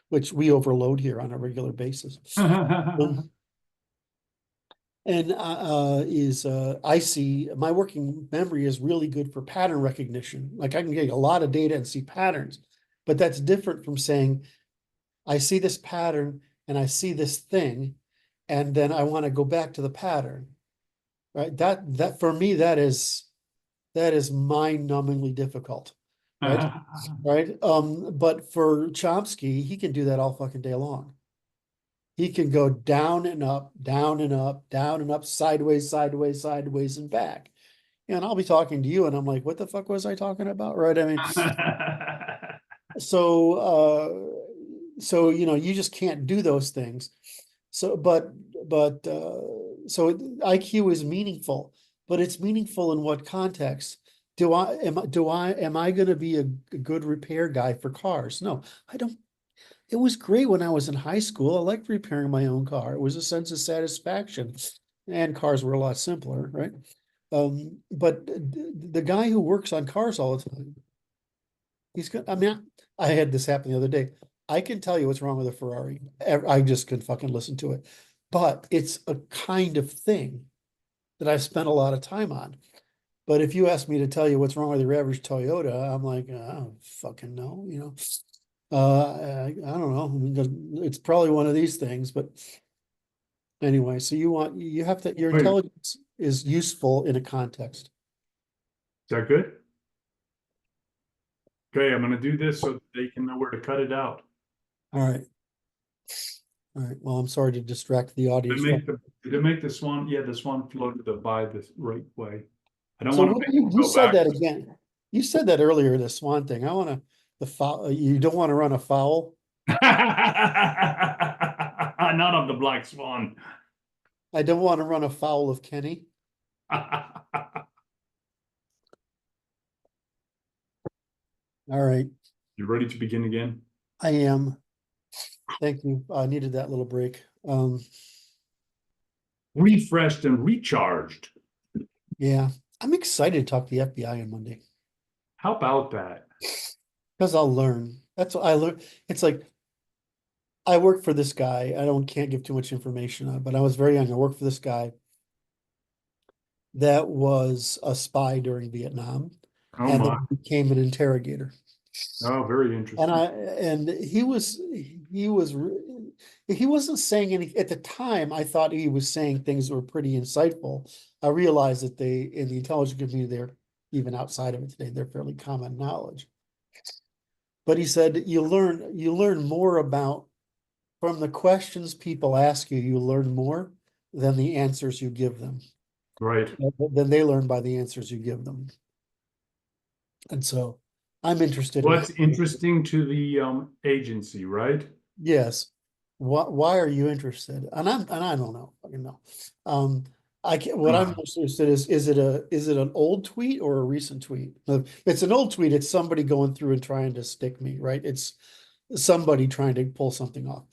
[SPEAKER 1] which we overload here on a regular basis. I see my working memory is really good for pattern recognition. Like I can get a lot of data and see patterns, but that's different from saying, I see this pattern and I see this thing, and then I want to go back to the pattern. Right? That for me, that is mind-numbingly difficult. Right? Right. But for Chomsky, he can do that all fucking day long. He can go down and up, down and up, down and up, sideways, sideways, sideways, and back. And I'll be talking to you, and I'm like, what the fuck was I talking about? Right. I mean, so you just can't do those things. So, so IQ is meaningful, but it's meaningful in what context? Am I going to be a good repair guy for cars? No, I don't. It was great when I was in high school. I liked repairing my own car. It was a sense of satisfaction, and cars were a lot simpler, right? But the guy who works on cars all the time, he's good. I mean, I had this happen the other day. I can tell you what's wrong with a Ferrari. I just can fucking listen to it. But it's a kind of thing that I've spent a lot of time on. But if you ask me to tell you what's wrong with your average Toyota, I'm like, I don't fucking know, I don't know. It's probably one of these things, but anyway, so you have to, your
[SPEAKER 2] Wait.
[SPEAKER 1] intelligence is useful in a context.
[SPEAKER 2] Is that good? Okay, I'm gonna do this so they can know where to cut it out.
[SPEAKER 1] All right. All right. Well, I'm sorry to distract the audience.
[SPEAKER 2] Did it make the swan? Yeah, the swan floated by the right way. I don't
[SPEAKER 1] So
[SPEAKER 2] want to
[SPEAKER 1] you said that again. You said that earlier, the swan thing. The foul. You don't want to run a foul.
[SPEAKER 2] Not of the black swan.
[SPEAKER 1] I don't want to run afoul of Kenny. All right.
[SPEAKER 2] You ready to begin again?
[SPEAKER 1] I am. Thank you. I needed that little break.
[SPEAKER 2] Refreshed and recharged.
[SPEAKER 1] Yeah. I'm excited to talk to the FBI on Monday.
[SPEAKER 2] How about that?
[SPEAKER 1] Because I'll learn. That's what I learned. It's like, I work for this guy. Can't give too much information on, but I was very young. I worked for this guy that was a spy during Vietnam and then became an interrogator.
[SPEAKER 2] Oh, very interesting.
[SPEAKER 1] And he wasn't saying anything at the time. I thought he was saying things that were pretty insightful. I realized that in the intelligence community, they're even outside of it today, they're fairly common knowledge. But he said, you learn more from the questions people ask you, you learn more than the answers you give them.
[SPEAKER 2] Right.
[SPEAKER 1] Then they learn by the answers you give them. And so I'm interested in.
[SPEAKER 2] What's interesting to the agency, right?
[SPEAKER 1] Yes. Why are you interested? And I don't know. I know. What I'm most interested is it an old tweet or a recent tweet? If it's an old tweet, it's somebody going through and trying to stick me, right? It's somebody trying to pull something off.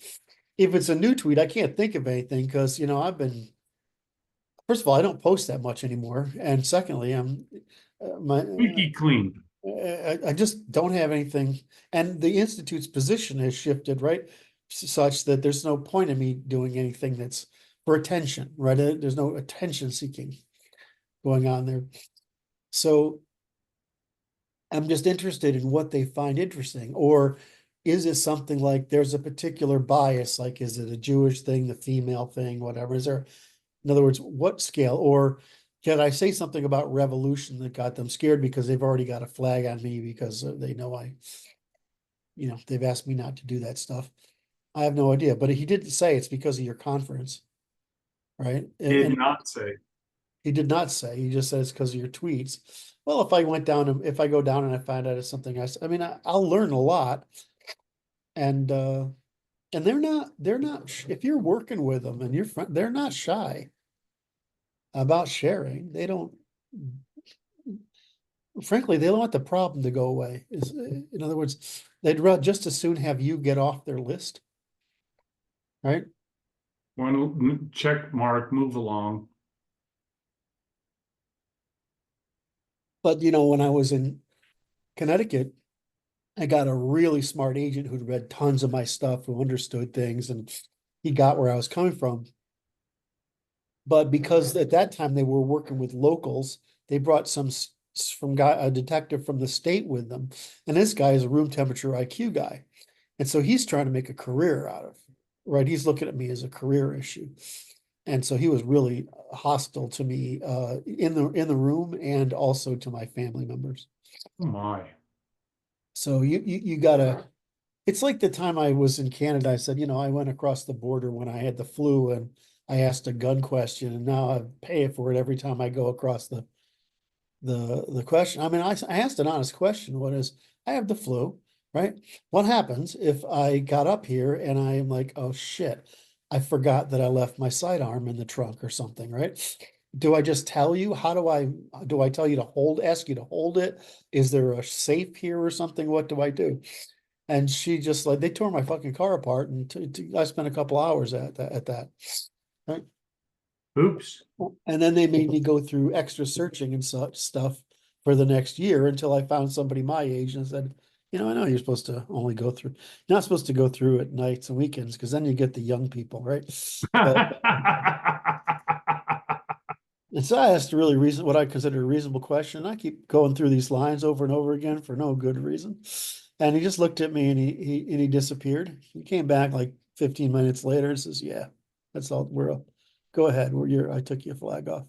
[SPEAKER 1] If it's a new tweet, I can't think of anything because first of all, I don't post that much anymore. And secondly,
[SPEAKER 2] Squeaky clean.
[SPEAKER 1] I just don't have anything. And the Institute's position has shifted, right? Such that there's no point in me doing anything that's for attention, right? There's no attention seeking going on there. So I'm just interested in what they find interesting. Or is it something like there's a particular bias? Like, is it a Jewish thing, the female thing, whatever? Is there, in other words, what scale? Or can I say something about revolution that got them scared because they've already got a flag on me because they know they've asked me not to do that stuff. I have no idea, but he didn't say it's because of your conference, right?
[SPEAKER 2] Did not say.
[SPEAKER 1] He did not say. He just says because of your tweets. Well, if I go down and I find out it's something I'll learn a lot, and they're not. If you're working with them and they're not shy about sharing. They don't. Frankly, they don't want the problem to go away. In other words, they'd rather just as soon have you get off their list, right?
[SPEAKER 2] One check mark, move along.
[SPEAKER 1] But when I was in Connecticut, I got a really smart agent who'd read tons of my stuff, who understood things, and he got where I was coming from. But because at that time they were working with locals, they brought a detective from the state with them. And this guy is a room temperature IQ guy. And so he's trying to make a career out of, right? He's looking at me as a career issue. And so he was really hostile to me in the room and also to my family members.
[SPEAKER 2] Oh my.
[SPEAKER 1] So you gotta, it's like the time I was in Canada, I said, I went across the border when I had the flu and I asked a gun question, and now I pay for it every time I go across the question. I mean, I asked an honest question. What is, I have the flu, right? What happens if I got up here and I am like, oh shit, I forgot that I left my sidearm in the trunk or something, right? Do I just tell you? Do I tell you to ask you to hold it? Is there a safe here or something? What do I do? And she just they tore my fucking car apart, and I spent a couple hours at that. Right.
[SPEAKER 2] Oops.
[SPEAKER 1] And then they made me go through extra searching and such stuff for the next year until I found somebody my age and said, I know you're supposed to only you're not supposed to go through at nights and weekends because then you get the young people, right? And so I asked what I consider a reasonable question. I keep going through these lines over and over again for no good reason. And he just looked at me and he disappeared. He came back like 15 minutes later and says, yeah, that's all. Go ahead. I took your flag off.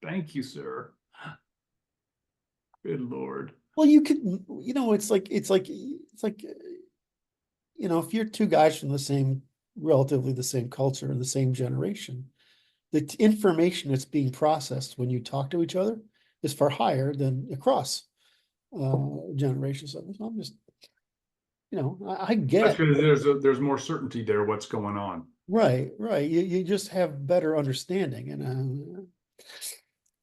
[SPEAKER 2] Thank you, sir. Good Lord.
[SPEAKER 1] Well, you could, it's like, if you're two guys from relatively the same culture, the same generation, the information that's being processed when you talk to each other is far higher than across generations. So I'm just, I get
[SPEAKER 2] That's because there's more certainty there. What's going on?
[SPEAKER 1] Right. You just have better understanding,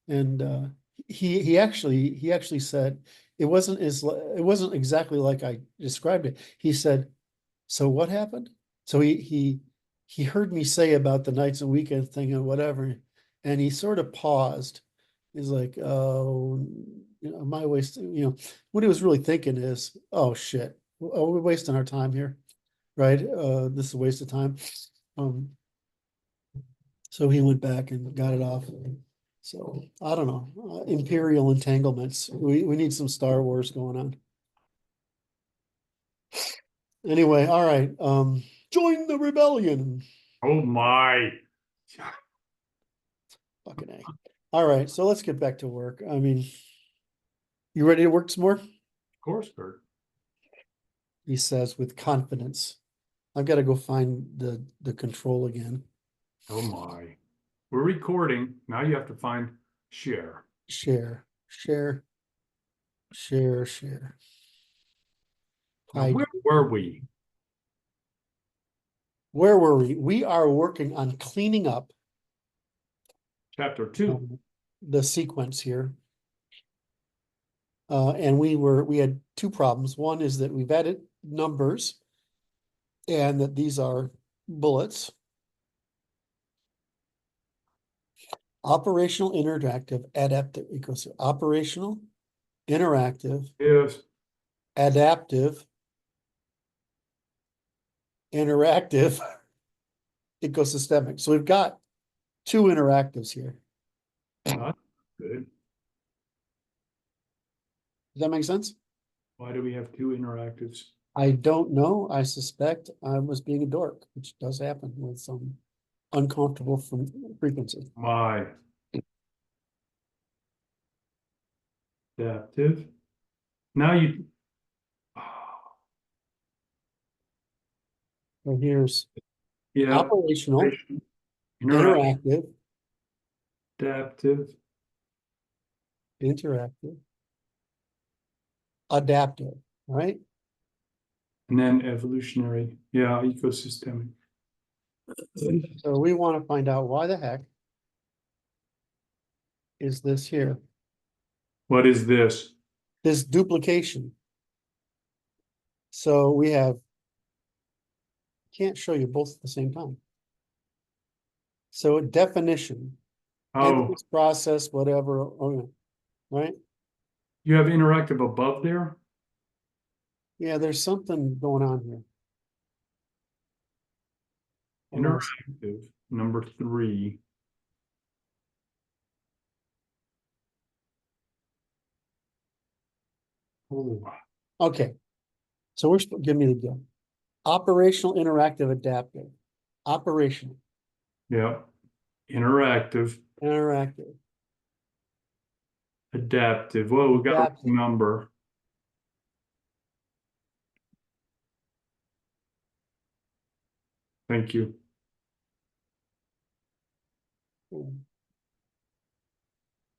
[SPEAKER 1] and he actually said it wasn't exactly like I described it. He said, "So what happened?" So he heard me say about the nights and weekends thing and whatever, and he sort of paused. He's like, "Oh, am I wasting?" What he was really thinking is, "Oh shit, we're wasting our time here, right? This is a waste of time." So he went back and got it off. So I don't know. Imperial entanglements. We need some Star Wars going on. Anyway, all right. Join the rebellion.
[SPEAKER 2] Oh my.
[SPEAKER 1] Fucking A. All right, so let's get back to work. I mean, you ready to work some more?
[SPEAKER 2] Of course, Curt.
[SPEAKER 1] He says with confidence. I've got to go find the control again.
[SPEAKER 2] Oh my. We're recording. Now you have to find share.
[SPEAKER 1] Share.
[SPEAKER 2] Now,
[SPEAKER 1] Hide.
[SPEAKER 2] where were we?
[SPEAKER 1] Where were we? We are working on cleaning up
[SPEAKER 2] Chapter 2.
[SPEAKER 1] the sequence here. And we had two problems. One is that we've added numbers and that these are bullets. Operational, interactive, adaptive ecosystem. Operational, interactive,
[SPEAKER 2] Yes.
[SPEAKER 1] adaptive, interactive, ecosystemic. So we've got two interactives here.
[SPEAKER 2] Good.
[SPEAKER 1] Does that make sense?
[SPEAKER 2] Why do we have two interactives?
[SPEAKER 1] I don't know. I suspect I was being a dork, which does happen with some uncomfortable frequency.
[SPEAKER 2] My. Adaptive. Now you.
[SPEAKER 1] So here's
[SPEAKER 2] Yeah.
[SPEAKER 1] operational,
[SPEAKER 2] Interactive.
[SPEAKER 1] interactive,
[SPEAKER 2] Adaptive.
[SPEAKER 1] interactive, adaptive, right?
[SPEAKER 2] And then evolutionary. Yeah, ecosystemic.
[SPEAKER 1] So we want to find out why the heck is this here,
[SPEAKER 2] What is this?
[SPEAKER 1] this duplication. So we have, can't show you both at the same time. So definition,
[SPEAKER 2] Oh,
[SPEAKER 1] endless process, whatever, okay, right?
[SPEAKER 2] you have interactive above there?
[SPEAKER 1] Yeah, there's something going on here. Hold on a second.
[SPEAKER 2] Interactive, number 3. Oh,
[SPEAKER 1] Okay, so give me the deal. Operational, interactive, adaptive. Operational,
[SPEAKER 2] yeah. Interactive,
[SPEAKER 1] interactive,
[SPEAKER 2] adaptive. Whoa, we got a
[SPEAKER 1] adaptive.
[SPEAKER 2] number. Thank you.
[SPEAKER 1] Hmm,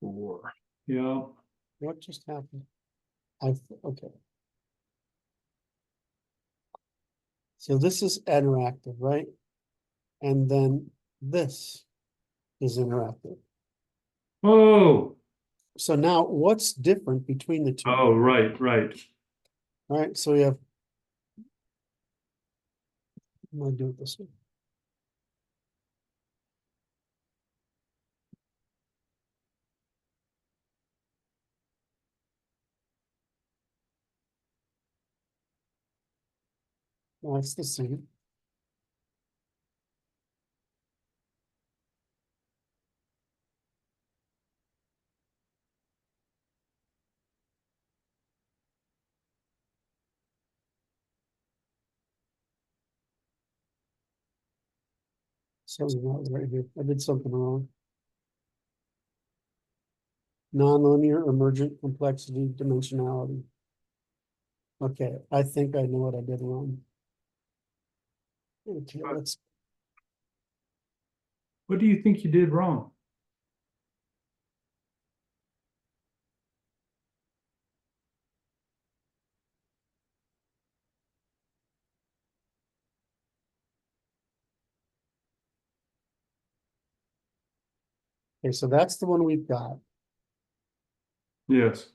[SPEAKER 2] 4. Yeah.
[SPEAKER 1] what just happened? Okay. So this is interactive, right? And then this is interactive.
[SPEAKER 2] Oh,
[SPEAKER 1] So now what's different between the two?
[SPEAKER 2] oh, right.
[SPEAKER 1] All right, so we have, I'm gonna do it this way. No, it's the same. Something wrong right here. I did something wrong. Nonlinear, emergent complexity, dimensionality. Okay, I think I know what I did wrong. Okay, let's,
[SPEAKER 2] What do you think you did wrong?
[SPEAKER 1] okay, so that's the one we've got.
[SPEAKER 2] Yes.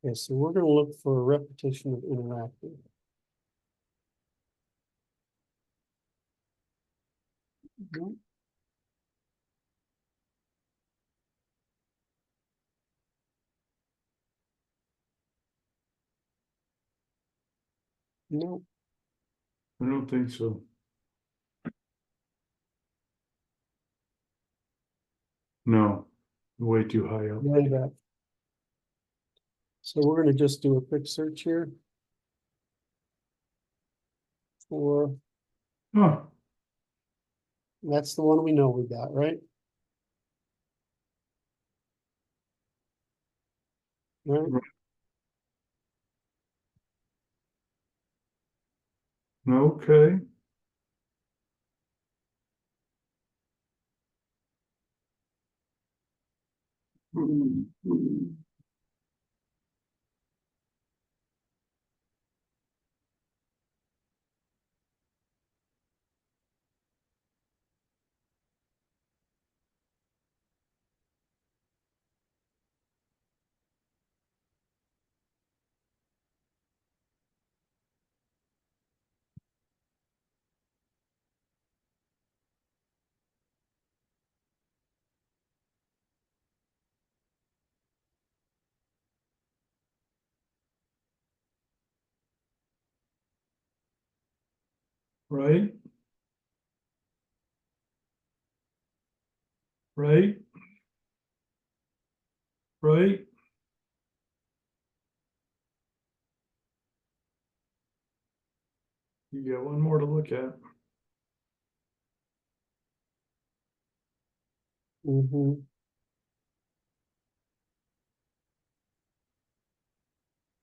[SPEAKER 1] Okay, so we're gonna look for a repetition of interactive. No. No,
[SPEAKER 2] I don't think so. No, way too high up.
[SPEAKER 1] way back. So we're gonna just do a quick search here. For,
[SPEAKER 2] Oh,
[SPEAKER 1] that's the one we know we got, right? Right,
[SPEAKER 2] okay. Right. Right. Right. You got one more to look at.
[SPEAKER 1] mm-hmm.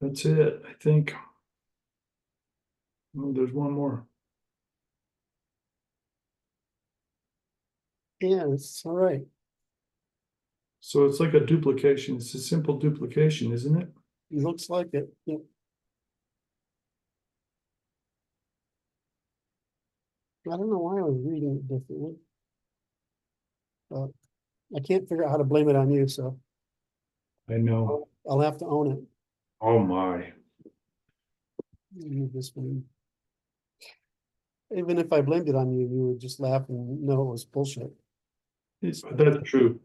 [SPEAKER 2] That's it, I think. Oh, there's one more.
[SPEAKER 1] Yeah, it's all right.
[SPEAKER 2] So it's like a duplication. It's a simple duplication, isn't it?
[SPEAKER 1] It looks like it. Yeah. I don't know why I was reading it differently. I can't figure out how to blame it on you, so
[SPEAKER 2] I know.
[SPEAKER 1] I'll have to own it.
[SPEAKER 2] Oh my.
[SPEAKER 1] This one. Even if I blamed it on you, you would just laugh and know it was bullshit.
[SPEAKER 2] That's true.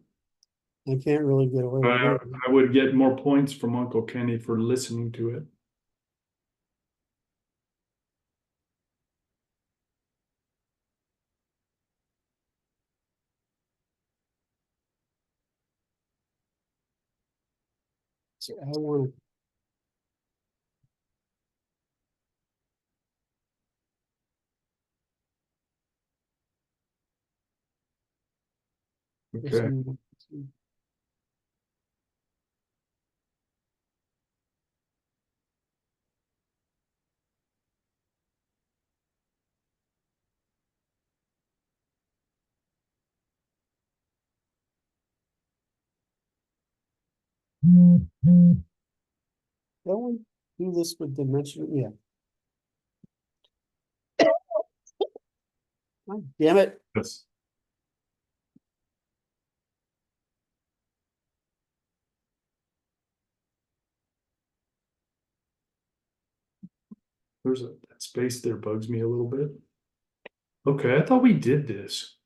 [SPEAKER 1] I can't really get away with it.
[SPEAKER 2] I would get more points from Uncle Kenny for listening to it.
[SPEAKER 1] So I want to.
[SPEAKER 2] Okay.
[SPEAKER 1] Don't we do this with dimension? Yeah. Oh, damn it.
[SPEAKER 2] Yes. There's that space there bugs me a little bit. Okay, I thought we did this.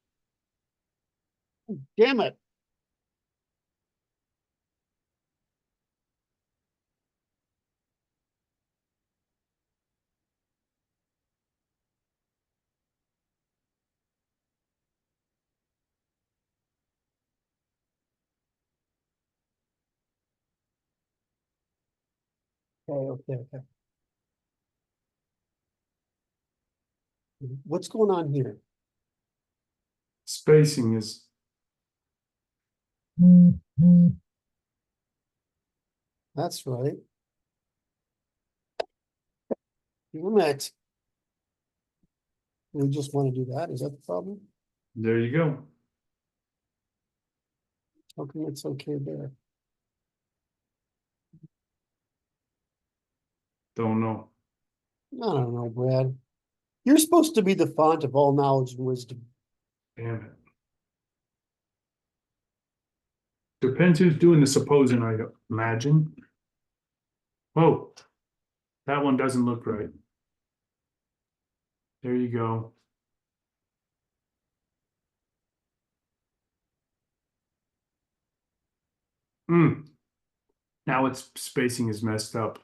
[SPEAKER 1] Damn it. Okay. What's going on here?
[SPEAKER 2] Spacing is
[SPEAKER 1] That's right. Damn it. We just want to do that. Is that the problem?
[SPEAKER 2] there you go.
[SPEAKER 1] How come it's okay there?
[SPEAKER 2] Don't know.
[SPEAKER 1] I don't know, Brad. You're supposed to be the font of all knowledge and wisdom.
[SPEAKER 2] Damn it. Depends who's doing the supposing, I imagine. Oh, that one doesn't look right. There you go. Now its spacing is messed up.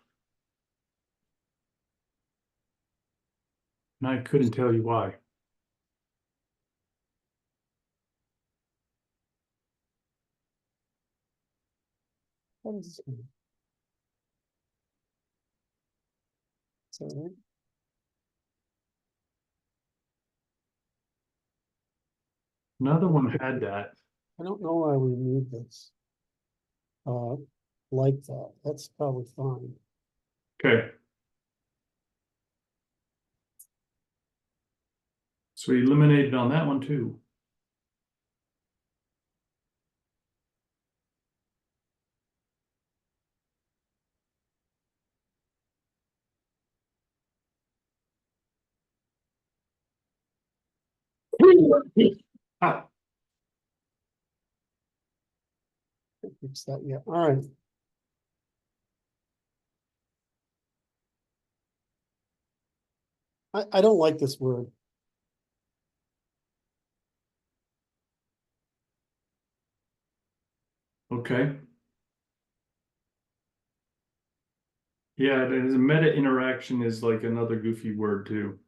[SPEAKER 2] And I couldn't tell you why.
[SPEAKER 1] What is it? So,
[SPEAKER 2] Another one had that.
[SPEAKER 1] I don't know why we need this. Like that, that's probably fine.
[SPEAKER 2] Okay. So we eliminated on that one too. Ah,
[SPEAKER 1] Fix that, yeah, all right. I don't like this word.
[SPEAKER 2] okay. Yeah, there's a meta interaction is like another goofy word too.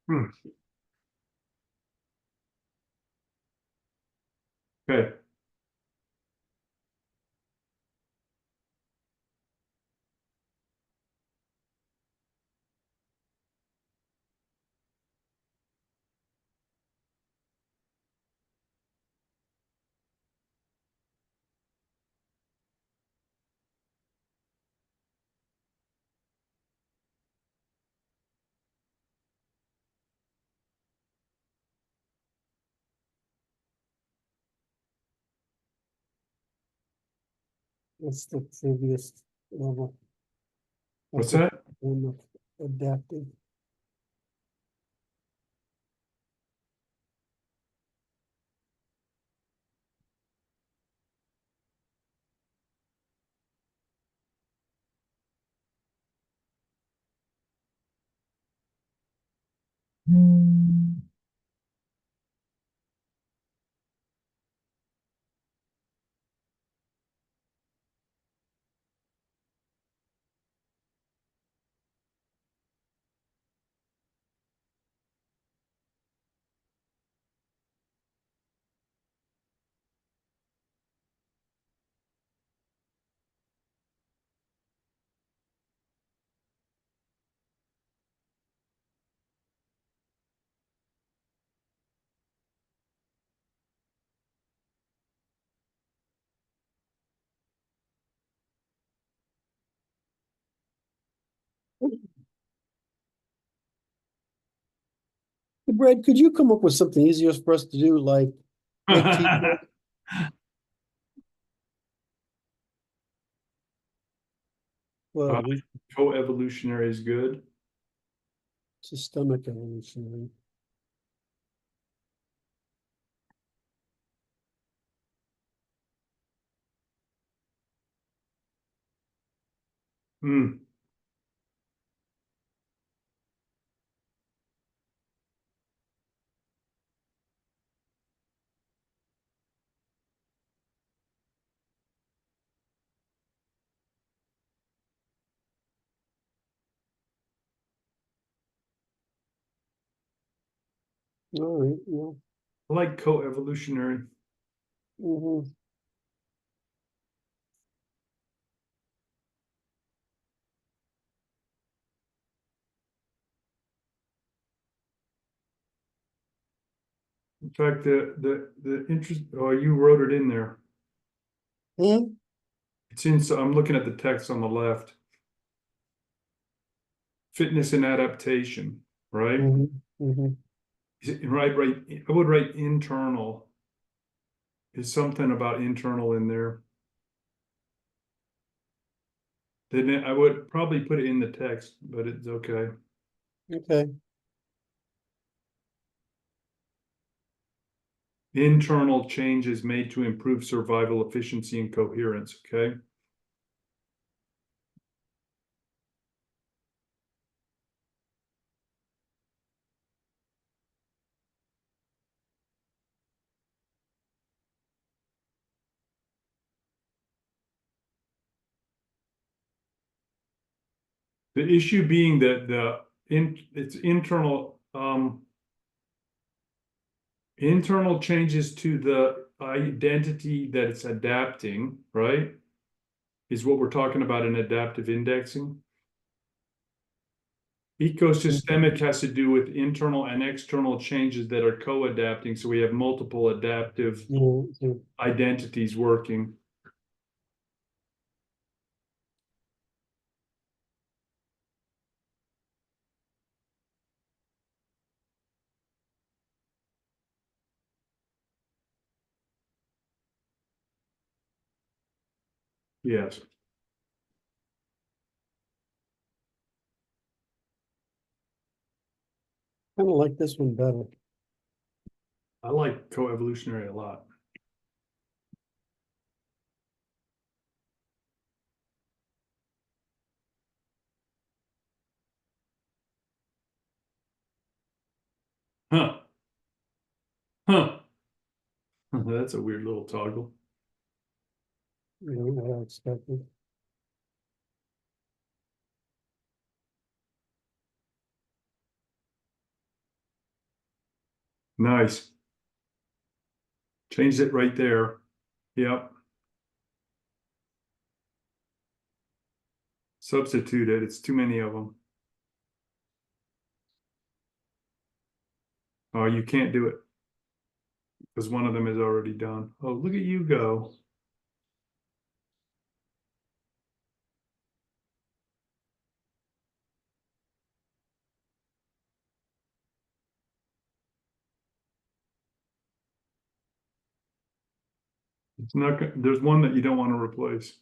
[SPEAKER 2] Hmm. Okay.
[SPEAKER 1] That's the previous level.
[SPEAKER 2] What's
[SPEAKER 1] That's
[SPEAKER 2] that?
[SPEAKER 1] one of adapting. Hey, Brad, could you come up with something easier for us to do, like make teamwork? Well, we
[SPEAKER 2] Co-evolutionary is good.
[SPEAKER 1] systemic evolution.
[SPEAKER 2] Hmm.
[SPEAKER 1] All right, yeah.
[SPEAKER 2] I like co-evolutionary.
[SPEAKER 1] Mhm.
[SPEAKER 2] In fact, the interest. Oh, you wrote it in there.
[SPEAKER 1] Hmm?
[SPEAKER 2] It's in. So I'm looking at the text on the left. Fitness and adaptation, right?
[SPEAKER 1] Mhm. Mhm.
[SPEAKER 2] Right. I would write internal. Is something about internal in there. Then I would probably put it in the text, but it's okay.
[SPEAKER 1] Okay.
[SPEAKER 2] Internal changes made to improve survival efficiency and coherence, okay? The issue being that it's internal internal changes to the identity that it's adapting, right? Is what we're talking about in adaptive indexing. Ecosystemic has to do with internal and external changes that are co-adapting. So we have multiple adaptive identities working. Yes.
[SPEAKER 1] Kind of like this one better.
[SPEAKER 2] I like co-evolutionary a lot. Huh. Huh. That's a weird little toggle.
[SPEAKER 1] You know what I expected.
[SPEAKER 2] Nice. Changed it right there. Yep. Substitute it. It's too many of them. Oh, you can't do it because one of them is already done. Oh, look at you go. It's not. There's one that you don't want to replace.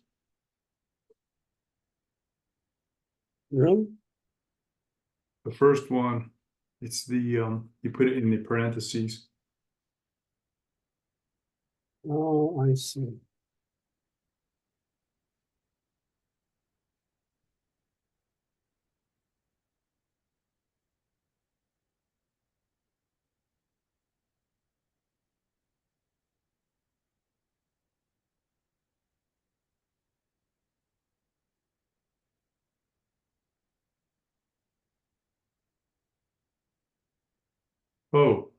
[SPEAKER 1] Really?
[SPEAKER 2] The first one, it's the you put it in the parentheses.
[SPEAKER 1] Oh, I see.
[SPEAKER 2] Oh,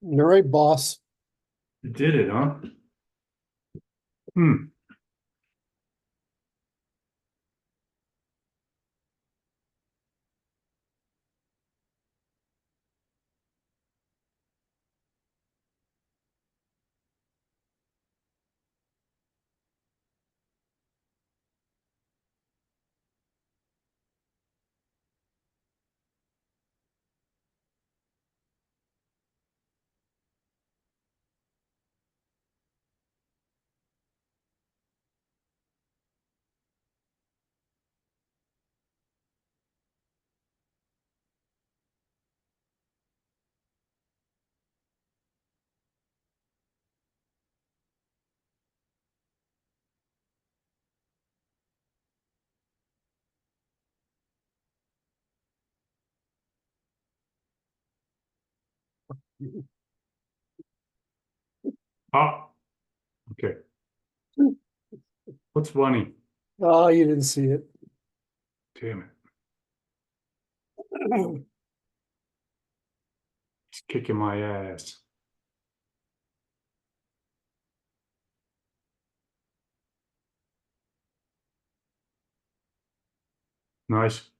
[SPEAKER 1] You're right, boss.
[SPEAKER 2] it did it, huh? Hmm. Ah, okay. What's funny?
[SPEAKER 1] Oh, you didn't see it.
[SPEAKER 2] Damn it. It's kicking my ass. Nice.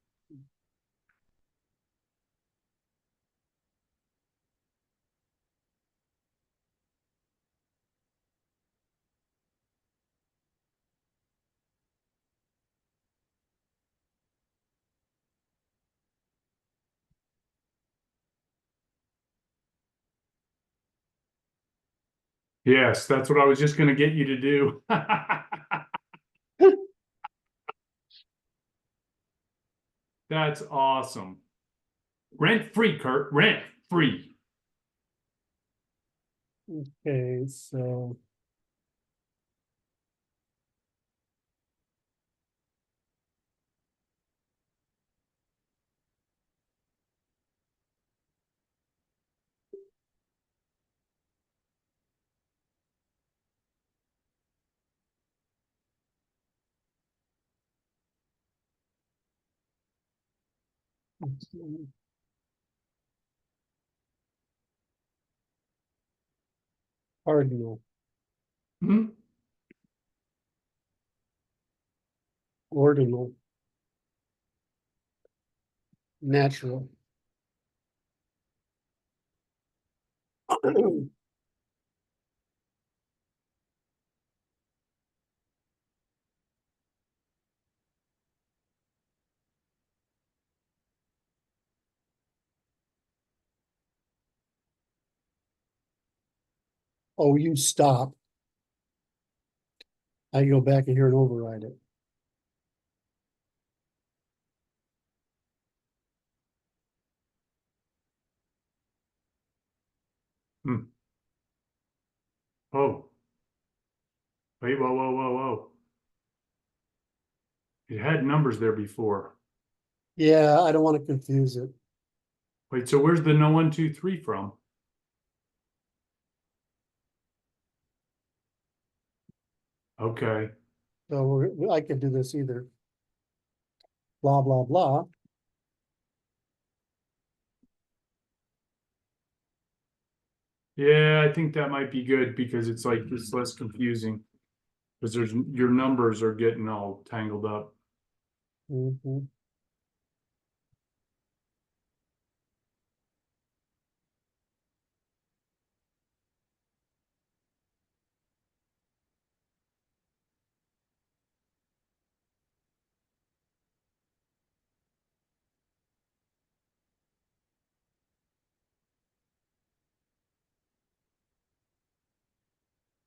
[SPEAKER 2] Yes, that's what I was just going to get you to do. That's awesome. Rent free, Curt. Rent free.
[SPEAKER 1] Okay, so Cardinal,
[SPEAKER 2] Hmm?
[SPEAKER 1] ordinal, natural. Oh, you stop. I go back in here and override it.
[SPEAKER 2] Hmm. Oh. Wait, whoa, whoa, whoa, whoa. It had numbers there before.
[SPEAKER 1] Yeah, I don't want to confuse it.
[SPEAKER 2] Wait, so where's the no 1, 2, 3 from? Okay.
[SPEAKER 1] So I could do this either. Blah, blah, blah.
[SPEAKER 2] Yeah, I think that might be good because it's like it's less confusing. Because there's your numbers are getting all tangled up.
[SPEAKER 1] Mhm.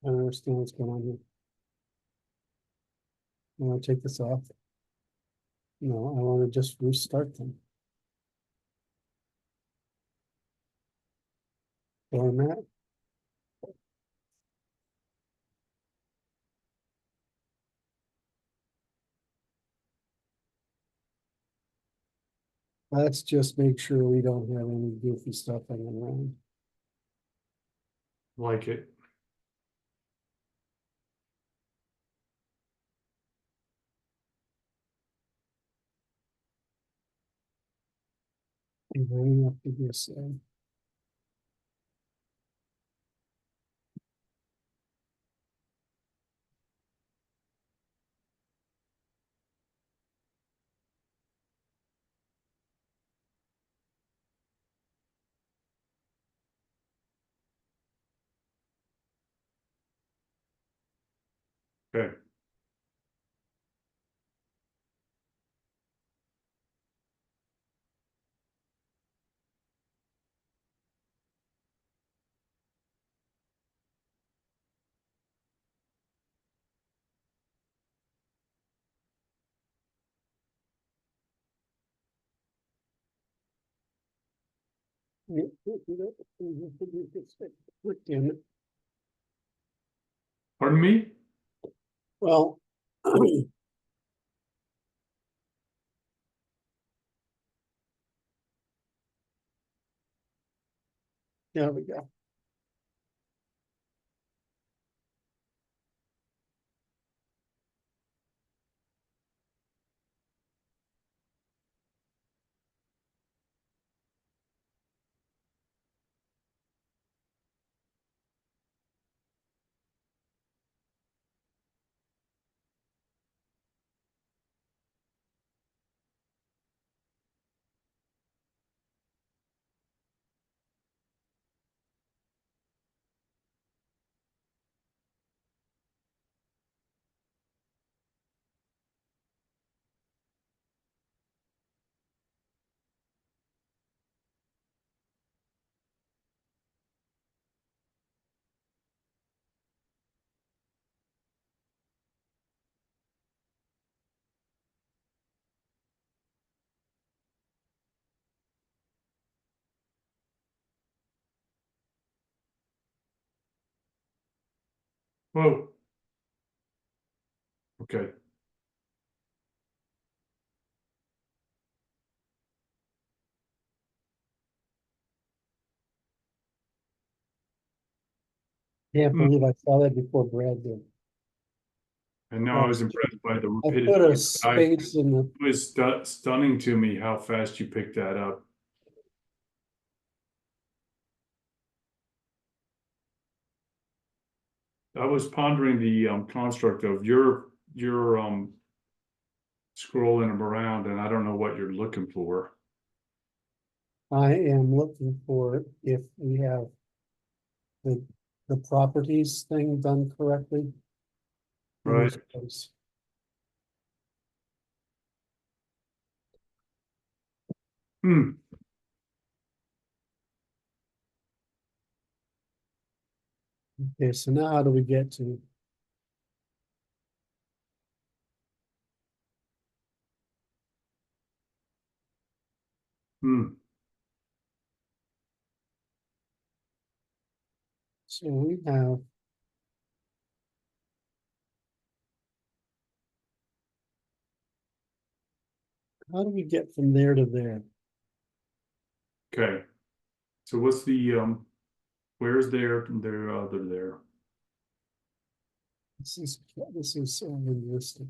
[SPEAKER 1] I don't understand what's going on here. I want to take this off. No, I want to just restart them. Format. Let's just make sure we don't have any goofy stuff hanging around.
[SPEAKER 2] Like it.
[SPEAKER 1] And then up to this.
[SPEAKER 2] Okay. Pardon me?
[SPEAKER 1] Well, there we go.
[SPEAKER 2] Whoa. Okay.
[SPEAKER 1] Can't believe I saw that before Brad did.
[SPEAKER 2] And now I was impressed. by the
[SPEAKER 1] I
[SPEAKER 2] rapidity.
[SPEAKER 1] put a
[SPEAKER 2] It
[SPEAKER 1] space in the,
[SPEAKER 2] was stunning to me how fast you picked that up. I was pondering the construct of your scrolling them around, and I don't know what you're looking for.
[SPEAKER 1] I am looking for if we have the properties thing done correctly. in
[SPEAKER 2] Right.
[SPEAKER 1] this place.
[SPEAKER 2] Hmm.
[SPEAKER 1] Okay, so now how do we get to?
[SPEAKER 2] Hmm.
[SPEAKER 1] So we have. How do we get from there to there?
[SPEAKER 2] Okay. So what's the where's there and there other there?
[SPEAKER 1] This is linguistic.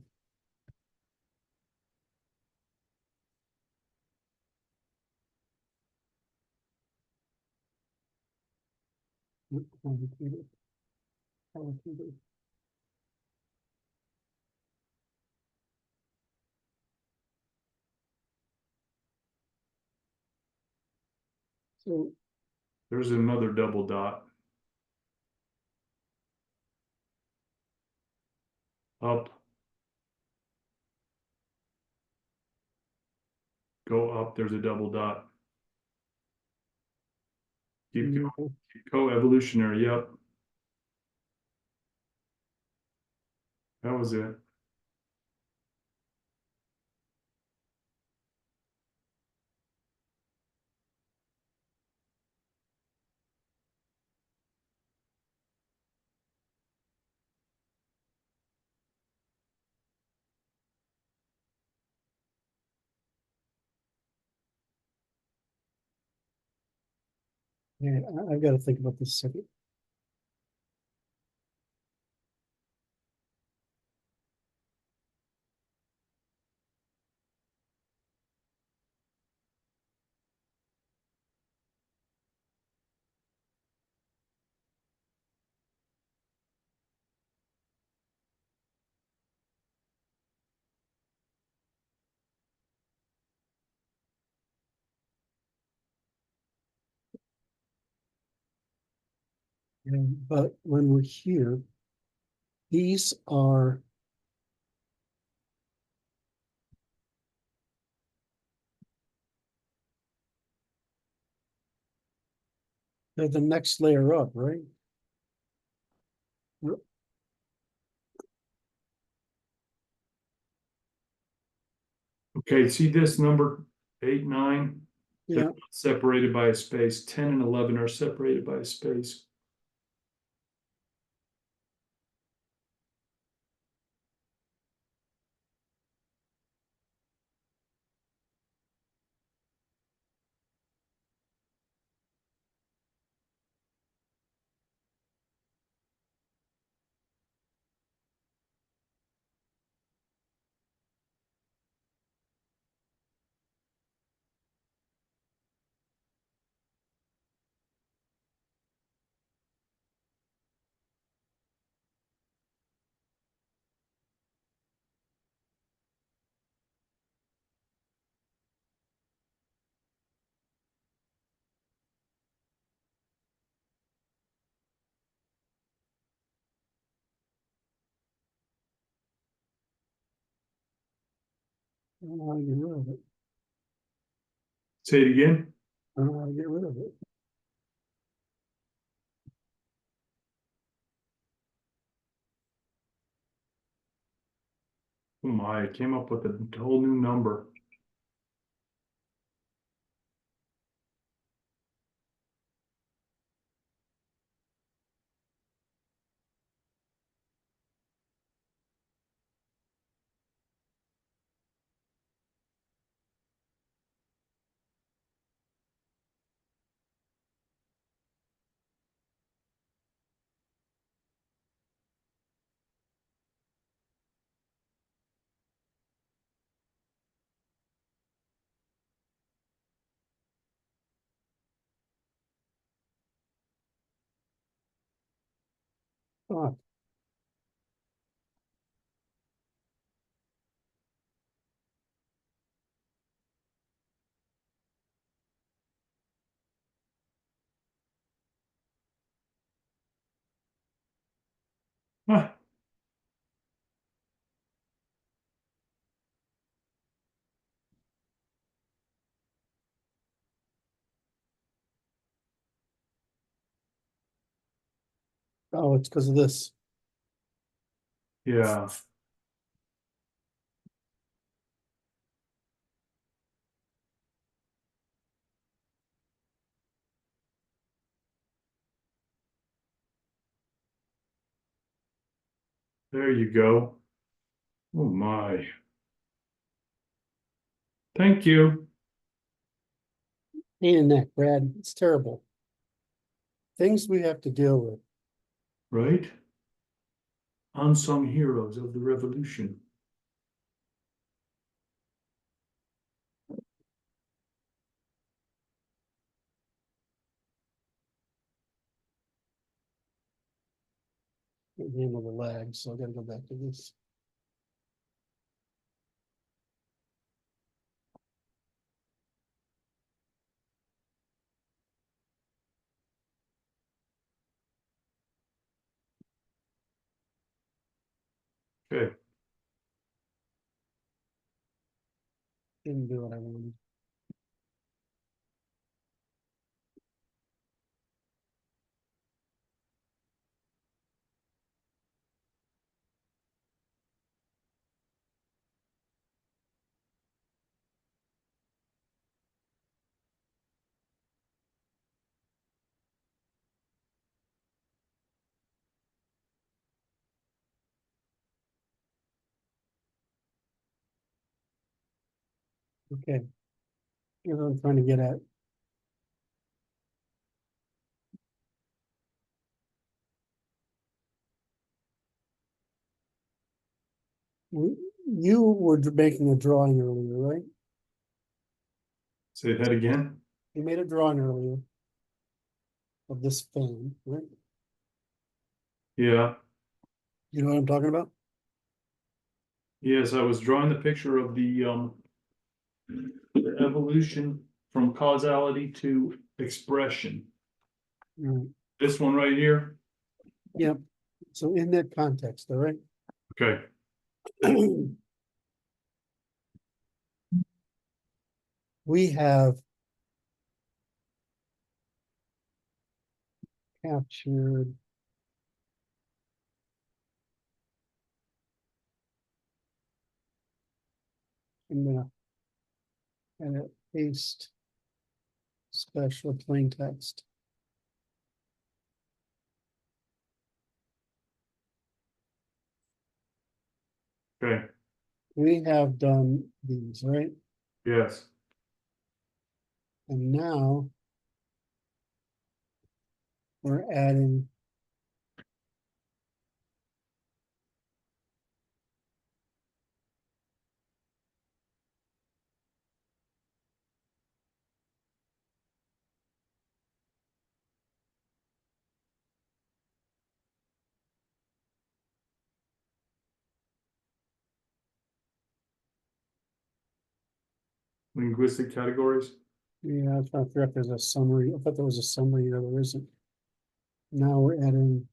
[SPEAKER 1] Quantitative. Qualitative. So
[SPEAKER 2] There's another double dot. Up. Go up, there's a double dot. Keep going.
[SPEAKER 1] no,
[SPEAKER 2] Co-evolutionary, yep. That was it.
[SPEAKER 1] yeah, I've got to think about this a second. Yeah, but when we're here, these are they're the next layer up, right?
[SPEAKER 2] Okay, see this number 8, 9? They're
[SPEAKER 1] Yeah,
[SPEAKER 2] not separated by a space. 10 and 11 are separated by a space.
[SPEAKER 1] I don't know how to get rid of it.
[SPEAKER 2] Say it again.
[SPEAKER 1] I don't know how to get rid of it.
[SPEAKER 2] Oh my, I came up with a whole new number.
[SPEAKER 1] Oh,
[SPEAKER 2] Huh.
[SPEAKER 1] oh, it's because of this.
[SPEAKER 2] Yeah. There you go. Oh my. Thank you.
[SPEAKER 1] Pain in the neck, Brad. It's terrible. Things we have to deal with.
[SPEAKER 2] Right? Unsung heroes of the revolution.
[SPEAKER 1] Can't handle the lag, so I gotta go back to this.
[SPEAKER 2] Okay.
[SPEAKER 1] Didn't do what I wanted. Okay. Here's what I'm trying to get at. You were making a drawing earlier, right?
[SPEAKER 2] Say that again.
[SPEAKER 1] You made a drawing earlier of this fan, right?
[SPEAKER 2] Yeah.
[SPEAKER 1] You know what I'm talking about?
[SPEAKER 2] Yes, I was drawing the picture of the evolution from causality to expression.
[SPEAKER 1] Right.
[SPEAKER 2] This one right here.
[SPEAKER 1] Yep. So in that context, all right?
[SPEAKER 2] Okay.
[SPEAKER 1] We have captured I'm gonna edit paste special plain text.
[SPEAKER 2] Okay.
[SPEAKER 1] We have done these, right?
[SPEAKER 2] Yes.
[SPEAKER 1] And now we're adding
[SPEAKER 2] Linguistic categories.
[SPEAKER 1] yeah, I was trying to figure out if there's a summary. I thought there was a summary here, there isn't. Now we're adding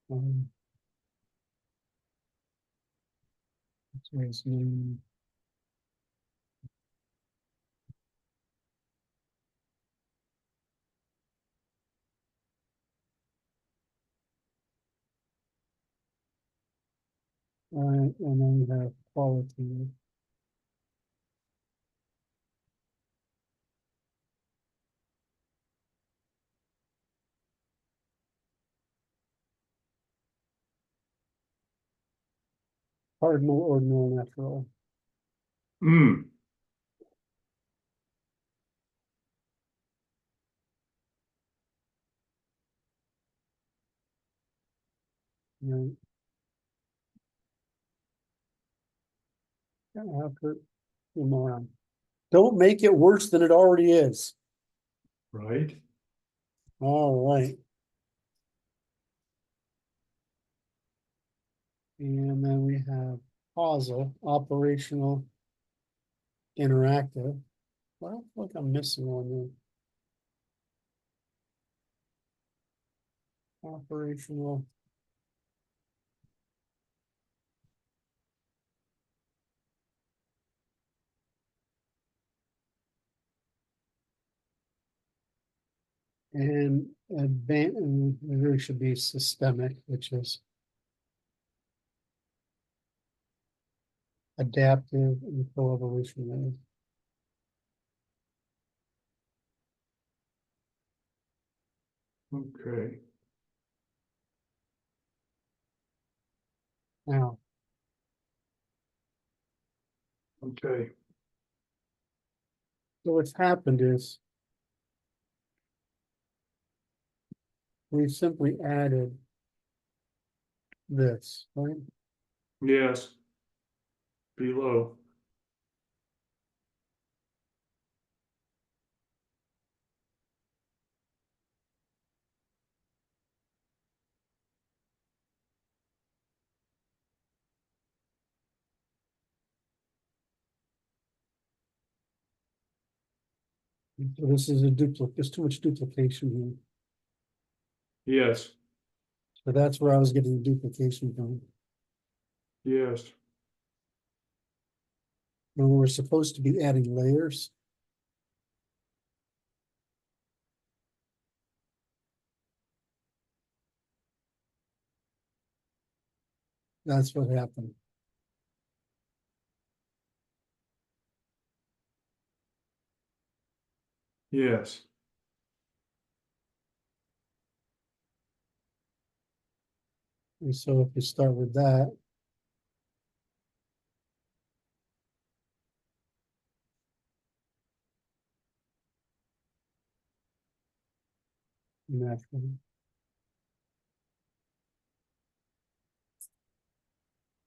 [SPEAKER 1] what's his name? And then we have quality. Cardinal, ordinal, natural.
[SPEAKER 2] Mm.
[SPEAKER 1] Right. Curt, you moron. Don't make it worse than it already is.
[SPEAKER 2] Right.
[SPEAKER 1] All right. And then we have causal, operational, interactive. Well, look, I'm missing one there. Operational. And and there should be systemic, which is adaptive and collaboration.
[SPEAKER 2] Okay.
[SPEAKER 1] Now,
[SPEAKER 2] Okay.
[SPEAKER 1] so what's happened is we simply added this, right?
[SPEAKER 2] Yes. Below.
[SPEAKER 1] So this is a duplicate, there's too much duplication here.
[SPEAKER 2] Yes.
[SPEAKER 1] So that's where I was getting duplication from.
[SPEAKER 2] Yes.
[SPEAKER 1] And we're supposed to be adding layers. That's what happened.
[SPEAKER 2] Yes.
[SPEAKER 1] And so if you start with that, naturally.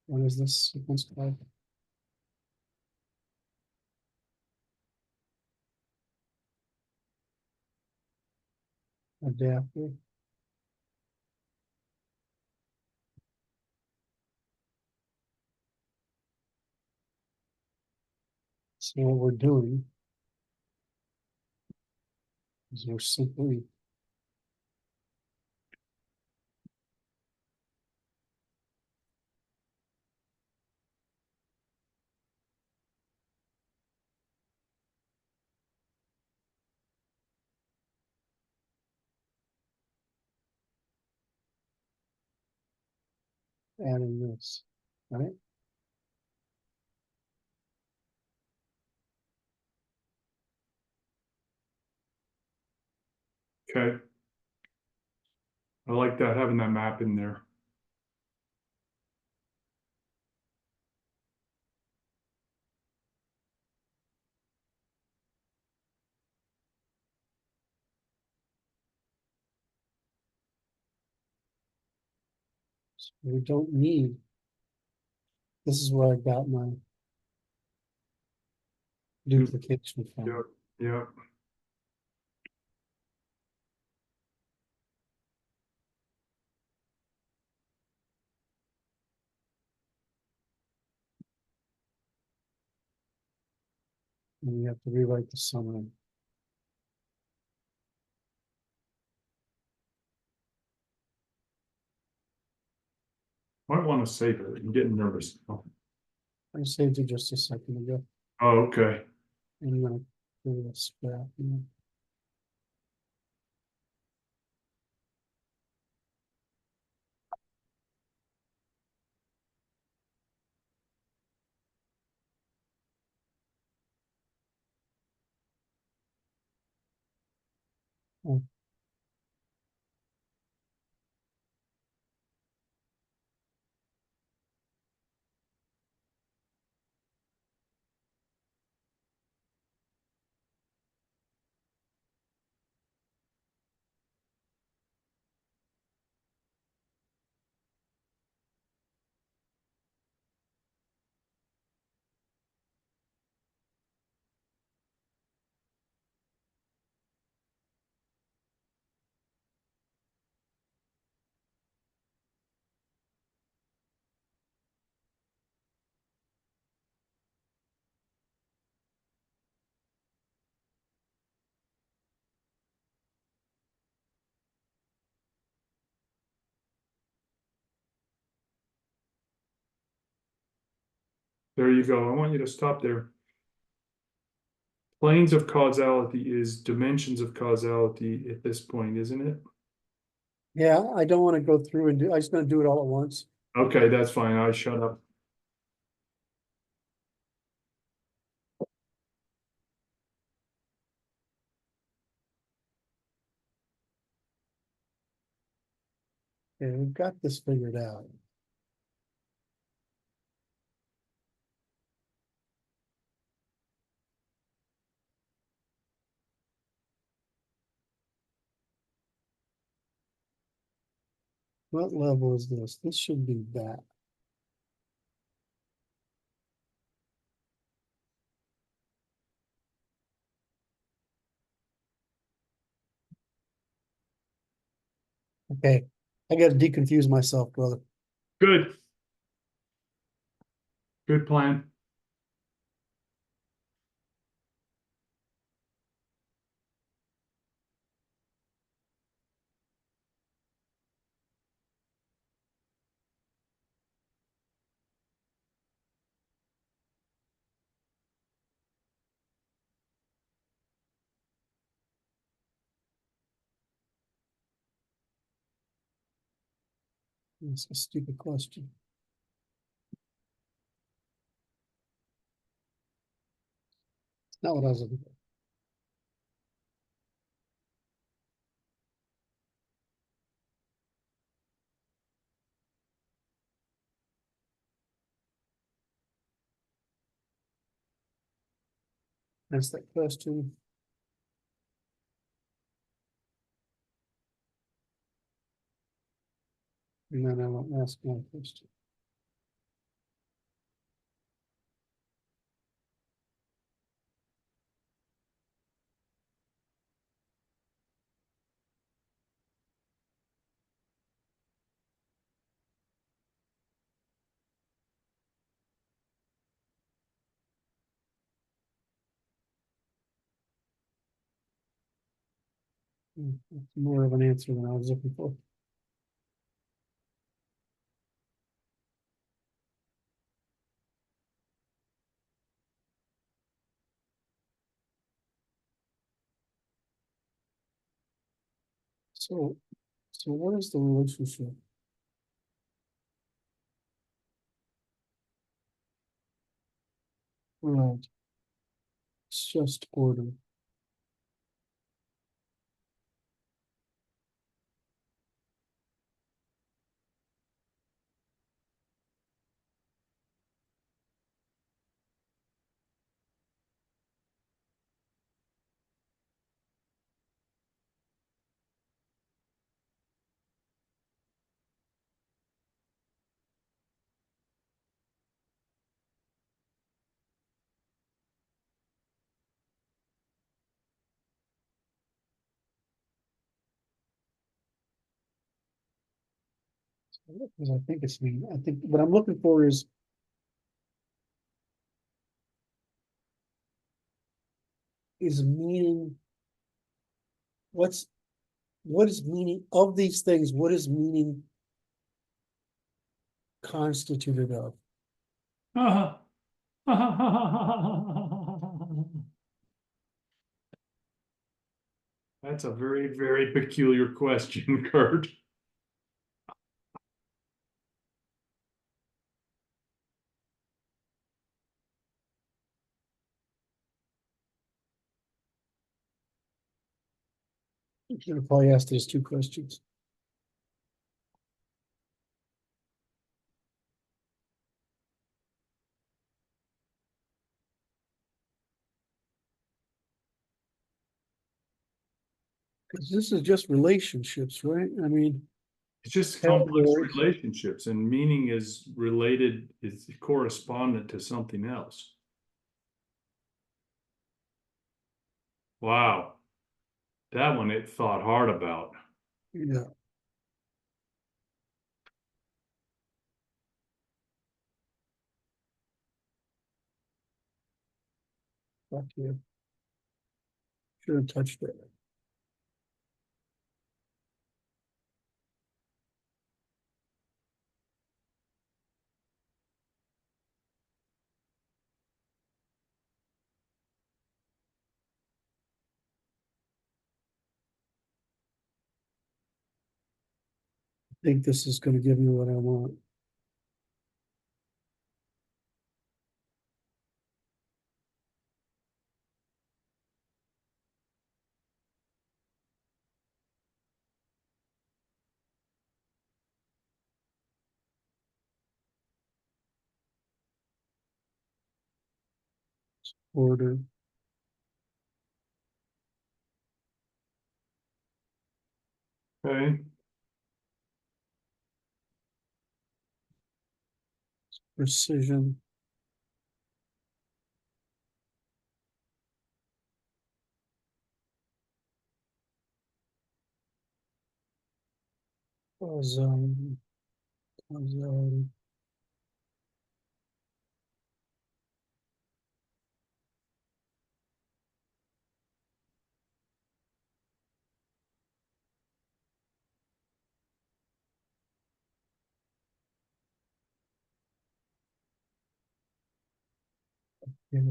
[SPEAKER 1] What is this sequence called? Adaptive. So what we're doing is we're simply adding this, right?
[SPEAKER 2] Okay. I like that, having that map in there.
[SPEAKER 1] So we don't need, this is where I got my duplication from.
[SPEAKER 2] Yep. Yep.
[SPEAKER 1] And we have to rewrite the summary.
[SPEAKER 2] Might want to save it. I'm getting nervous. Oh,
[SPEAKER 1] I saved it just a second ago.
[SPEAKER 2] okay.
[SPEAKER 1] And I'm gonna do a scrap. Oh,
[SPEAKER 2] There you go. I want you to stop there. Planes of causality is dimensions of causality at this point, isn't it?
[SPEAKER 1] Yeah, I don't want to go through and I'm just gonna do it all at once.
[SPEAKER 2] Okay, that's fine. I shut up.
[SPEAKER 1] Okay, we've got this figured out. What level is this? This should be that. Okay, I gotta deconfuse myself, brother.
[SPEAKER 2] Good. Good plan.
[SPEAKER 1] It's a stupid question. It's not what I was looking for. That's that question. And then I won't ask my question. That's more of an answer than I was looking for. So what is the relationship? Right. It's just order. Because I think it's mean. I think what I'm looking for is meaning. What is meaning of these things? What is meaning constituted of?
[SPEAKER 2] That's a very, very peculiar question, Curt.
[SPEAKER 1] You should probably ask these two questions. Because this is just relationships, right? I mean,
[SPEAKER 2] It's just complex
[SPEAKER 1] categories.
[SPEAKER 2] relationships, and meaning is related, is correspondent to something else. Wow. That one it thought hard about.
[SPEAKER 1] Yeah. Fuck you. Should have touched it. think this is gonna give me what I want. Order.
[SPEAKER 2] Okay,
[SPEAKER 1] Precision. Causality. Causality. Yeah.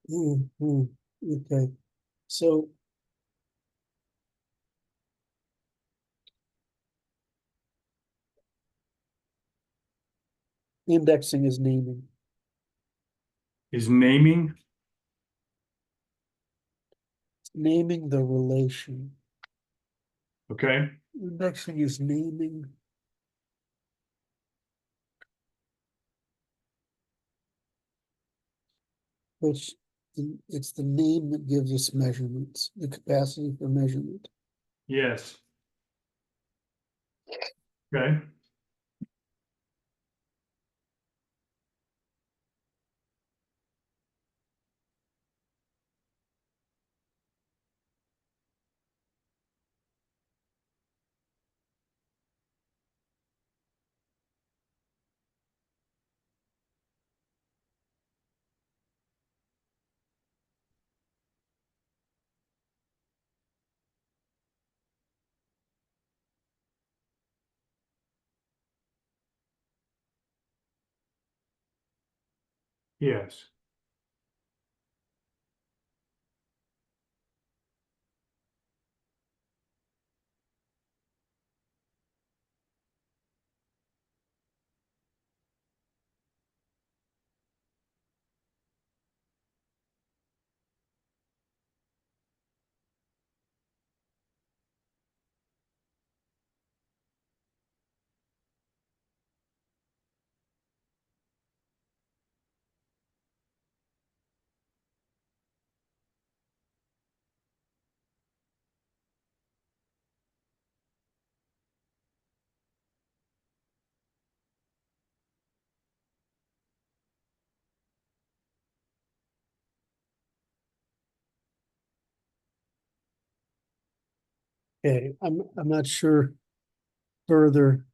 [SPEAKER 1] Okay, so indexing is naming.
[SPEAKER 2] is naming,
[SPEAKER 1] Naming the relation.
[SPEAKER 2] okay,
[SPEAKER 1] Indexing is naming. Which it's the name that gives us measurements, the capacity for measurement.
[SPEAKER 2] yes. Okay, yes,
[SPEAKER 1] Okay, I'm not sure further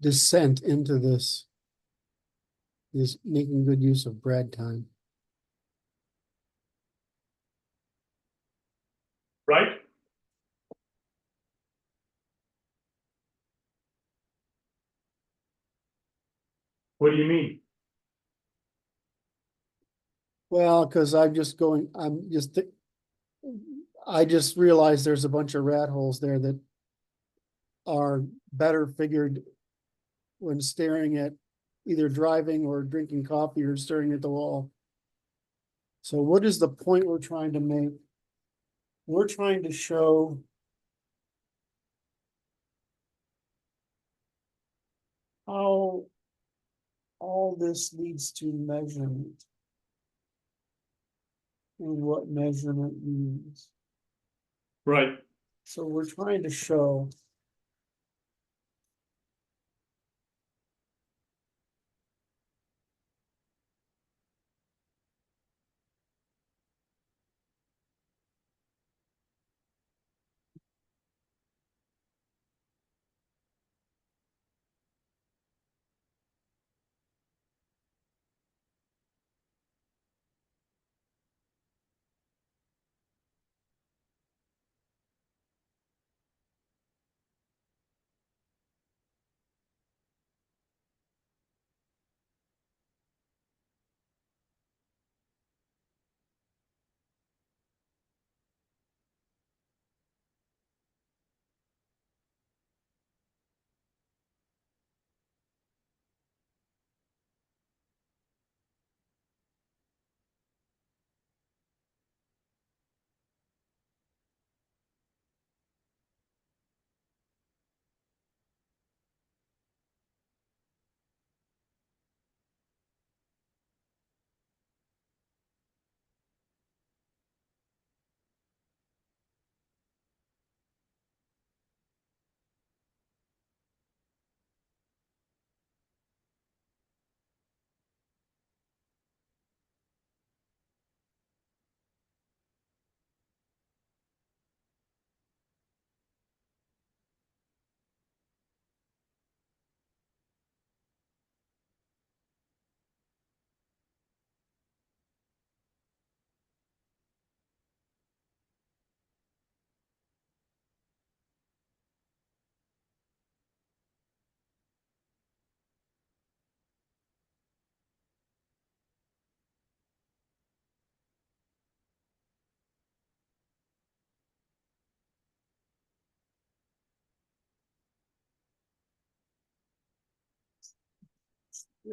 [SPEAKER 1] descent into this is making good use of Brad time.
[SPEAKER 2] right? What do you mean?
[SPEAKER 1] Well, because I just realized there's a bunch of rat holes there that are better figured when staring at either driving or drinking coffee or staring at the wall. So what is the point we're trying to make? We're trying to show how all this leads to measurement and what measurement means.
[SPEAKER 2] Right,
[SPEAKER 1] So we're trying to show I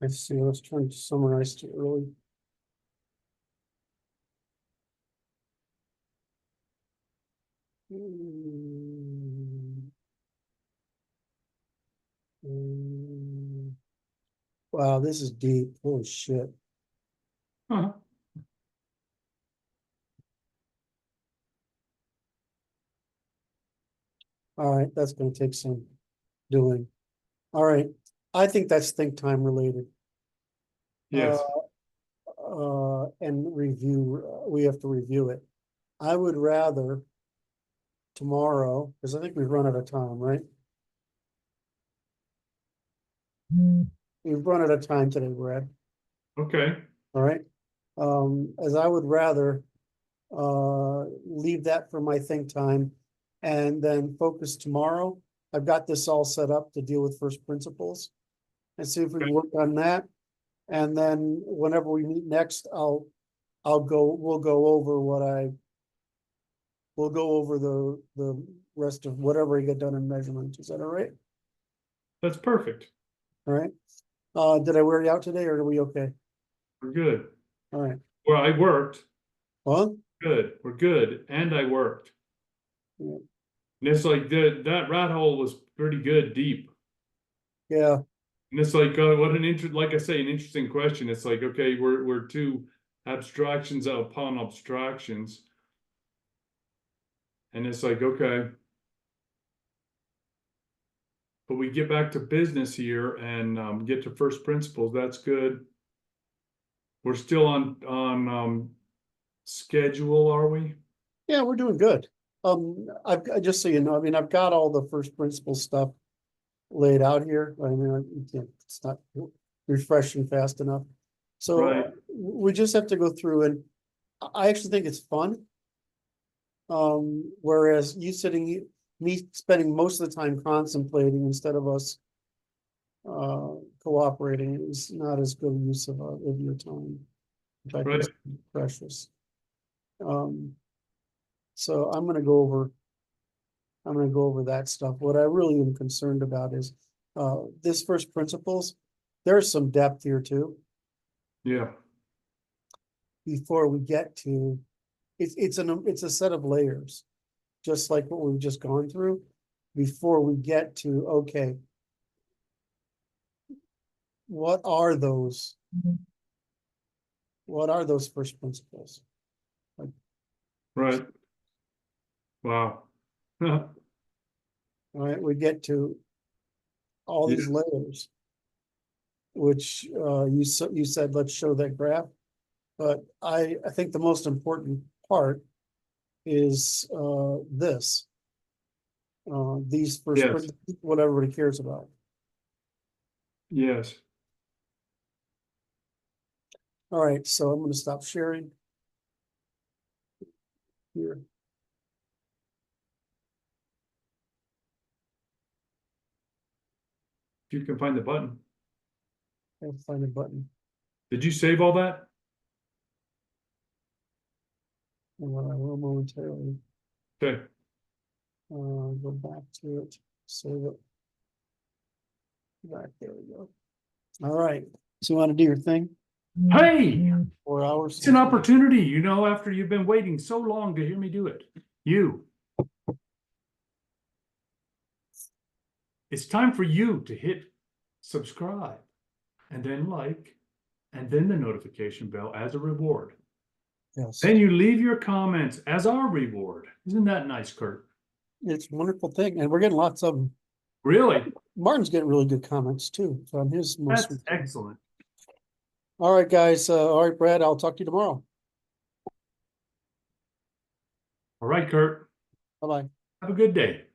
[SPEAKER 1] see, I was trying to summarize too early. Wow, this is deep. Holy shit.
[SPEAKER 2] Huh.
[SPEAKER 1] All right, that's gonna take some doing. All right, I think that's think time related.
[SPEAKER 2] Yes.
[SPEAKER 1] And review, we have to review it. I would rather tomorrow, because I think we've run out of time, right? We've run out of time today, Brad.
[SPEAKER 2] Okay.
[SPEAKER 1] All right. As I would rather leave that for my think time and then focus tomorrow. I've got this all set up to deal with first principles and see if we can work on that. And then whenever we meet next, we'll go over we'll go over the rest of whatever we get done in measurement. Is that all right?
[SPEAKER 2] That's perfect.
[SPEAKER 1] All right. Did I wear you out today or are we okay?
[SPEAKER 2] We're good.
[SPEAKER 1] All right.
[SPEAKER 2] Well, I worked.
[SPEAKER 1] Well,
[SPEAKER 2] Good. We're good. And I worked.
[SPEAKER 1] yeah.
[SPEAKER 2] And it's like that rat hole was pretty good, deep.
[SPEAKER 1] Yeah.
[SPEAKER 2] And it's like, what like I say, an interesting question. It's like, okay, we're two abstractions upon abstractions. And it's like, okay. But we get back to business here and get to first principles. That's good. We're still on schedule, are we?
[SPEAKER 1] Yeah, we're doing good. Just so you know, I mean, I've got all the first principle stuff laid out here. I mean, it's not refreshing fast enough. So
[SPEAKER 2] Right.
[SPEAKER 1] we just have to go through and I actually think it's fun. Whereas me spending most of the time contemplating instead of us cooperating is not as good a use of your time. In fact,
[SPEAKER 2] Right.
[SPEAKER 1] it's precious. So I'm gonna go over that stuff. What I really am concerned about is this first principles. There's some depth here too.
[SPEAKER 2] Yeah.
[SPEAKER 1] Before we get to it's a set of layers, just like what we've just gone through. Before we get to okay, what are those? What are those first principles?
[SPEAKER 2] Right. Wow.
[SPEAKER 1] All right, we get to all these layers, which you said let's show that graph, but I think the most important part is this. these for
[SPEAKER 2] Yes.
[SPEAKER 1] what everybody cares about.
[SPEAKER 2] Yes.
[SPEAKER 1] All right, so I'm gonna stop sharing. Here.
[SPEAKER 2] If you can find the button.
[SPEAKER 1] I'll find a button.
[SPEAKER 2] Did you save all that?
[SPEAKER 1] I will momentarily,
[SPEAKER 2] Okay.
[SPEAKER 1] go back to it, save it. Back, there we go. All right, so you wanna do your thing?
[SPEAKER 2] Hey,
[SPEAKER 1] 4 hours?
[SPEAKER 2] it's an opportunity, you know, after you've been waiting so long to hear me do it. It's time for you to hit subscribe and then like, and then the notification bell as a reward.
[SPEAKER 1] Yes,
[SPEAKER 2] Then you leave your comments as our reward. Isn't that nice, Curt?
[SPEAKER 1] it's a wonderful thing, and we're getting lots of them.
[SPEAKER 2] Really?
[SPEAKER 1] Martin's getting really good comments too from his most.
[SPEAKER 2] That's excellent.
[SPEAKER 1] All right, guys. All right, Brad, I'll talk to you tomorrow.
[SPEAKER 2] All right, Curt.
[SPEAKER 1] Bye-bye.
[SPEAKER 2] Have a good day.